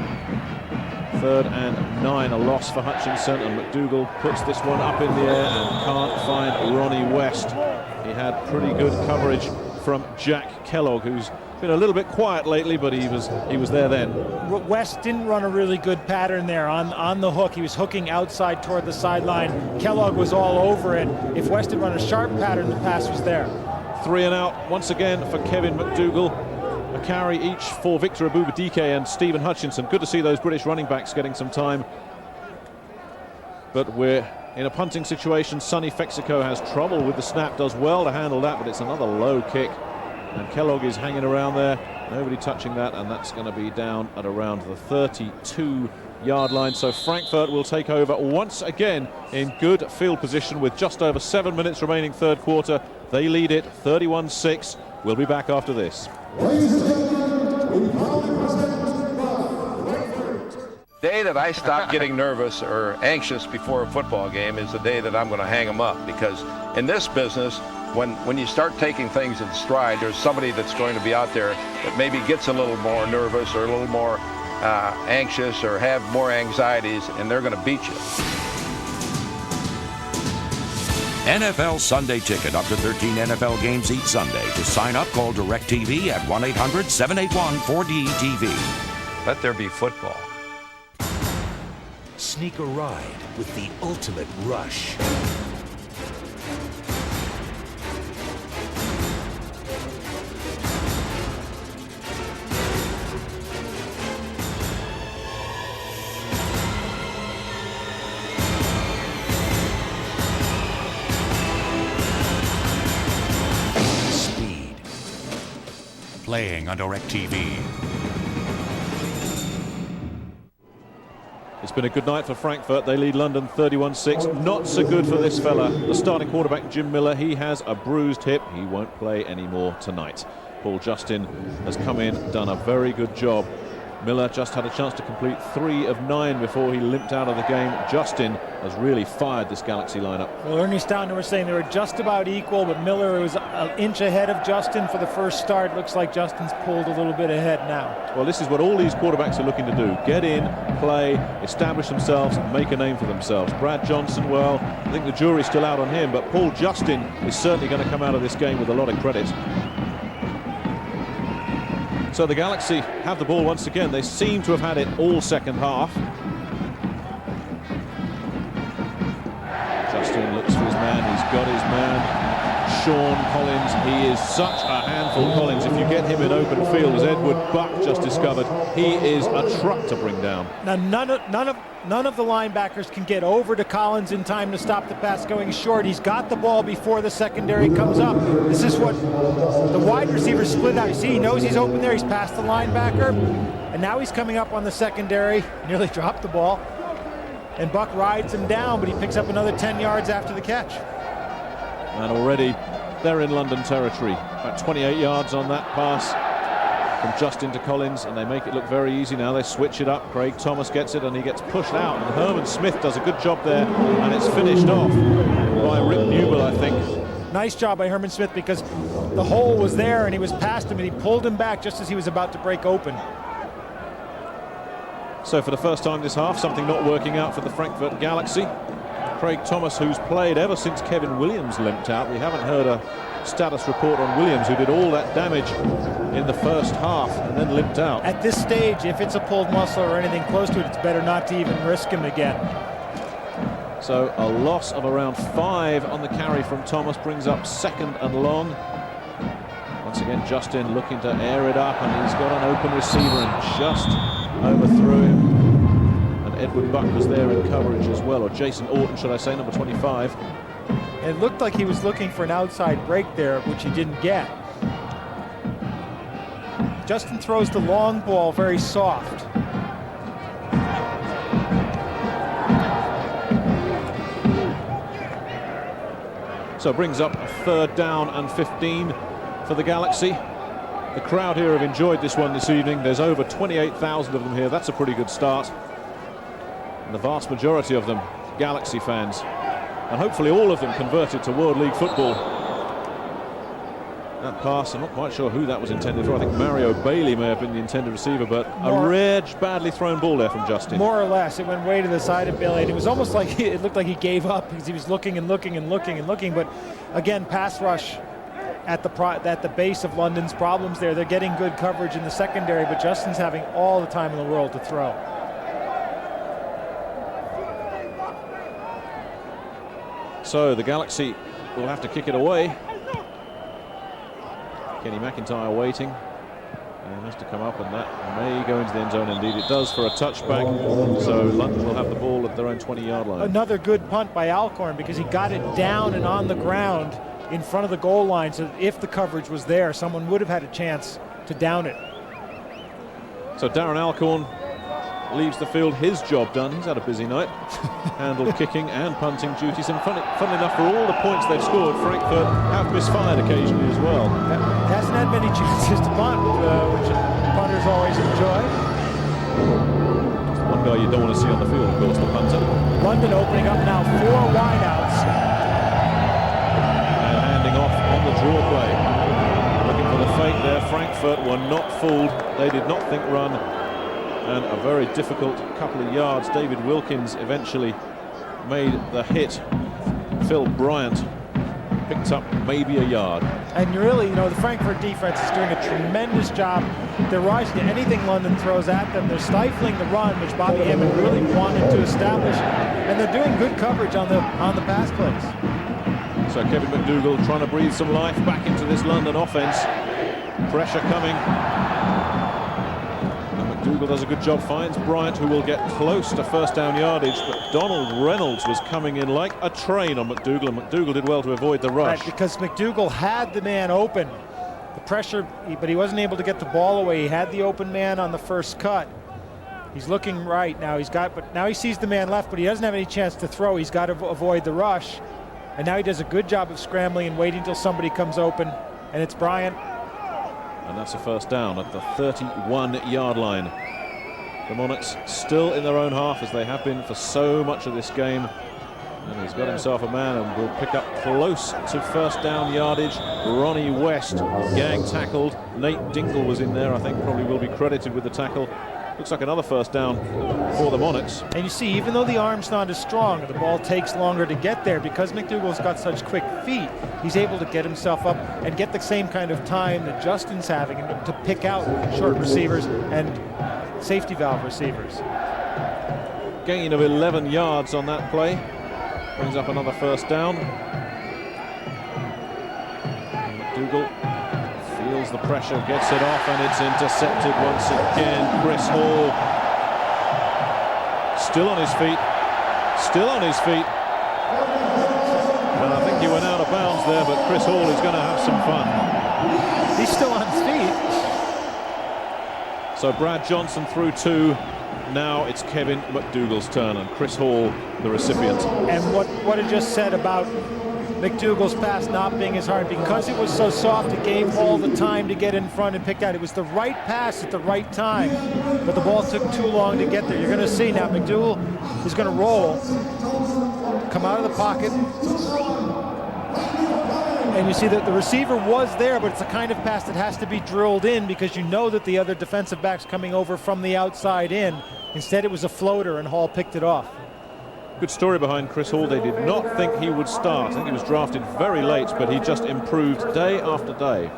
3rd and 9, a loss for Hutchinson, and McDougall puts this one up in the air and can't find Ronnie West. He had pretty good coverage from Jack Kellogg, who's been a little bit quiet lately, but he was there then. West didn't run a really good pattern there on the hook. He was hooking outside toward the sideline. Kellogg was all over it. If West had run a sharp pattern, the pass was there. 3 and out once again for Kevin McDougall. A carry each for Victor Ebubadike and Stephen Hutchinson. Good to see those British running backs getting some time. But we're in a punting situation. Sonny Fexico has trouble with the snap, does well to handle that, but it's another low kick. And Kellogg is hanging around there, nobody touching that, and that's going to be down at around the 32-yard line. So Frankfurt will take over once again in good field position with just over 7 minutes remaining third quarter. They lead it 31-6. We'll be back after this. The day that I stop getting nervous or anxious before a football game is the day that I'm going to hang them up, because in this business, when you start taking things in stride, there's somebody that's going to be out there that maybe gets a little more nervous or a little more anxious or have more anxieties, and they're going to beat you. NFL Sunday Ticket, up to 13 NFL games each Sunday. To sign up, call DirecTV at 1-800-781-4DTV. Let there be football. Sneak a ride with the ultimate rush. Playing on DirecTV. It's been a good night for Frankfurt. They lead London 31-6. Not so good for this fella, the starting quarterback Jim Miller. He has a bruised hip. He won't play anymore tonight. Paul Justin has come in, done a very good job. Miller just had a chance to complete 3 of 9 before he limped out of the game. Justin has really fired this Galaxy lineup. Well, Ernie Stoughton was saying they were just about equal, but Miller was an inch ahead of Justin for the first start. Looks like Justin's pulled a little bit ahead now. Well, this is what all these quarterbacks are looking to do. Get in, play, establish themselves, and make a name for themselves. Brad Johnson, well, I think the jury's still out on him, but Paul Justin is certainly going to come out of this game with a lot of credit. So the Galaxy have the ball once again. They seem to have had it all second half. Justin looks for his man. He's got his man. Sean Collins, he is such a handful. thought Collins, if you get him in open field, as Edward Buck just discovered, he is a truck to bring down. Now, none of the linebackers can get over to Collins in time to stop the pass going short. He's got the ball before the secondary comes up. This is what the wide receiver split out. You see, he knows he's open there. He's past the linebacker, and now he's coming up on the secondary. Nearly dropped the ball, and Buck rides him down, but he picks up another 10 yards after the catch. And already they're in London territory. About 28 yards on that pass from Justin to Collins, and they make it look very easy now. They switch it up. Craig Thomas gets it, and he gets pushed out. And Herman Smith does a good job there, and it's finished off by Rick Newell, I think. Nice job by Herman Smith, because the hole was there, and he was past him, and he pulled him back just as he was about to break open. So for the first time this half, something not working out for the Frankfurt Galaxy. Craig Thomas, who's played ever since Kevin Williams limped out. We haven't heard a status report on Williams, who did all that damage in the first half and then limped out. At this stage, if it's a pulled muscle or anything close to it, it's better not to even risk him again. So a loss of around 5 on the carry from Thomas brings up 2nd and long. Once again, Justin looking to air it up, and he's got an open receiver and just overthrew him. Edward Buck was there in coverage as well, or Jason Orton, should I say, number 25. It looked like he was looking for an outside break there, which he didn't get. Justin throws the long ball very soft. So it brings up a 3rd down and 15 for the Galaxy. The crowd here have enjoyed this one this evening. There's over 28,000 of them here. That's a pretty good start. And the vast majority of them Galaxy fans, and hopefully all of them converted to World League football. That pass, I'm not quite sure who that was intended for. I think Mario Bailey may have been the intended receiver, but a rare, badly thrown ball there from Justin. More or less, it went way to the side of Bailey, and it was almost like it looked like he gave up, because he was looking and looking and looking and looking. But again, pass rush at the base of London's problems there. They're getting good coverage in the secondary, but Justin's having all the time in the world to throw. So the Galaxy will have to kick it away. Kenny McIntyre waiting. And has to come up, and that may go into the end zone. Indeed it does, for a touchback. So London will have the ball at their own 20-yard line. Another good punt by Alcorn, because he got it down and on the ground in front of the goal line, so if the coverage was there, someone would have had a chance to down it. So Darren Alcorn leaves the field, his job done. He's had a busy night. Handled kicking and punting duties, and funnily enough, for all the points they've scored, Frankfurt have misfired occasionally as well. He hasn't had many chances to punt, which punters always enjoy. One guy you don't want to see on the field, of course, the punter. London opening up now, 4 wideouts. And handing off on the draw play. Looking for the fake there. Frankfurt were not fooled. They did not think run. And a very difficult couple of yards. David Wilkins eventually made the hit. Phil Bryant picked up maybe a yard. And really, the Frankfurt defense is doing a tremendous job. They're rising to anything London throws at them. They're stifling the run, which Bobby Hammond really wanted to establish. And they're doing good coverage on the pass plays. So Kevin McDougall trying to breathe some life back into this London offense. Pressure coming. McDougall does a good job, finds Bryant, who will get close to 1st down yardage, but Donald Reynolds was coming in like a train on McDougall, and McDougall did well to avoid the rush. Right, because McDougall had the man open. The pressure, but he wasn't able to get the ball away. He had the open man on the first cut. He's looking right now. But now he sees the man left, but he doesn't have any chance to throw. He's got to avoid the rush. And now he does a good job of scrambling and waiting until somebody comes open, and it's Bryant. And that's a 1st down at the 31-yard line. The Monarchs still in their own half, as they have been for so much of this game. And he's got himself a man and will pick up close to 1st down yardage. Ronnie West gang tackled. Nate Dingle was in there, I think, probably will be credited with the tackle. Looks like another 1st down for the Monarchs. And you see, even though the arm's not as strong, the ball takes longer to get there, because McDougall's got such quick feet, he's able to get himself up and get the same kind of time that Justin's having to pick out short receivers and safety valve receivers. Gain of 11 yards on that play. Brings up another 1st down. And McDougall feels feels the pressure, gets it off, and it's intercepted once again. Chris Hall still on his feet, still on his feet. And I think he went out of bounds there, but Chris Hall is going to have some fun. He's still on his feet. So Brad Johnson through 2. Now it's Kevin McDougall's turn, and Chris Hall, the recipient. And what it just said about McDougall's pass not being as hard, because it was so soft, it gave Hall the time to get in front and pick out. It was the right pass at the right time, but the ball took too long to get there. You're going to see now McDougall is going to roll, come out of the pocket, and you see that the receiver was there, but it's the kind of pass that has to be drilled in because you know that the other defensive back's coming over from the outside in. Instead, it was a floater, and Hall picked it off. Good story behind Chris Hall. They did not think he would start. I think he was drafted very late, but he just improved day after day.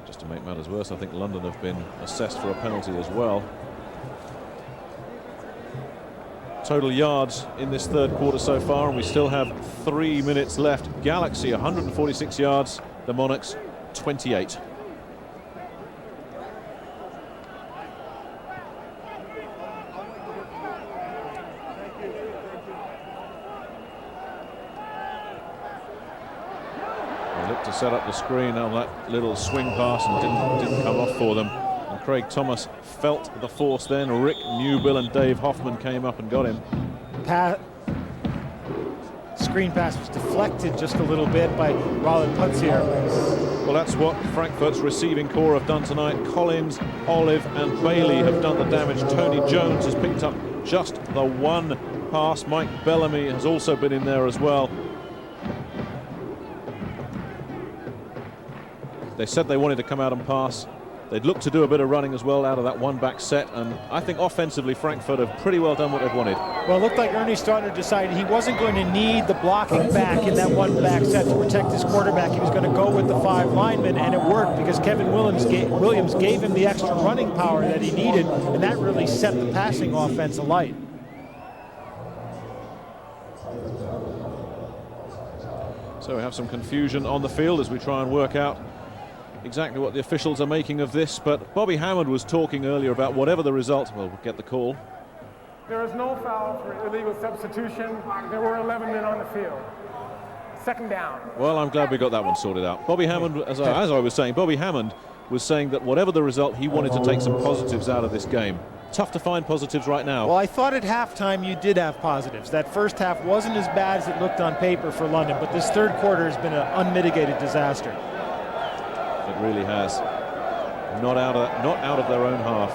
Just to make matters worse, I think London have been assessed for a penalty as well. Total yards in this third quarter so far, and we still have 3 minutes left. Galaxy 146 yards, the Monarchs 28. They looked to set up the screen on that little swing pass and didn't come off for them. And Craig Thomas felt the force then. Rick Newbill and Dave Hoffman came up and got him. Screen pass was deflected just a little bit by Roland Putzier. Well, that's what Frankfurt's receiving core have done tonight. Collins, Olive and Bailey have done the damage. Tony Jones has picked up just the one pass. Mike Bellamy has also been in there as well. They said they wanted to come out and pass. They'd look to do a bit of running as well out of that one back set, and I think offensively Frankfurt have pretty well done what they've wanted. Well, it looked like Ernie Stoddard decided he wasn't going to need the blocking back in that one back set to protect his quarterback. He was going to go with the 5 linemen, and it worked because Kevin Williams gave him the extra running power that he needed, and that really set the passing offense alight. So we have some confusion on the field as we try and work out exactly what the officials are making of this, but Bobby Hammond was talking earlier about whatever the result, well, we'll get the call. There is no foul for illegal substitution. There were 11 men on the field. Second down. Well, I'm glad we got that one sorted out. Bobby Hammond, as I was saying, Bobby Hammond was saying that whatever the result, he wanted to take some positives out of this game. Tough to find positives right now. Well, I thought at halftime you did have positives. That first half wasn't as bad as it looked on paper for London, but this third quarter has been an unmitigated disaster. It really has. Not out of their own half.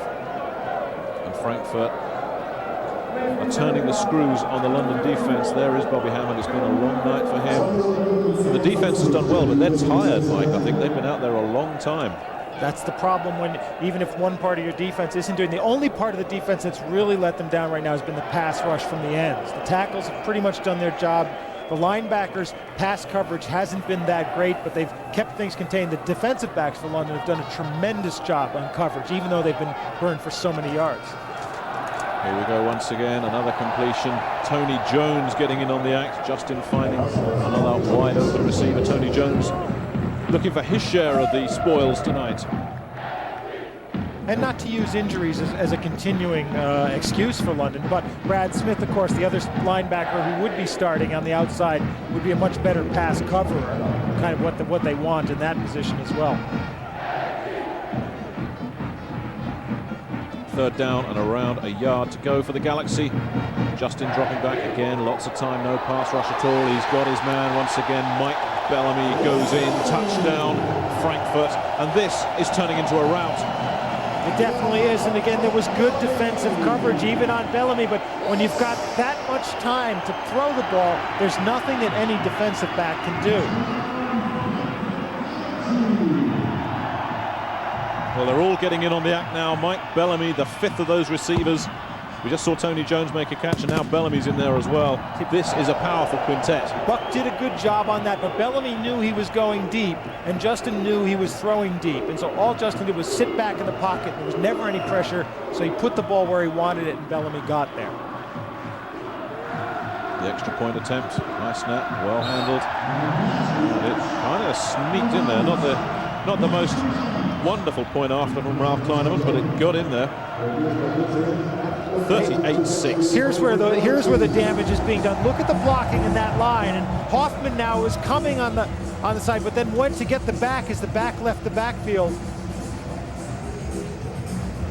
And Frankfurt are turning the screws on the London defense. There is Bobby Hammond. It's been a long night for him. The defense has done well, but they're tired, Mike. I think they've been out there a long time. That's the problem when, even if one part of your defense isn't doing, the only part of the defense that's really let them down right now has been the pass rush from the ends. The tackles have pretty much done their job. The linebackers' pass coverage hasn't been that great, but they've kept things contained. The defensive backs for London have done a tremendous job on coverage, even though they've been burned for so many yards. Here we go once again, another completion. Tony Jones getting in on the act, Justin finding another wide open receiver. Tony Jones looking for his share of the spoils tonight. And not to use injuries as a continuing excuse for London, but Brad Smith, of course, the other linebacker who would be starting on the outside, would be a much better pass coverer, kind of what they want in that position as well. Third down and around a yard to go for the Galaxy. Justin dropping back again, lots of time, no pass rush at all. He's got his man once again. Mike Bellamy goes in, touchdown, Frankfurt, and this is turning into a rout. It definitely is, and again, there was good defensive coverage even on Bellamy, but when you've got that much time to throw the ball, there's nothing that any defensive back can do. Well, they're all getting in on the act now. Mike Bellamy, the 5th of those receivers. We just saw Tony Jones make a catch, and now Bellamy's in there as well. This is a powerful quintet. Buck did a good job on that, but Bellamy knew he was going deep, and Justin knew he was throwing deep. And so all Justin did was sit back in the pocket. There was never any pressure, so he put the ball where he wanted it, and Bellamy got there. The extra point attempt, nice snap, well handled. And it kind of sneaked in there. Not the most wonderful point after from Ralph Kleineman, but it got in there. 38-6. Here's where the damage is being done. Look at the blocking in that line, and Hoffman now is coming on the side, but then went to get the back as the back left the backfield.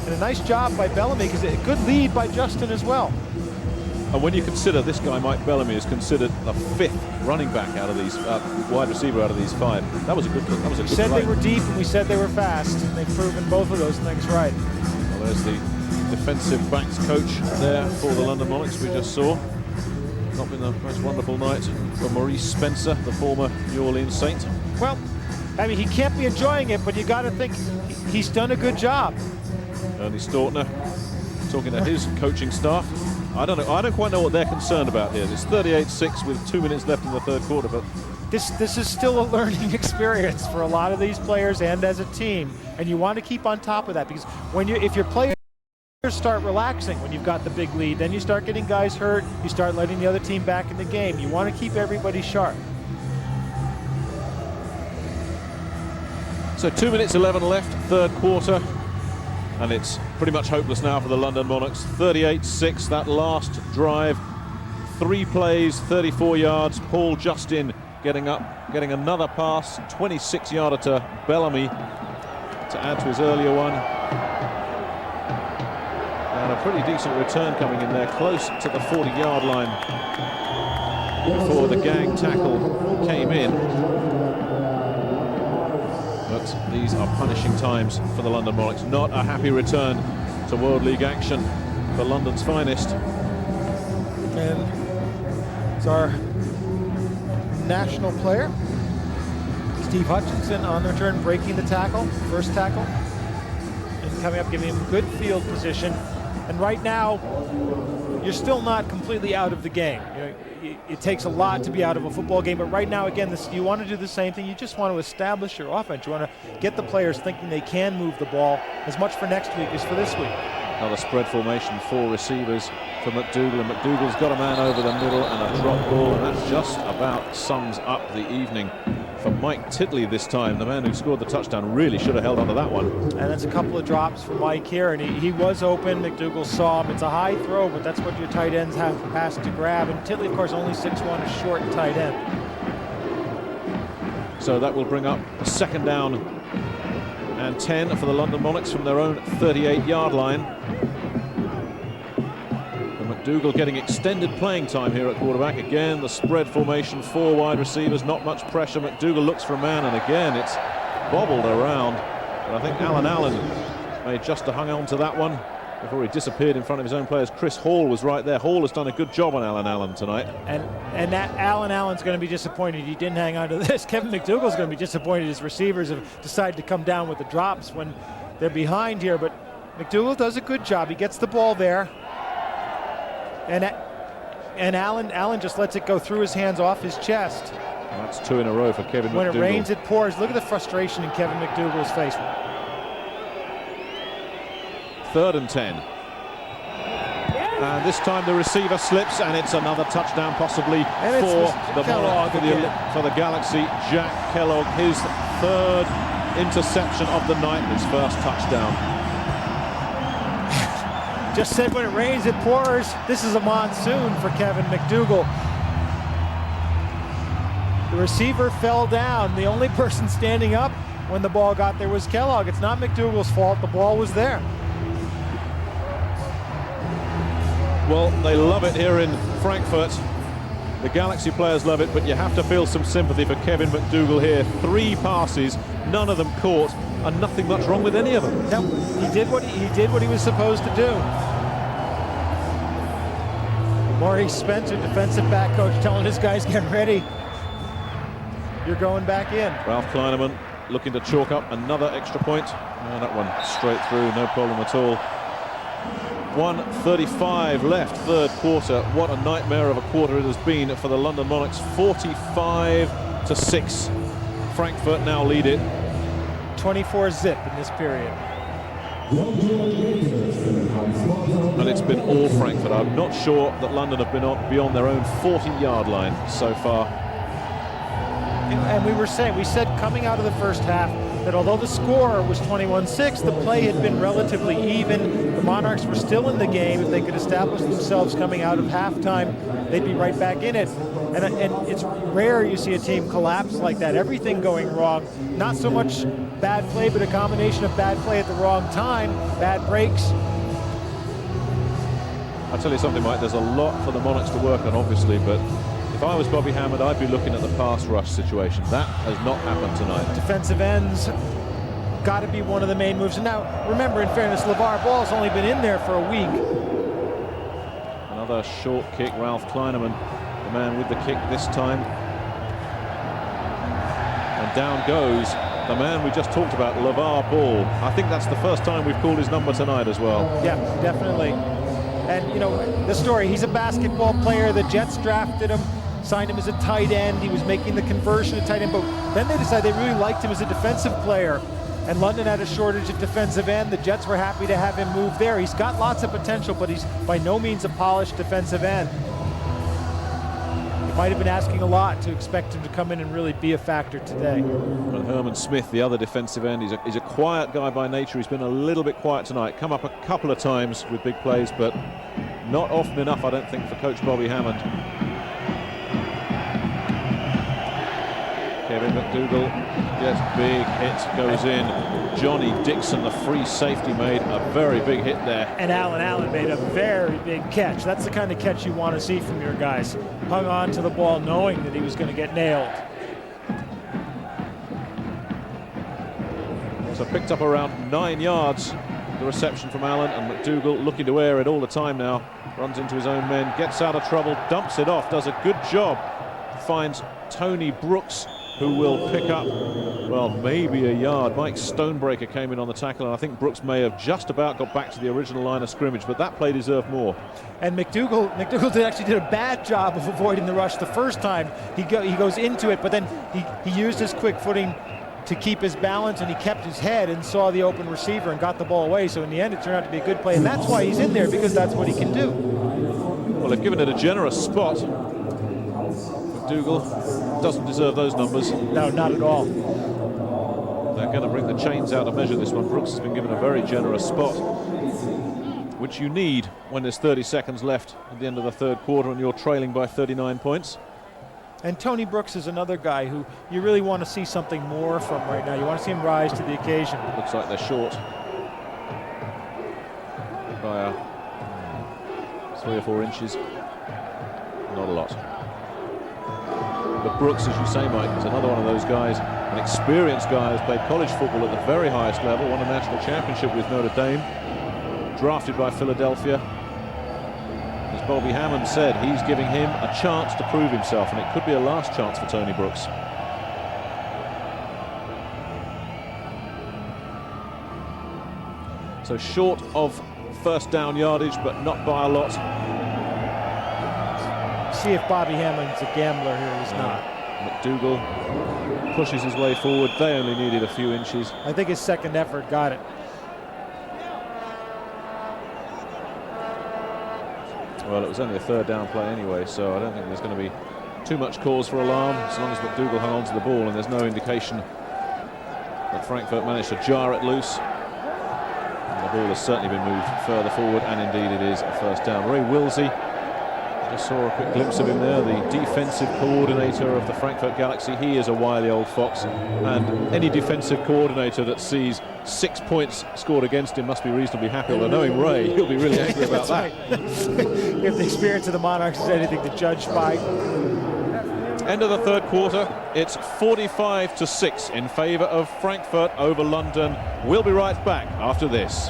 And a nice job by Bellamy, because a good lead by Justin as well. And when you consider this guy, Mike Bellamy, is considered the 5th running back out of these, wide receiver out of these 5. That was a good play. We said they were deep, and we said they were fast, and they've proven both of those things right. Well, there's the defensive backs coach there for the London Monarchs we just saw. Not been the most wonderful night for Maurice Spencer, the former New Orleans Saint. Well, I mean, he can't be enjoying it, but you got to think he's done a good job. Ernie Stortner talking to his coaching staff. I don't quite know what they're concerned about here. It's 38-6 with 2 minutes left in the third quarter, but this is still a learning experience for a lot of these players and as a team, and you want to keep on top of that, because if your players start relaxing when you've got the big lead, then you start getting guys hurt, you start letting the other team back in the game. You want to keep everybody sharp. So 2 minutes 11 left, third quarter. And it's pretty much hopeless now for the London Monarchs. 38-6, that last drive. 3 plays, 34 yards. Paul Justin getting up, getting another pass, 26-yarder to Bellamy to add to his earlier one. And a pretty decent return coming in there, close to the 40-yard line before the gang tackle came in. But these are punishing times for the London Monarchs. Not a happy return to World League action for London's finest. And it's our national player, Steve Hutchinson, on the return, breaking the tackle, first tackle, and coming up, giving him good field position. And right now, you're still not completely out of the game. You know, it takes a lot to be out of a football game, but right now, again, you want to do the same thing. You just want to establish your offense. You want to get the players thinking they can move the ball as much for next week as for this week. Another spread formation, 4 receivers for McDougall, and McDougall's got a man over the middle and a drop ball, and that just about sums up the evening for Mike Titley this time. The man who scored the touchdown really should have held onto that one. And it's a couple of drops for Mike here, and he was open. McDougall saw him. It's a high throw, but that's what your tight ends has to grab. And Titley, of course, only 6'1", a short tight end. So that will bring up a second down and 10 for the London Monarchs from their own 38-yard line. And McDougall getting extended playing time here at quarterback. Again, the spread formation, 4 wide receivers, not much pressure. McDougall looks for a man, and again, it's bobbled around. But I think Alan Allen may just have hung on to that one before he disappeared in front of his own players. Chris Hall was right there. Hall has done a good job on Alan Allen tonight. And that Alan Allen's going to be disappointed he didn't hang on to this. Kevin McDougall's going to be disappointed his receivers have decided to come down with the drops when they're behind here. But McDougall does a good job. He gets the ball there. And Allen just lets it go through his hands, off his chest. Well, that's 2 in a row for Kevin McDougall. When it rains, it pours. Look at the frustration in Kevin McDougall's face. 3rd and 10. And this time the receiver slips, and it's another touchdown possibly for the Galaxy. Jack Kellogg, his 3rd interception of the night, his first touchdown. Just said when it rains, it pours. This is a monsoon for Kevin McDougall. The receiver fell down. The only person standing up when the ball got there was Kellogg. It's not McDougall's fault. The ball was there. Well, they love it here in Frankfurt. The Galaxy players love it, but you have to feel some sympathy for Kevin McDougall here. 3 passes, none of them caught, and nothing much wrong with any of them. No, he did what he was supposed to do. Maurice Spencer, defensive back coach, telling his guys, get ready. You're going back in. Ralph Kleineman looking to chalk up another extra point. Oh, that one straight through, no problem at all. 1:35 left, third quarter. What a nightmare of a quarter it has been for the London Monarchs. 45-6. Frankfurt now lead it. 24 zip in this period. And it's been all Frankfurt. I'm not sure that London have been beyond their own 40-yard line so far. And we said coming out of the first half that although the score was 21-6, the play had been relatively even. The Monarchs were still in the game. If they could establish themselves coming out of halftime, they'd be right back in it. And it's rare you see a team collapse like that. Everything going wrong. Not so much bad play, but a combination of bad play at the wrong time, bad breaks. I'll tell you something, Mike, there's a lot for the Monarchs to work on, obviously, but if I was Bobby Hammond, I'd be looking at the pass rush situation. That has not happened tonight. Defensive ends got to be one of the main moves. And now, remember, in fairness, LeVar Ball's only been in there for a week. Another short kick, Ralph Kleineman, the man with the kick this time. And down goes the man we just talked about, LeVar Ball. I think that's the first time we've called his number tonight as well. Yeah, definitely. And, you know, the story, he's a basketball player. The Jets drafted him, signed him as a tight end. He was making the conversion to tight end, but then they decided they really liked him as a defensive player. And London had a shortage of defensive end. The Jets were happy to have him move there. He's got lots of potential, but he's by no means a polished defensive end. You might have been asking a lot to expect him to come in and really be a factor today. And Herman Smith, the other defensive end, he's a quiet guy by nature. He's been a little bit quiet tonight. Come up a couple of times with big plays, but not often enough, I don't think, for Coach Bobby Hammond. Kevin McDougall gets big hit, goes in. Johnny Dixon, the free safety, made a very big hit there. And Allen made a very big catch. That's the kind of catch you want to see from your guys. Hung on to the ball knowing that he was going to get nailed. So picked up around 9 yards, the reception from Allen, and McDougall looking to air it all the time now. Runs into his own men, gets out of trouble, dumps it off, does a good job. Finds Tony Brooks, who will pick up, well, maybe a yard. Mike Stonebreaker came in on the tackle, and I think Brooks may have just about got back to the original line of scrimmage, but that play deserved more. And McDougall actually did a bad job of avoiding the rush the first time. He goes into it, but then he used his quick footing to keep his balance, and he kept his head and saw the open receiver and got the ball away. So in the end, it turned out to be a good play, and that's why he's in there, because that's what he can do. Well, they've given it a generous spot. McDougall doesn't deserve those numbers. No, not at all. They're going to bring the chains out to measure this one. Brooks has been given a very generous spot, which you need when there's 30 seconds left at the end of the third quarter and you're trailing by 39 points. And Tony Brooks is another guy who you really want to see something more from right now. You want to see him rise to the occasion. Looks like they're short by 3 or 4 inches. Not a lot. But Brooks, as you say, Mike, is another one of those guys, an experienced guy who's played college football at the very highest level, won a national championship with Notre Dame, drafted by Philadelphia. As Bobby Hammond said, he's giving him a chance to prove himself, and it could be a last chance for Tony Brooks. So short of first down yardage, but not by a lot. See if Bobby Hammond's a gambler here. He's not. McDougall pushes his way forward. They only needed a few inches. I think his second effort got it. Well, it was only a third down play anyway, so I don't think there's going to be too much cause for alarm as long as McDougall hung on to the ball, and there's no indication that Frankfurt managed to jar it loose. And the ball has certainly been moved further forward, and indeed it is a first down. Ray Wilsey, just saw a quick glimpse of him there, the defensive coordinator of the Frankfurt Galaxy. He is a wily old fox, and any defensive coordinator that sees 6 points scored against him must be reasonably happy. Although knowing Ray, he'll be really angry about that. If the experience of the Monarchs is anything to judge by. End of the third quarter, it's 45-6 in favor of Frankfurt over London. We'll be right back after this.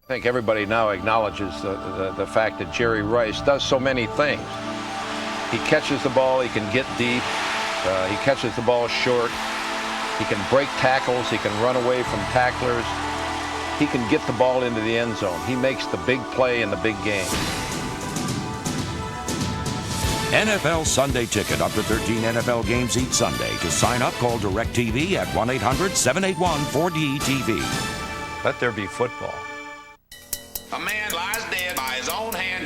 I think everybody now acknowledges the fact that Jerry Rice does so many things. He catches the ball, he can get deep, he catches the ball short, he can break tackles, he can run away from tacklers, he can get the ball into the end zone. He makes the big play in the big game. NFL Sunday Ticket, up to 13 NFL games each Sunday. To sign up, call DirecTV at 1-800-781-4DTV. Let there be football. A man lies dead by his own hand,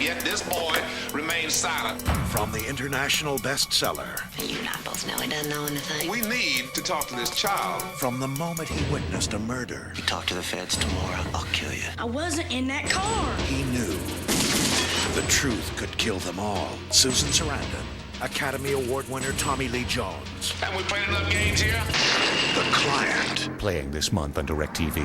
yet this boy remains silent. From the international bestseller. You not both know he doesn't know anything. We need to talk to this child. From the moment he witnessed a murder. You talk to the feds tomorrow, I'll kill you. I wasn't in that car. He knew the truth could kill them all. Susan Sarandon, Academy Award winner Tommy Lee Jones. Have we played enough games here? The Client. Playing this month on DirecTV.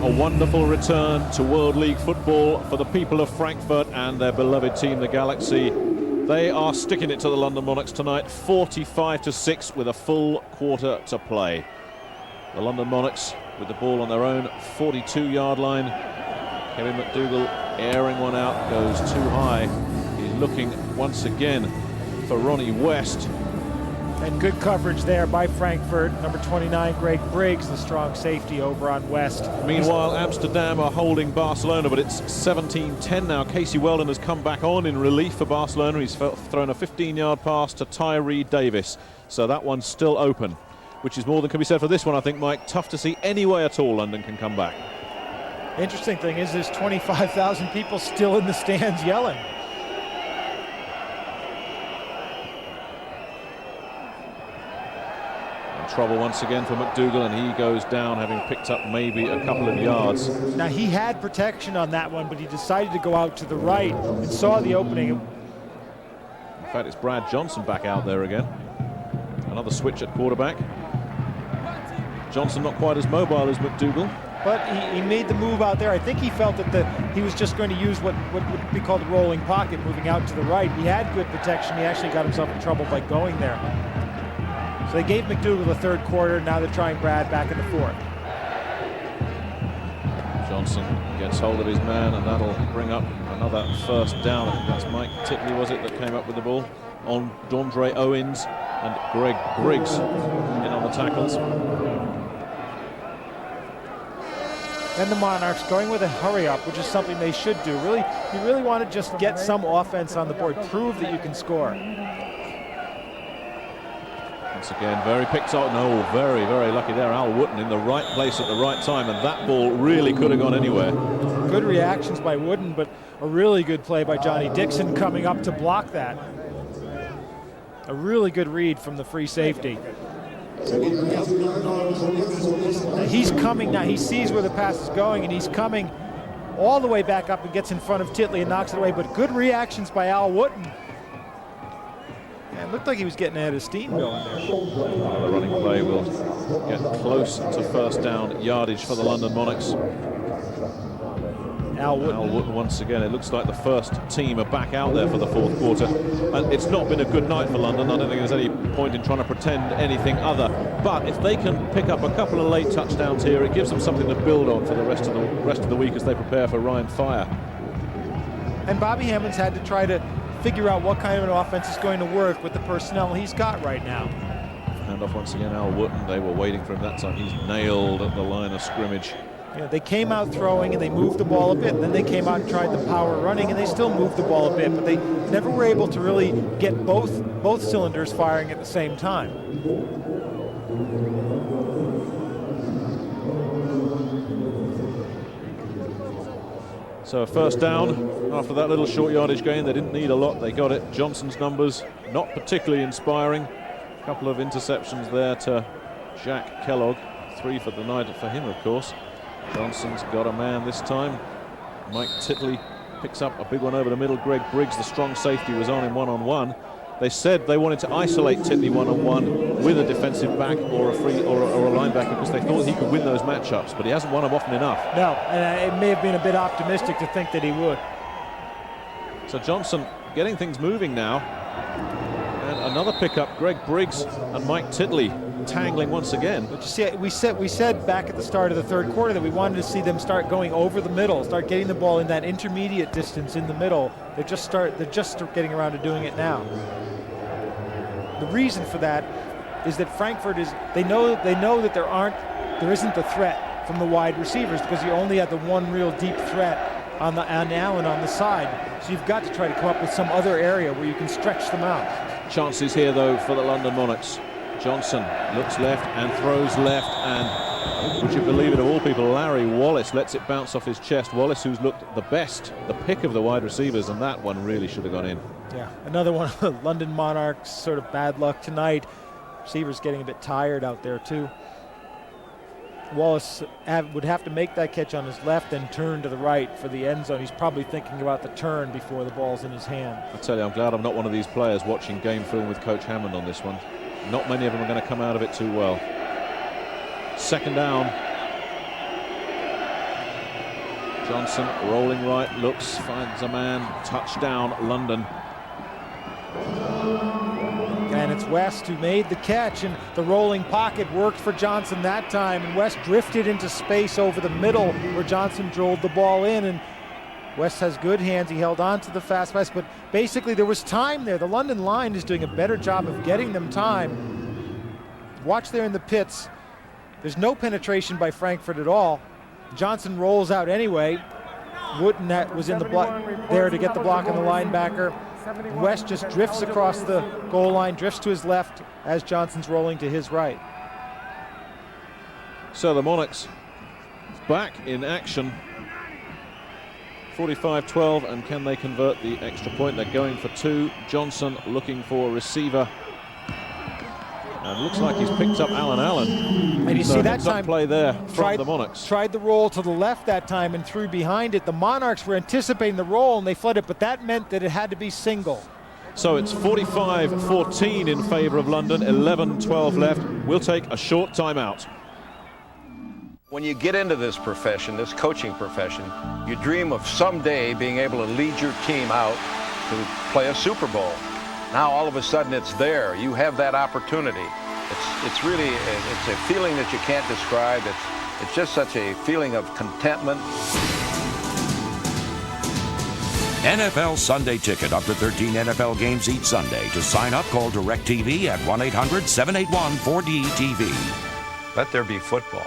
A wonderful return to World League football for the people of Frankfurt and their beloved team, the Galaxy. They are sticking it to the London Monarchs tonight, 45-6 with a full quarter to play. The London Monarchs with the ball on their own 42-yard line. Kevin McDougall airing one out, goes too high. He's looking once again for Ronnie West. And good coverage there by Frankfurt. Number 29, Greg Briggs, the strong safety over on West. Meanwhile, Amsterdam are holding Barcelona, but it's 17-10 now. Casey Weldon has come back on in relief for Barcelona. He's thrown a 15-yard pass to Tyree Davis. So that one's still open, which is more than can be said for this one, I think, Mike. Tough to see any way at all London can come back. Interesting thing is there's 25,000 people still in the stands yelling. Trouble once again for McDougall, and he goes down having picked up maybe a couple of yards. Now he had protection on that one, but he decided to go out to the right and saw the opening. In fact, it's Brad Johnson back out there again. Another switch at quarterback. Johnson not quite as mobile as McDougall. But he made the move out there. I think he felt that he was just going to use what would be called a rolling pocket, moving out to the right. He had good protection. He actually got himself in trouble by going there. So they gave McDougall the third quarter. Now they're trying Brad back in the fourth. Johnson gets hold of his man, and that'll bring up another first down. I think that's Mike Titley, was it, that came up with the ball on Dondre Owens and Greg Briggs in on the tackles. And the Monarchs going with a hurry up, which is something they should do. Really, you really want to just get some offense on the board, prove that you can score. Once again, very picked up. No, very, very lucky there. Al Wooten in the right place at the right time, and that ball really could have gone anywhere. Good reactions by Wooten, but a really good play by Johnny Dixon coming up to block that. A really good read from the free safety. Now he's coming now. He sees where the pass is going, and he's coming all the way back up and gets in front of Titley and knocks it away. But good reactions by Al Wooten. It looked like he was getting ahead of Steenville in there. The running play will get close to first down yardage for the London Monarchs. Al Wooten once again. It looks like the first team are back out there for the fourth quarter. And it's not been a good night for London. I don't think there's any point in trying to pretend anything other. But if they can pick up a couple of late touchdowns here, it gives them something to build on for the rest of the week as they prepare for Ryan Fire. And Bobby Hammond's had to try to figure out what kind of an offense is going to work with the personnel he's got right now. Handoff once again, Al Wooten. They were waiting for him that time. He's nailed at the line of scrimmage. You know, they came out throwing and they moved the ball a bit, and then they came out and tried the power running, and they still moved the ball a bit, but they never were able to really get both cylinders firing at the same time. So a first down after that little short yardage gain. They didn't need a lot. They got it. Johnson's numbers not particularly inspiring. A couple of interceptions there to Jack Kellogg. 3 for the night for him, of course. Johnson's got a man this time. Mike Titley picks up a big one over the middle. Greg Briggs, the strong safety, was on him one-on-one. They said they wanted to isolate Titley one-on-one with a defensive back or a linebacker because they thought he could win those matchups, but he hasn't won them often enough. No, and it may have been a bit optimistic to think that he would. So Johnson getting things moving now. And another pickup, Greg Briggs and Mike Titley tangling once again. But you see, we said back at the start of the third quarter that we wanted to see them start going over the middle, start getting the ball in that intermediate distance in the middle. They're just getting around to doing it now. The reason for that is that Frankfurt they know that there isn't the threat from the wide receivers because you only have the one real deep threat on Allen on the side. So you've got to try to come up with some other area where you can stretch them out. Chances here, though, for the London Monarchs. Johnson looks left and throws left, and would you believe it, of all people, Larry Wallace lets it bounce off his chest. Wallace, who's looked the best, the pick of the wide receivers, and that one really should have gone in. Yeah, another one of the London Monarchs, sort of bad luck tonight. Receivers getting a bit tired out there, too. Wallace would have to make that catch on his left and turn to the right for the end zone. He's probably thinking about the turn before the ball's in his hand. I tell you, I'm glad I'm not one of these players watching game film with Coach Hammond on this one. Not many of them are going to come out of it too well. Second down. Johnson rolling right, looks, finds a man, touchdown London. And it's West who made the catch, and the rolling pocket worked for Johnson that time, and West drifted into space over the middle where Johnson drilled the ball in, and West has good hands. He held on to the fast pass, but basically there was time there. The London line is doing a better job of getting them time. Watch there in the pits. There's no penetration by Frankfurt at all. Johnson rolls out anyway. Wooten was in the block there to get the block on the linebacker. West just drifts across the goal line, drifts to his left as Johnson's rolling to his right. So the Monarchs back in action. 45-12, and can they convert the extra point? They're going for two. Johnson looking for a receiver. And looks like he's picked up Allen. And you see that time play there from the Monarchs. Tried the roll to the left that time and threw behind it. The Monarchs were anticipating the roll and they fled it, but that meant that it had to be single. So it's 45-14 in favor of London, 11-12 left. We'll take a short timeout. When you get into this profession, this coaching profession, you dream of someday being able to lead your team out to play a Super Bowl. Now all of a sudden it's there. You have that opportunity. It's really, it's a feeling that you can't describe. It's just such a feeling of contentment. NFL Sunday Ticket, up to 13 NFL games each Sunday. To sign up, call DirecTV at 1-800-781-4DTV. Let there be football.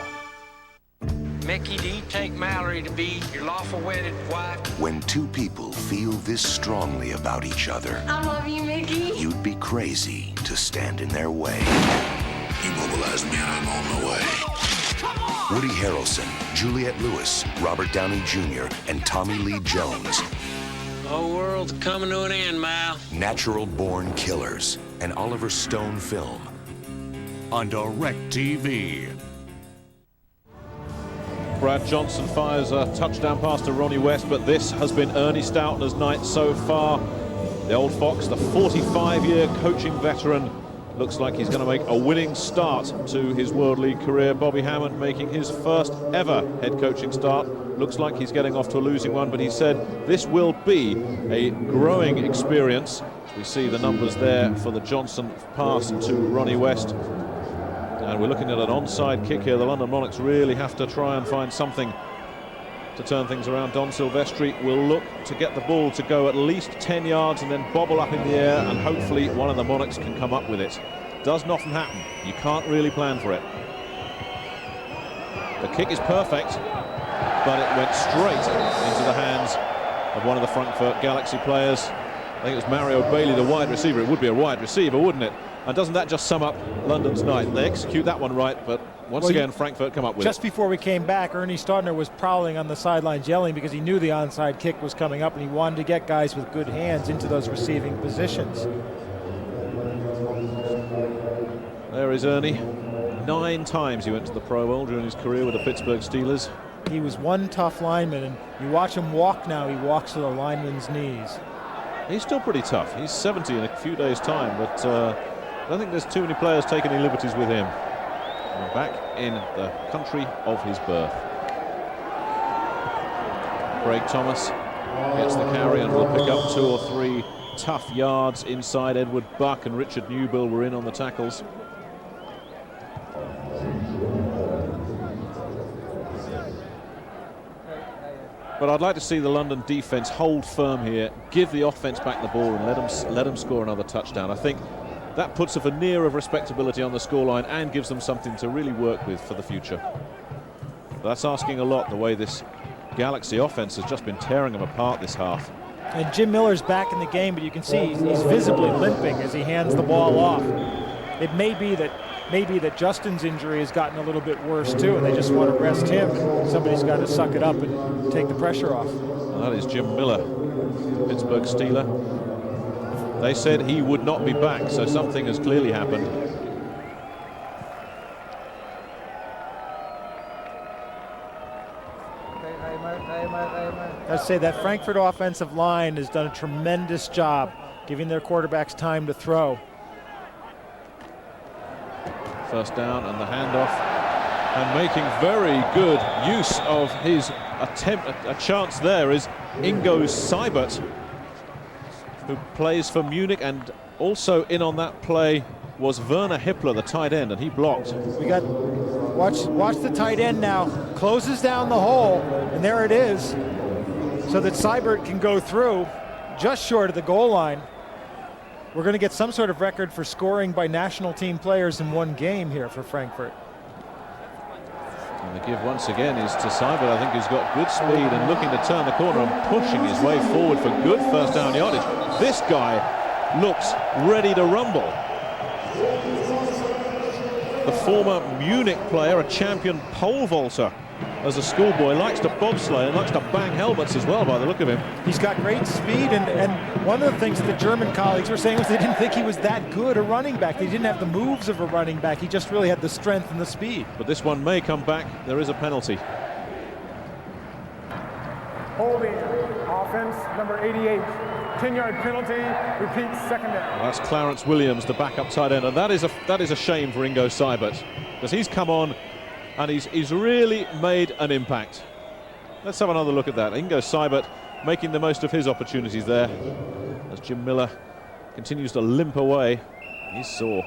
Mickey, do you take Mallory to be your lawful wedded wife? When two people feel this strongly about each other, I love you, Mickey. You'd be crazy to stand in their way. Immobilize me and I'm on my way. Woody Harrelson, Juliette Lewis, Robert Downey Jr., and Tommy Lee Jones. The whole world's coming to an end, Mal. Natural Born Killers, an Oliver Stone film. On DirecTV. Brad Johnson fires a touchdown pass to Ronnie West, but this has been Ernie Stautner's night so far. The old Fox, the 45-year coaching veteran, looks like he's going to make a winning start to his World League career. Bobby Hammond making his first ever head coaching start. Looks like he's getting off to a losing one, but he said this will be a growing experience. We see the numbers there for the Johnson pass to Ronnie West. And we're looking at an onside kick here. The London Monarchs really have to try and find something to turn things around. Don Silvestri will look to get the ball to go at least 10 yards and then bobble up in the air, and hopefully one of the Monarchs can come up with it. Doesn't often happen. You can't really plan for it. The kick is perfect, but it went straight into the hands of one of the Frankfurt Galaxy players. I think it was Mario Bailey, the wide receiver. It would be a wide receiver, wouldn't it? And doesn't that just sum up London's night? They execute that one right, but once again, Frankfurt come up with it. Just before we came back, Ernie Stautner was prowling on the sidelines yelling because he knew the onside kick was coming up and he wanted to get guys with good hands into those receiving positions. There is Ernie. 9 times he went to the Pro Bowl during his career with the Pittsburgh Steelers. He was one tough lineman, and you watch him walk now, he walks to the lineman's knees. He's still pretty tough. He's 70 in a few days' time, but I don't think there's too many players taking any liberties with him. We're back in the country of his birth. Craig Thomas gets the carry and will pick up 2 or 3 tough yards inside. Edward Buck and Richard Newbill were in on the tackles. But I'd like to see the London defense hold firm here, give the offense back the ball and let them score another touchdown. I think that puts a veneer of respectability on the scoreline and gives them something to really work with for the future. That's asking a lot, the way this Galaxy offense has just been tearing them apart this half. And Jim Miller's back in the game, but you can see he's visibly limping as he hands the ball off. It may be that Justin's injury has gotten a little bit worse too, and they just want to rest him. And somebody's got to suck it up and take the pressure off. Well, that is Jim Miller, Pittsburgh Steeler. They said he would not be back, so something has clearly happened. I'd say that Frankfurt offensive line has done a tremendous job giving their quarterbacks time to throw. First down and the handoff, and making very good use of his attempt. A chance there is Ingo Seibert, who plays for Munich, and also in on that play was Werner Hippler, the tight end, and he blocked. We got, watch the tight end now, closes down the hole, and there it is, so that Seibert can go through just short of the goal line. We're going to get some sort of record for scoring by national team players in one game here for Frankfurt. And the give once again is to Seibert. I think he's got good speed and looking to turn the corner and pushing his way forward for good first down yardage. This guy looks ready to rumble. The former Munich player, a champion pole vaulter as a schoolboy, likes to bobsleigh and likes to bang helmets as well by the look of him. He's got great speed, and one of the things that the German colleagues were saying was they didn't think he was that good a running back. They didn't have the moves of a running back. He just really had the strength and the speed. But this one may come back. There is a penalty. Holding offense, number 88. 10-yard penalty, repeat second down. Well, that's Clarence Williams, the backup tight end, and that is a shame for Ingo Seibert, because he's come on and he's really made an impact. Let's have another look at that. Ingo Seibert making the most of his opportunities there as Jim Miller continues to limp away. He's sore.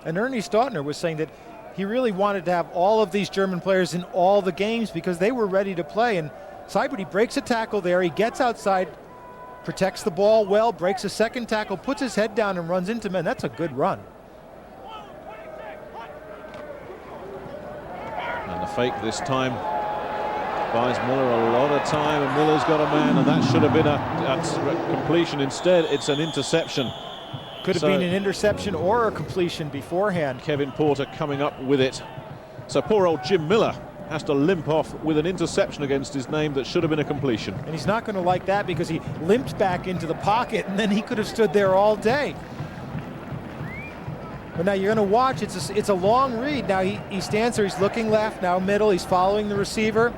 And Ernie Stautner was saying that he really wanted to have all of these German players in all the games because they were ready to play. And Seibert, he breaks a tackle there, he gets outside, protects the ball well, breaks a second tackle, puts his head down and runs into men. That's a good run. And the fake this time buys Miller a lot of time, and Miller's got a man, and that should have been a completion. Instead, it's an interception. Could have been an interception or a completion beforehand. Kevin Porter coming up with it. So poor old Jim Miller has to limp off with an interception against his name that should have been a completion. And he's not going to like that because he limped back into the pocket, and then he could have stood there all day. But now you're going to watch, it's a long read. Now he stands there, he's looking left, now middle, he's following the receiver.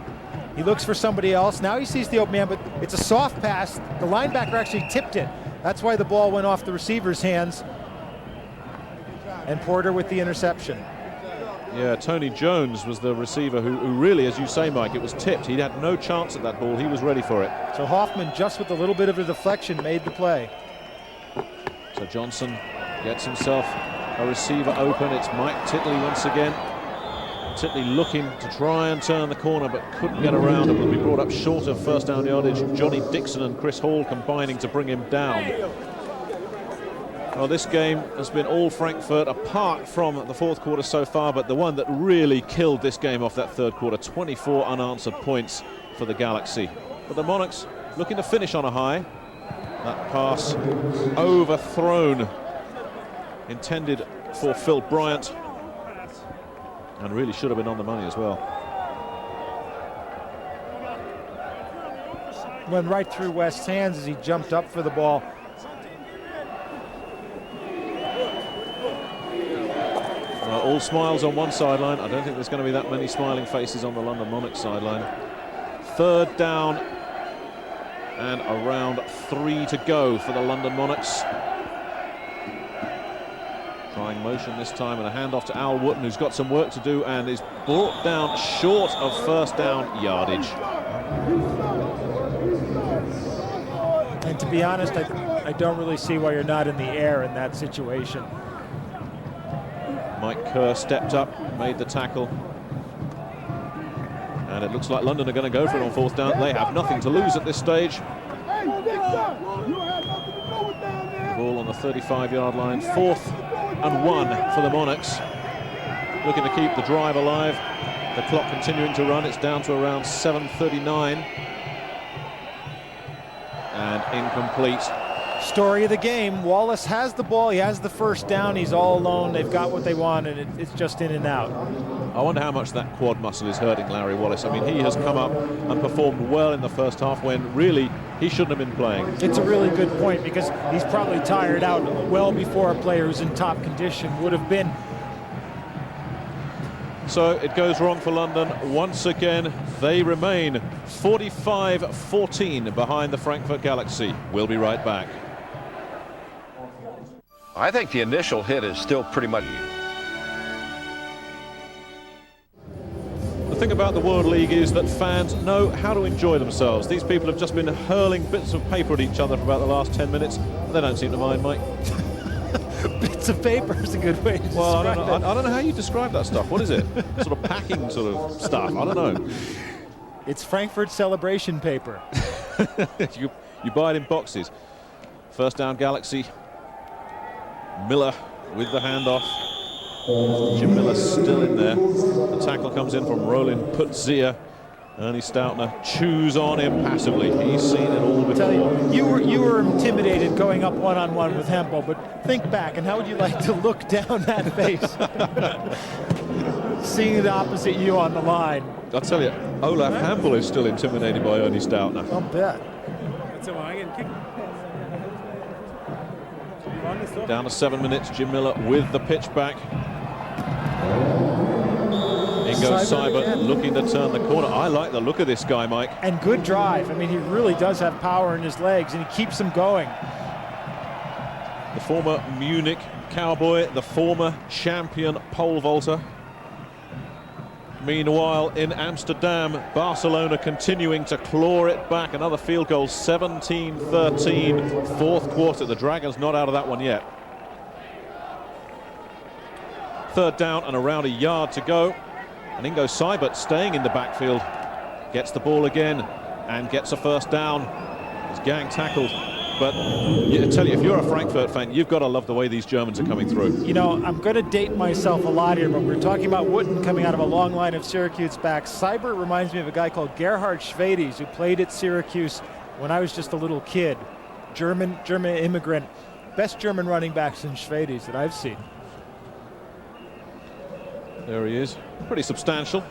He looks for somebody else. Now he sees the open man, but it's a soft pass. The linebacker actually tipped it. That's why the ball went off the receiver's hands. And Porter with the interception. Yeah, Tony Jones was the receiver who really, as you say, Mike, it was tipped. He had no chance at that ball. He was ready for it. So Hoffman, just with a little bit of a deflection, made the play. So Johnson gets himself a receiver open. It's Mike Titley once again. Titley looking to try and turn the corner, but couldn't get around and will be brought up short of first down yardage. Johnny Dixon and Chris Hall combining to bring him down. Well, this game has been all Frankfurt apart from the fourth quarter so far, but the one that really killed this game off that third quarter, 24 unanswered points for the Galaxy. But the Monarchs looking to finish on a high. That pass overthrown, intended for Phil Bryant, and really should have been on the money as well. Went right through West's hands as he jumped up for the ball. All smiles on one sideline. I don't think there's going to be that many smiling faces on the London Monarchs sideline. Third down and around 3 to go for the London Monarchs. Trying motion this time, and a handoff to Al Wooten, who's got some work to do and is brought down short of first down yardage. And to be honest, I don't really see why you're not in the air in that situation. Mike Kerr stepped up, made the tackle. And it looks like London are going to go for it on fourth down. They have nothing to lose at this stage. Ball on the 35-yard line. 4th and 1 for the Monarchs. Looking to keep the drive alive. The clock continuing to run. It's down to around 7:39. And incomplete. Story of the game. Wallace has the ball. He has the first down. He's all alone. They've got what they want, and it's just in and out. I wonder how much that quad muscle is hurting Larry Wallace. I mean, he has come up and performed well in the first half when really he shouldn't have been playing. It's a really good point because he's probably tired out well before a player who's in top condition would have been. So it goes wrong for London once again. They remain 45-14 behind the Frankfurt Galaxy. We'll be right back. I think the initial hit is still pretty much. The thing about the World League is that fans know how to enjoy themselves. These people have just been hurling bits of paper at each other for about the last 10 minutes. They don't seem to mind, Mike. Bits of paper is a good way to well, describe it. I don't know how you describe that stuff. What is it? Sort of packing sort of stuff. I don't know. It's Frankfurt celebration paper. you buy it in boxes. First down, Galaxy. Miller with the handoff. Jim Miller still in there. The tackle comes in from Roland Putzia. Ernie Stoutner chews on him passively. He's seen it all before. You were intimidated going up one-on-one with Hempel, but think back, and how would you like to look down that face? Seeing it opposite you on the line. I'll tell you, Olaf Hempel is still intimidated by Ernie Stoutner. I'll bet. Down to 7 minutes, Jim Miller with the pitch back. In goes Seibert looking to turn the corner. I like the look of this guy, Mike. And good drive. I mean, he really does have power in his legs, and he keeps them going. The former Munich Cowboy, the former champion pole vaulter. Meanwhile, in Amsterdam, Barcelona continuing to claw it back. Another field goal, 17-13, fourth quarter. The Dragons not out of that one yet. Third down and around a yard to go. And Ingo Seibert staying in the backfield. Gets the ball again and gets a first down. He's gang tackled. But I tell you, if you're a Frankfurt fan, you've got to love the way these Germans are coming through. You know, I'm going to date myself a lot here, but we're talking about Wooten coming out of a long line of Syracuse backs. Seibert reminds me of a guy called Gerhard Schwedes, who played at Syracuse when I was just a little kid. German immigrant. Best German running back since Schwedes that I've seen. There he is. Pretty substantial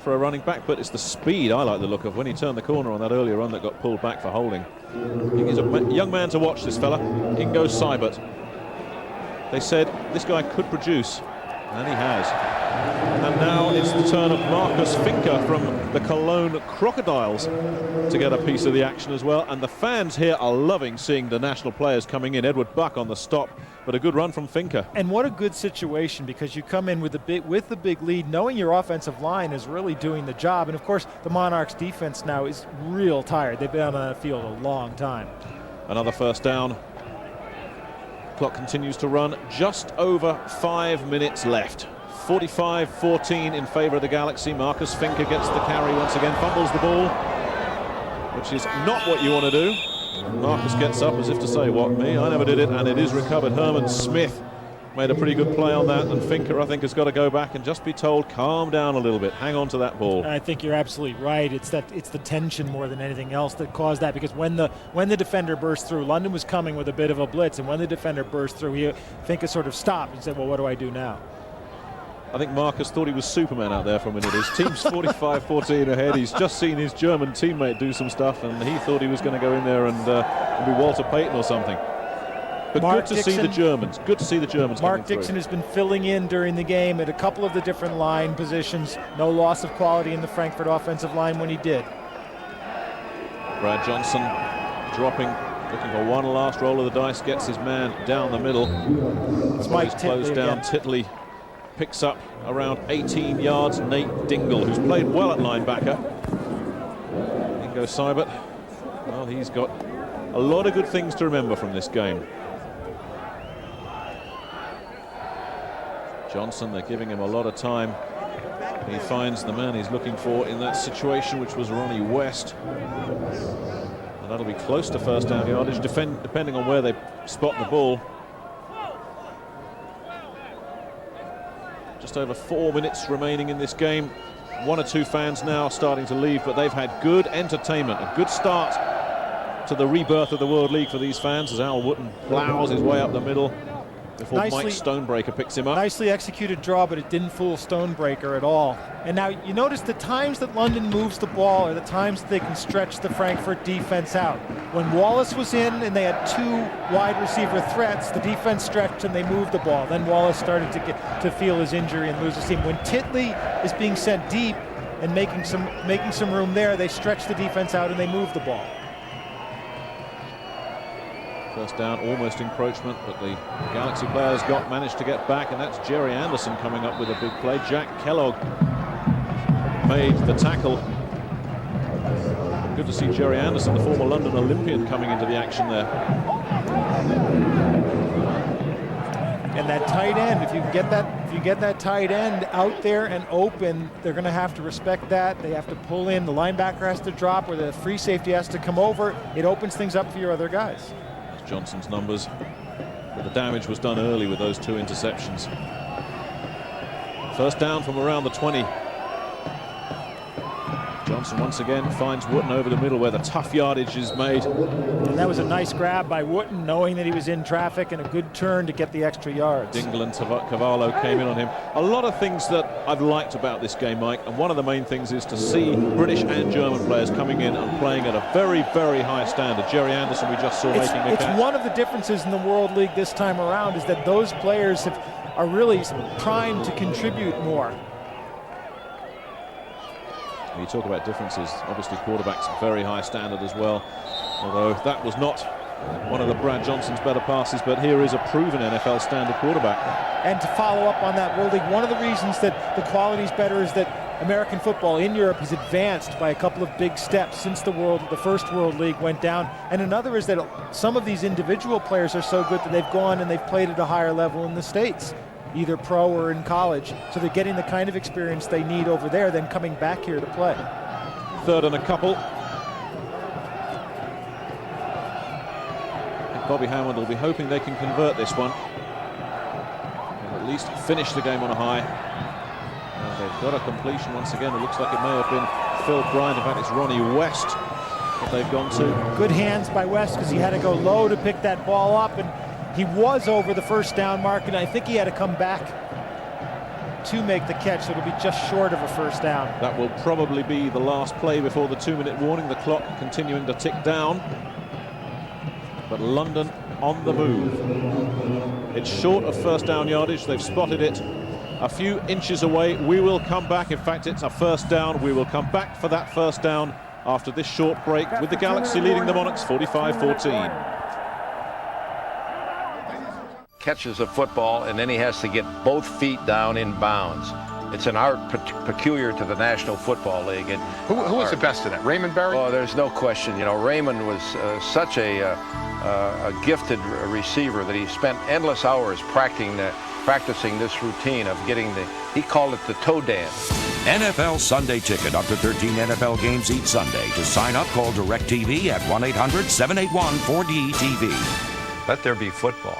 for a running back, but it's the speed I like the look of when he turned the corner on that earlier run that got pulled back for holding. I think he's a young man to watch, this fella, Ingo Seibert. They said this guy could produce, and he has. And now it's the turn of Marcus Finker from the Cologne Crocodiles to get a piece of the action as well. And the fans here are loving seeing the national players coming in. Edward Buck on the stop, but a good run from Finker. And what a good situation, because you come in with the big lead, knowing your offensive line is really doing the job. And of course, the Monarchs defense now is real tired. They've been on that field a long time. Another first down. Clock continues to run. Just over 5 minutes left. 45-14 in favor of the Galaxy. Marcus Finker gets the carry once again, fumbles the ball, which is not what you want to do. Marcus gets up as if to say, what, me? I never did it, and it is recovered. Herman Smith made a pretty good play on that, and Finker, I think, has got to go back and just be told, calm down a little bit, hang on to that ball. I think you're absolutely right. It's the tension more than anything else that caused that, because when the defender burst through, London was coming with a bit of a blitz, and when the defender burst through, Finker sort of stopped and said, well, what do I do now? I think Marcus thought he was Superman out there for a minute. His team's 45-14 ahead. He's just seen his German teammate do some stuff, and he thought he was going to go in there and be Walter Payton or something. But good to see the Germans. Good to see the Germans. Mark Dixon has been filling in during the game at a couple of the different line positions. No loss of quality in the Frankfurt offensive line when he did. Brad Johnson dropping, looking for one last roll of the dice, gets his man down the middle. It's Mike closed down. Titley picks up around 18 yards. Nate Dingle, who's played well at linebacker. Ingo Seibert, well, he's got a lot of good things to remember from this game. Johnson, they're giving him a lot of time. He finds the man he's looking for in that situation, which was Ronnie West. And that'll be close to first down yardage, depending on where they spot the ball. Just over 4 minutes remaining in this game. one or two fans now starting to leave, but they've had good entertainment, a good start to the rebirth of the World League for these fans as Al Wooten plows his way up the middle before Mike Stonebreaker picks him up. Nicely executed draw, but it didn't fool Stonebreaker at all. And now you notice the times that London moves the ball are the times that they can stretch the Frankfurt defense out. When Wallace was in and they had two wide receiver threats, the defense stretched and they moved the ball. Then Wallace started to feel his injury and lose his team. When Titley is being sent deep and making some room there, they stretch the defense out and they move the ball. First down, almost encroachment, but the Galaxy players managed to get back, and that's Jerry Anderson coming up with a big play. Jack Kellogg made the tackle. Good to see Jerry Anderson, the former London Olympian, coming into the action there. And that tight end, if you get that tight end out there and open, they're going to have to respect that. They have to pull in. The linebacker has to drop, or the free safety has to come over. It opens things up for your other guys. Johnson's numbers, but the damage was done early with those two interceptions. First down from around the 20. Johnson once again finds Wooten over the middle where the tough yardage is made. And that was a nice grab by Wooten, knowing that he was in traffic, and a good turn to get the extra yards. Dingle and Cavallo came in on him. A lot of things that I've liked about this game, Mike, and one of the main things is to see British and German players coming in and playing at a very, very high standard. Jerry Anderson, we just saw making the catch. It's one of the differences in the World League this time around is that those players are really primed to contribute more. You talk about differences, obviously quarterback's very high standard as well, although that was not one of the Brad Johnson's better passes, but here is a proven NFL standard quarterback. And to follow up on that World League, one of the reasons that the quality is better is that American football in Europe has advanced by a couple of big steps since the first World League went down, and another is that some of these individual players are so good that they've gone and they've played at a higher level in the States, either pro or in college, so they're getting the kind of experience they need over there, then coming back here to play. Third and a couple. Bobby Hammond will be hoping they can convert this one, and at least finish the game on a high. They've got a completion once again. It looks like it may have been Phil Bryant. In fact, it's Ronnie West that they've gone to. Good hands by West, because he had to go low to pick that ball up, and he was over the first down mark, and I think he had to come back to make the catch, so it'll be just short of a first down. That will probably be the last play before the 2-minute warning. The clock continuing to tick down. But London on the move. It's short of first down yardage. They've spotted it a few inches away. We will come back. In fact, it's a first down. We will come back for that first down after this short break, with the Galaxy leading the Monarchs 45-14. Catches a football, and then he has to get both feet down in bounds. It's an art peculiar to the National Football League. And who was the best at it? Raymond Barry? Oh, there's no question. You know, Raymond was such a gifted receiver that he spent endless hours practicing this routine of getting he called it the toe dance. NFL Sunday Ticket, up to 13 NFL games each Sunday. To sign up, call DirecTV at 1-800-781-4DTV. Let there be football.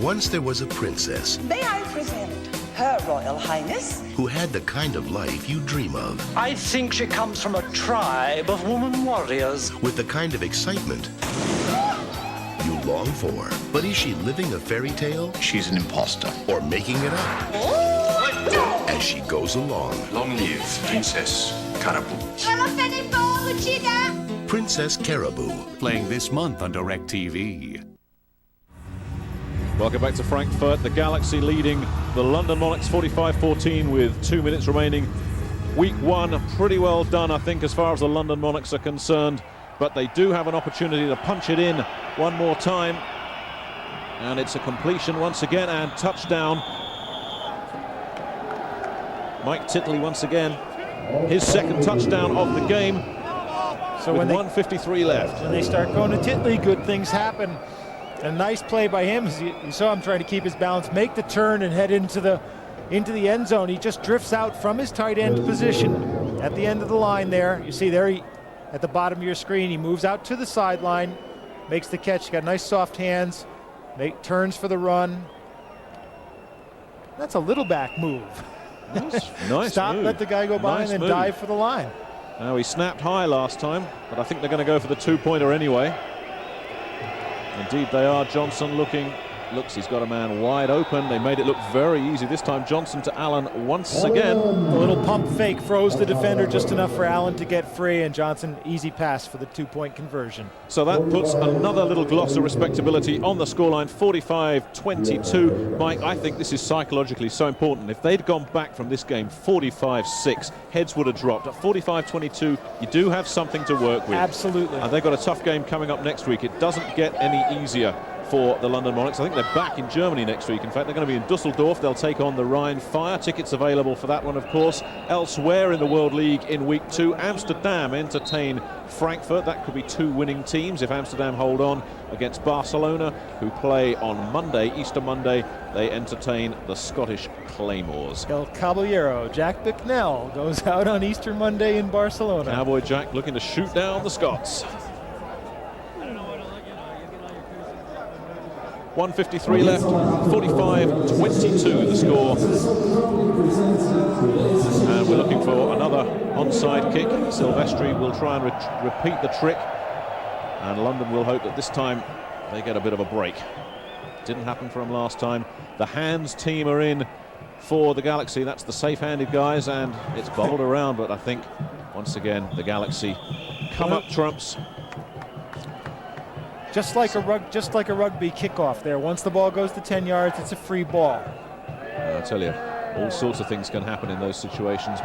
Once there was a princess. May I present Her Royal Highness? Who had the kind of life you dream of. I think she comes from a tribe of woman warriors. With the kind of excitement you long for. But is she living a fairy tale? She's an imposter. Or making it up? Oh! As she goes along. Long live Princess Caribou. Princess Caribou. Playing this month on DirecTV. Welcome back to Frankfurt. The Galaxy leading the London Monarchs 45-14 with 2 minutes remaining. Week one, pretty well done, I think, as far as the London Monarchs are concerned. But they do have an opportunity to punch it in one more time. And it's a completion once again, and touchdown. Mike Titley once again, his second touchdown of the game. So with 1:53 left. When they start going to Titley, good things happen. A nice play by him. You saw him trying to keep his balance, make the turn, and head into the end zone. He just drifts out from his tight end position at the end of the line there. You see there, at the bottom of your screen, he moves out to the sideline, makes the catch. He's got nice soft hands, turns for the run. That's a little back move. Nice Stop, move. let the guy go by, Nice and then move. dive for the line. Now, he snapped high last time, but I think they're going to go for the two-pointer anyway. Indeed, they are. Johnson looks, he's got a man wide open. They made it look very easy. This time, Johnson to Allen once again. A little pump fake froze the defender just enough for Allen to get free, and Johnson, easy pass for the two-point conversion. So that puts another little gloss of respectability on the scoreline, 45-22. Mike, I think this is psychologically so important. If they'd gone back from this game 45-6, heads would have dropped. At 45-22, you do have something to work with. Absolutely. And they've got a tough game coming up next week. It doesn't get any easier for the London Monarchs. I think they're back in Germany next week. In fact, they're going to be in Dusseldorf. They'll take on the Rhine Fire. Tickets available for that one, of course. Elsewhere in the World League in week 2, Amsterdam entertain Frankfurt. That could be 2 winning teams if Amsterdam hold on against Barcelona, who play on Monday, Easter Monday. They entertain the Scottish Claymores. El Caballero, Jack Bicknell, goes out on Easter Monday in Barcelona. Cowboy Jack looking to shoot down the Scots. 1:53 left, 45-22 the score. And we're looking for another onside kick. Silvestri will try and repeat the trick. And London will hope that this time they get a bit of a break. Didn't happen for them last time. The hands team are in for the Galaxy. That's the safe-handed guys, and it's bowled around, but I think, once again, the Galaxy come up trumps. Just like a rugby kickoff there. Once the ball goes to 10 yards, it's a free ball. I tell you, all sorts of things can happen in those situations.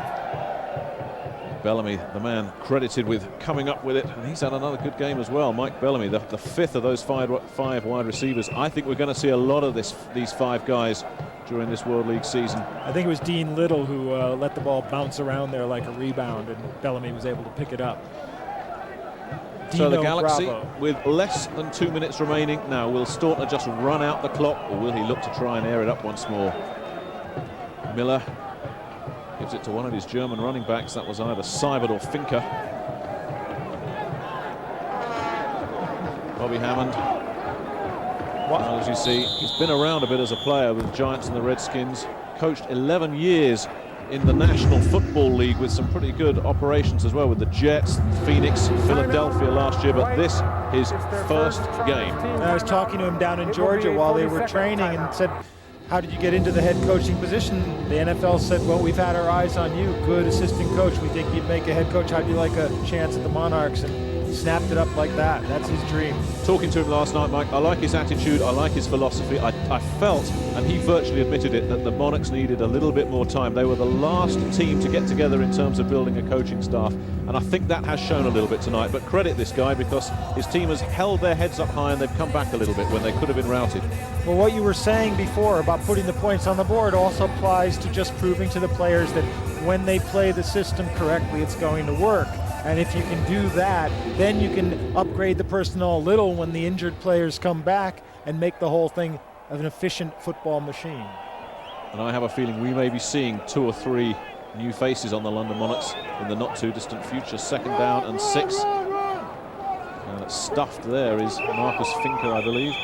Bellamy, the man credited with coming up with it, and he's had another good game as well. Mike Bellamy, the 5th of those five wide receivers. I think we're going to see a lot of these 5 guys during this World League season. I think it was Dean Little who let the ball bounce around there like a rebound, and Bellamy was able to pick it up. So Dino the Galaxy, Bravo. with less than 2 minutes remaining. Now, will Staunton just run out the clock, or will he look to try and air it up once more? Miller gives it to one of his German running backs. That was either Seibert or Finker. Bobby Hammond. Well, as you see, he's been around a bit as a player with the Giants and the Redskins. Coached 11 years in the National Football League with some pretty good operations as well with the Jets, Phoenix, Philadelphia last year, but this his first game. I was talking to him down in Georgia while they were training and said, how did you get into the head coaching position? The NFL said, well, we've had our eyes on you, good assistant coach. We think you'd make a head coach. How'd you like a chance at the Monarchs? And he snapped it up like that. That's his dream. Talking to him last night, Mike, I like his attitude, I like his philosophy. I felt, and he virtually admitted it, that the Monarchs needed a little bit more time. They were the last team to get together in terms of building a coaching staff, and I think that has shown a little bit tonight. But credit this guy, because his team has held their heads up high and they've come back a little bit when they could have been routed. Well, what you were saying before about putting the points on the board also applies to just proving to the players that when they play the system correctly, it's going to work. And if you can do that, then you can upgrade the personnel a little when the injured players come back and make the whole thing an efficient football machine. And I have a feeling we may be seeing 2 or 3 new faces on the London Monarchs in the not too distant future. 2nd down and 6. And stuffed there is Marcus Finker, I believe,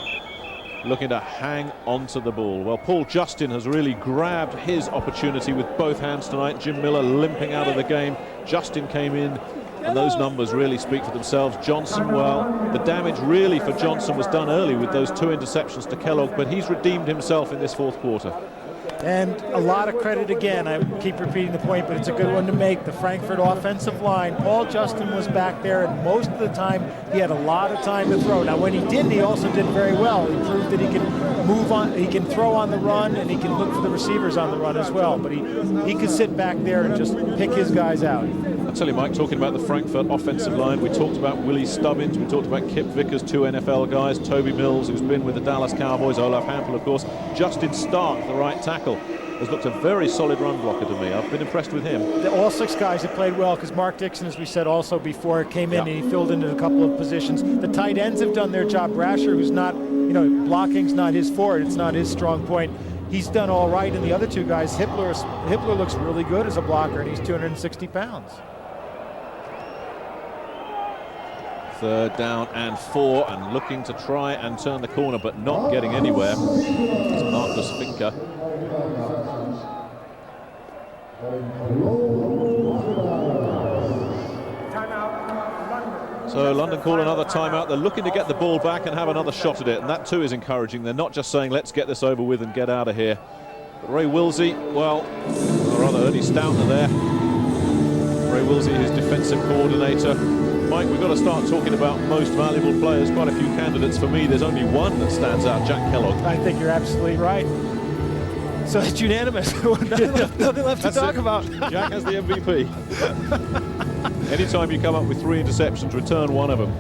looking to hang onto the ball. Well, Paul Justin has really grabbed his opportunity with both hands tonight. Jim Miller limping out of the game. Justin came in, and those numbers really speak for themselves. Johnson, well, the damage really for Johnson was done early with those 2 interceptions to Kellogg, but he's redeemed himself in this 4th quarter. And a lot of credit again, I keep repeating the point, but it's a good one to make. The Frankfurt offensive line, Paul Justin was back there, and most of the time he had a lot of time to throw. Now when he didn't, he also did very well. He proved that he can move on, he can throw on the run, and he can look for the receivers on the run as well. But he could sit back there and just pick his guys out. I'll tell you, Mike, talking about the Frankfurt offensive line, we talked about Willie Stubbins, we talked about Kip Vickers, 2 NFL guys, Toby Mills, who's been with the Dallas Cowboys, Olaf Hampel, of course. Justin Stark, the right tackle, has looked a very solid run blocker to me. I've been impressed with him. All 6 guys have played well because Mark Dixon, as we said also before, came in and he filled into a couple of positions. The tight ends have done their job. Brasher, who's not, blocking's not his forte, it's not his strong point. He's done all right, and the other 2 guys, Hippler looks really good as a blocker, and he's 260 pounds. 3rd down and 4, and looking to try and turn the corner, but not getting anywhere. It's Marcus Finker. So London call another timeout. They're looking to get the ball back and have another shot at it, and that too is encouraging. They're not just saying let's get this over with and get out of here. But Ray Wilsey, well, or rather Ernie Stoutner there. Ray Wilsey, his defensive coordinator. Mike, we've got to start talking about most valuable players. Quite a few candidates. For me, there's only one that stands out, Jack Kellogg. I think you're absolutely right. So it's unanimous. nothing left to talk about. Jack has the MVP. Anytime you come up with 3 interceptions, return one of them.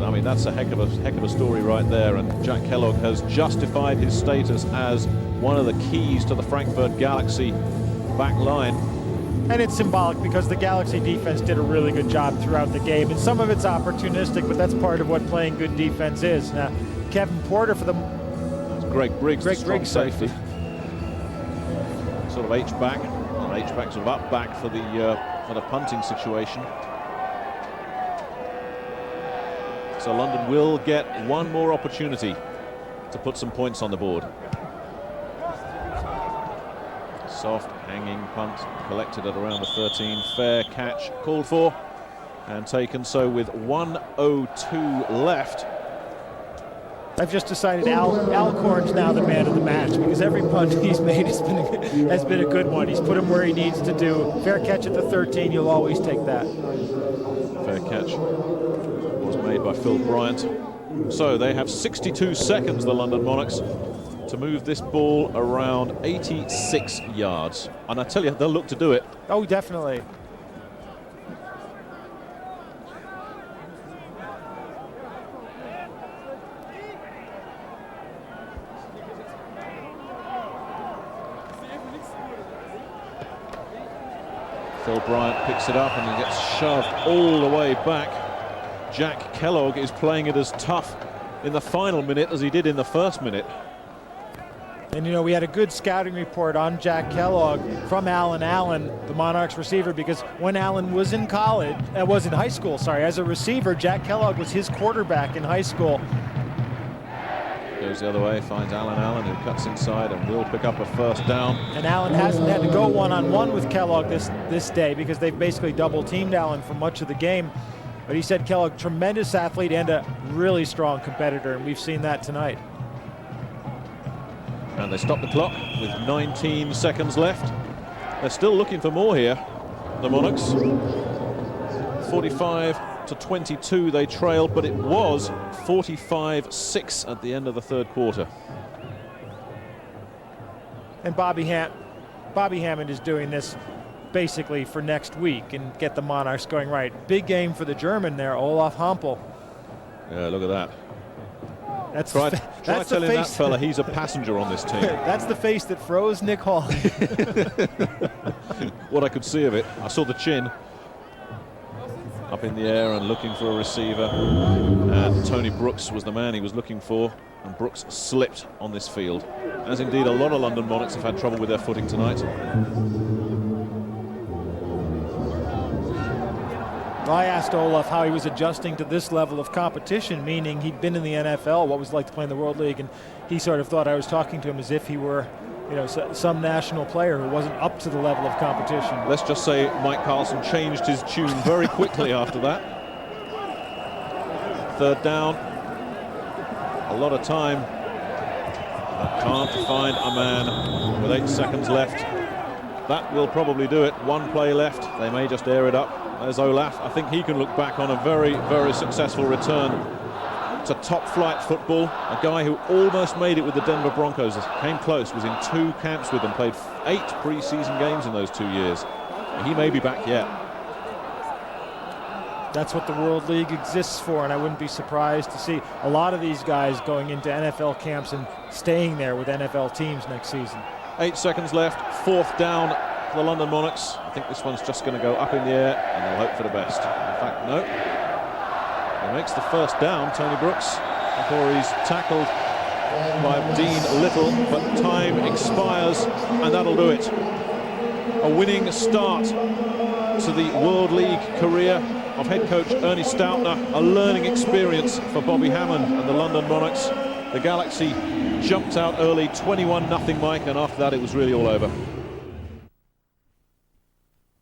I mean, that's a heck of a story right there. And Jack Kellogg has justified his status as one of the keys to the Frankfurt Galaxy back line. And it's symbolic because the Galaxy defense did a really good job throughout the game. And some of it's opportunistic, but that's part of what playing good defense is. Now, Kevin Porter for the... That's Greg Briggs, Greg Briggs safety. Sort of H-back, or H-back, sort of up-back for the punting situation. So London will get one more opportunity to put some points on the board. Soft hanging punt collected at around the 13. Fair catch called for and taken. So with 1:02 left. I've just decided Alcorn's now the man of the match because every punt he's made has been a good one. He's put him where he needs to do. Fair catch at the 13, you'll always take that. Fair catch was made by Phil Bryant. So they have 62 seconds, the London Monarchs, to move this ball around 86 yards. And I tell you, they'll look to do it. Oh, definitely. Phil Bryant picks it up and he gets shoved all the way back. Jack Kellogg is playing it as tough in the final minute as he did in the first minute. And, you know, we had a good scouting report on Jack Kellogg from Alan Allen, the Monarchs receiver, because when Allen was in college, was in high school, sorry, as a receiver, Jack Kellogg was his quarterback in high school. Goes the other way, finds Alan Allen, who cuts inside and will pick up a first down. And Allen hasn't had to go one-on-one with Kellogg this day because they've basically double-teamed Allen for much of the game. But he said Kellogg, tremendous athlete and a really strong competitor, and we've seen that tonight. And they stop the clock with 19 seconds left. They're still looking for more here, the Monarchs. 45-22 they trailed, but it was 45-6 at the end of the third quarter. And Bobby Hammond is doing this basically for next week and get the Monarchs going right. Big game for the German there, Olaf Hampel. Yeah, look at that. Try telling that fella he's a passenger on this team. That's the face that froze Nick Hawley. What I could see of it, I saw the chin up in the air and looking for a receiver, and Tony Brooks was the man he was looking for, and Brooks slipped on this field, as indeed a lot of London Monarchs have had trouble with their footing tonight. I asked Olaf how he was adjusting to this level of competition, meaning he'd been in the NFL, what was it like to play in the World League, and he sort of thought I was talking to him as if he were, you know, some national player who wasn't up to the level of competition. Let's just say Mike Carlson changed his tune very quickly after that. Third down. A lot of time. Can't find a man with 8 seconds left. That will probably do it. One play left. They may just air it up. There's Olaf. I think he can look back on a very, very successful return to top-flight football. A guy who almost made it with the Denver Broncos. Came close, was in 2 camps with them, played 8 preseason games in those 2 years. He may be back yet. That's what the World League exists for, and I wouldn't be surprised to see a lot of these guys going into NFL camps and staying there with NFL teams next season. 8 seconds left, 4th down for the London Monarchs. I think this one's just going to go up in the air, and they'll hope for the best. In fact, no. He makes the first down, Tony Brooks, before he's tackled by Dean Little, but time expires, and that'll do it. A winning start to the World League career of head coach Ernie Stoutner, a learning experience for Bobby Hammond and the London Monarchs. The Galaxy jumped out early, 21-0, Mike, and after that it was really all over.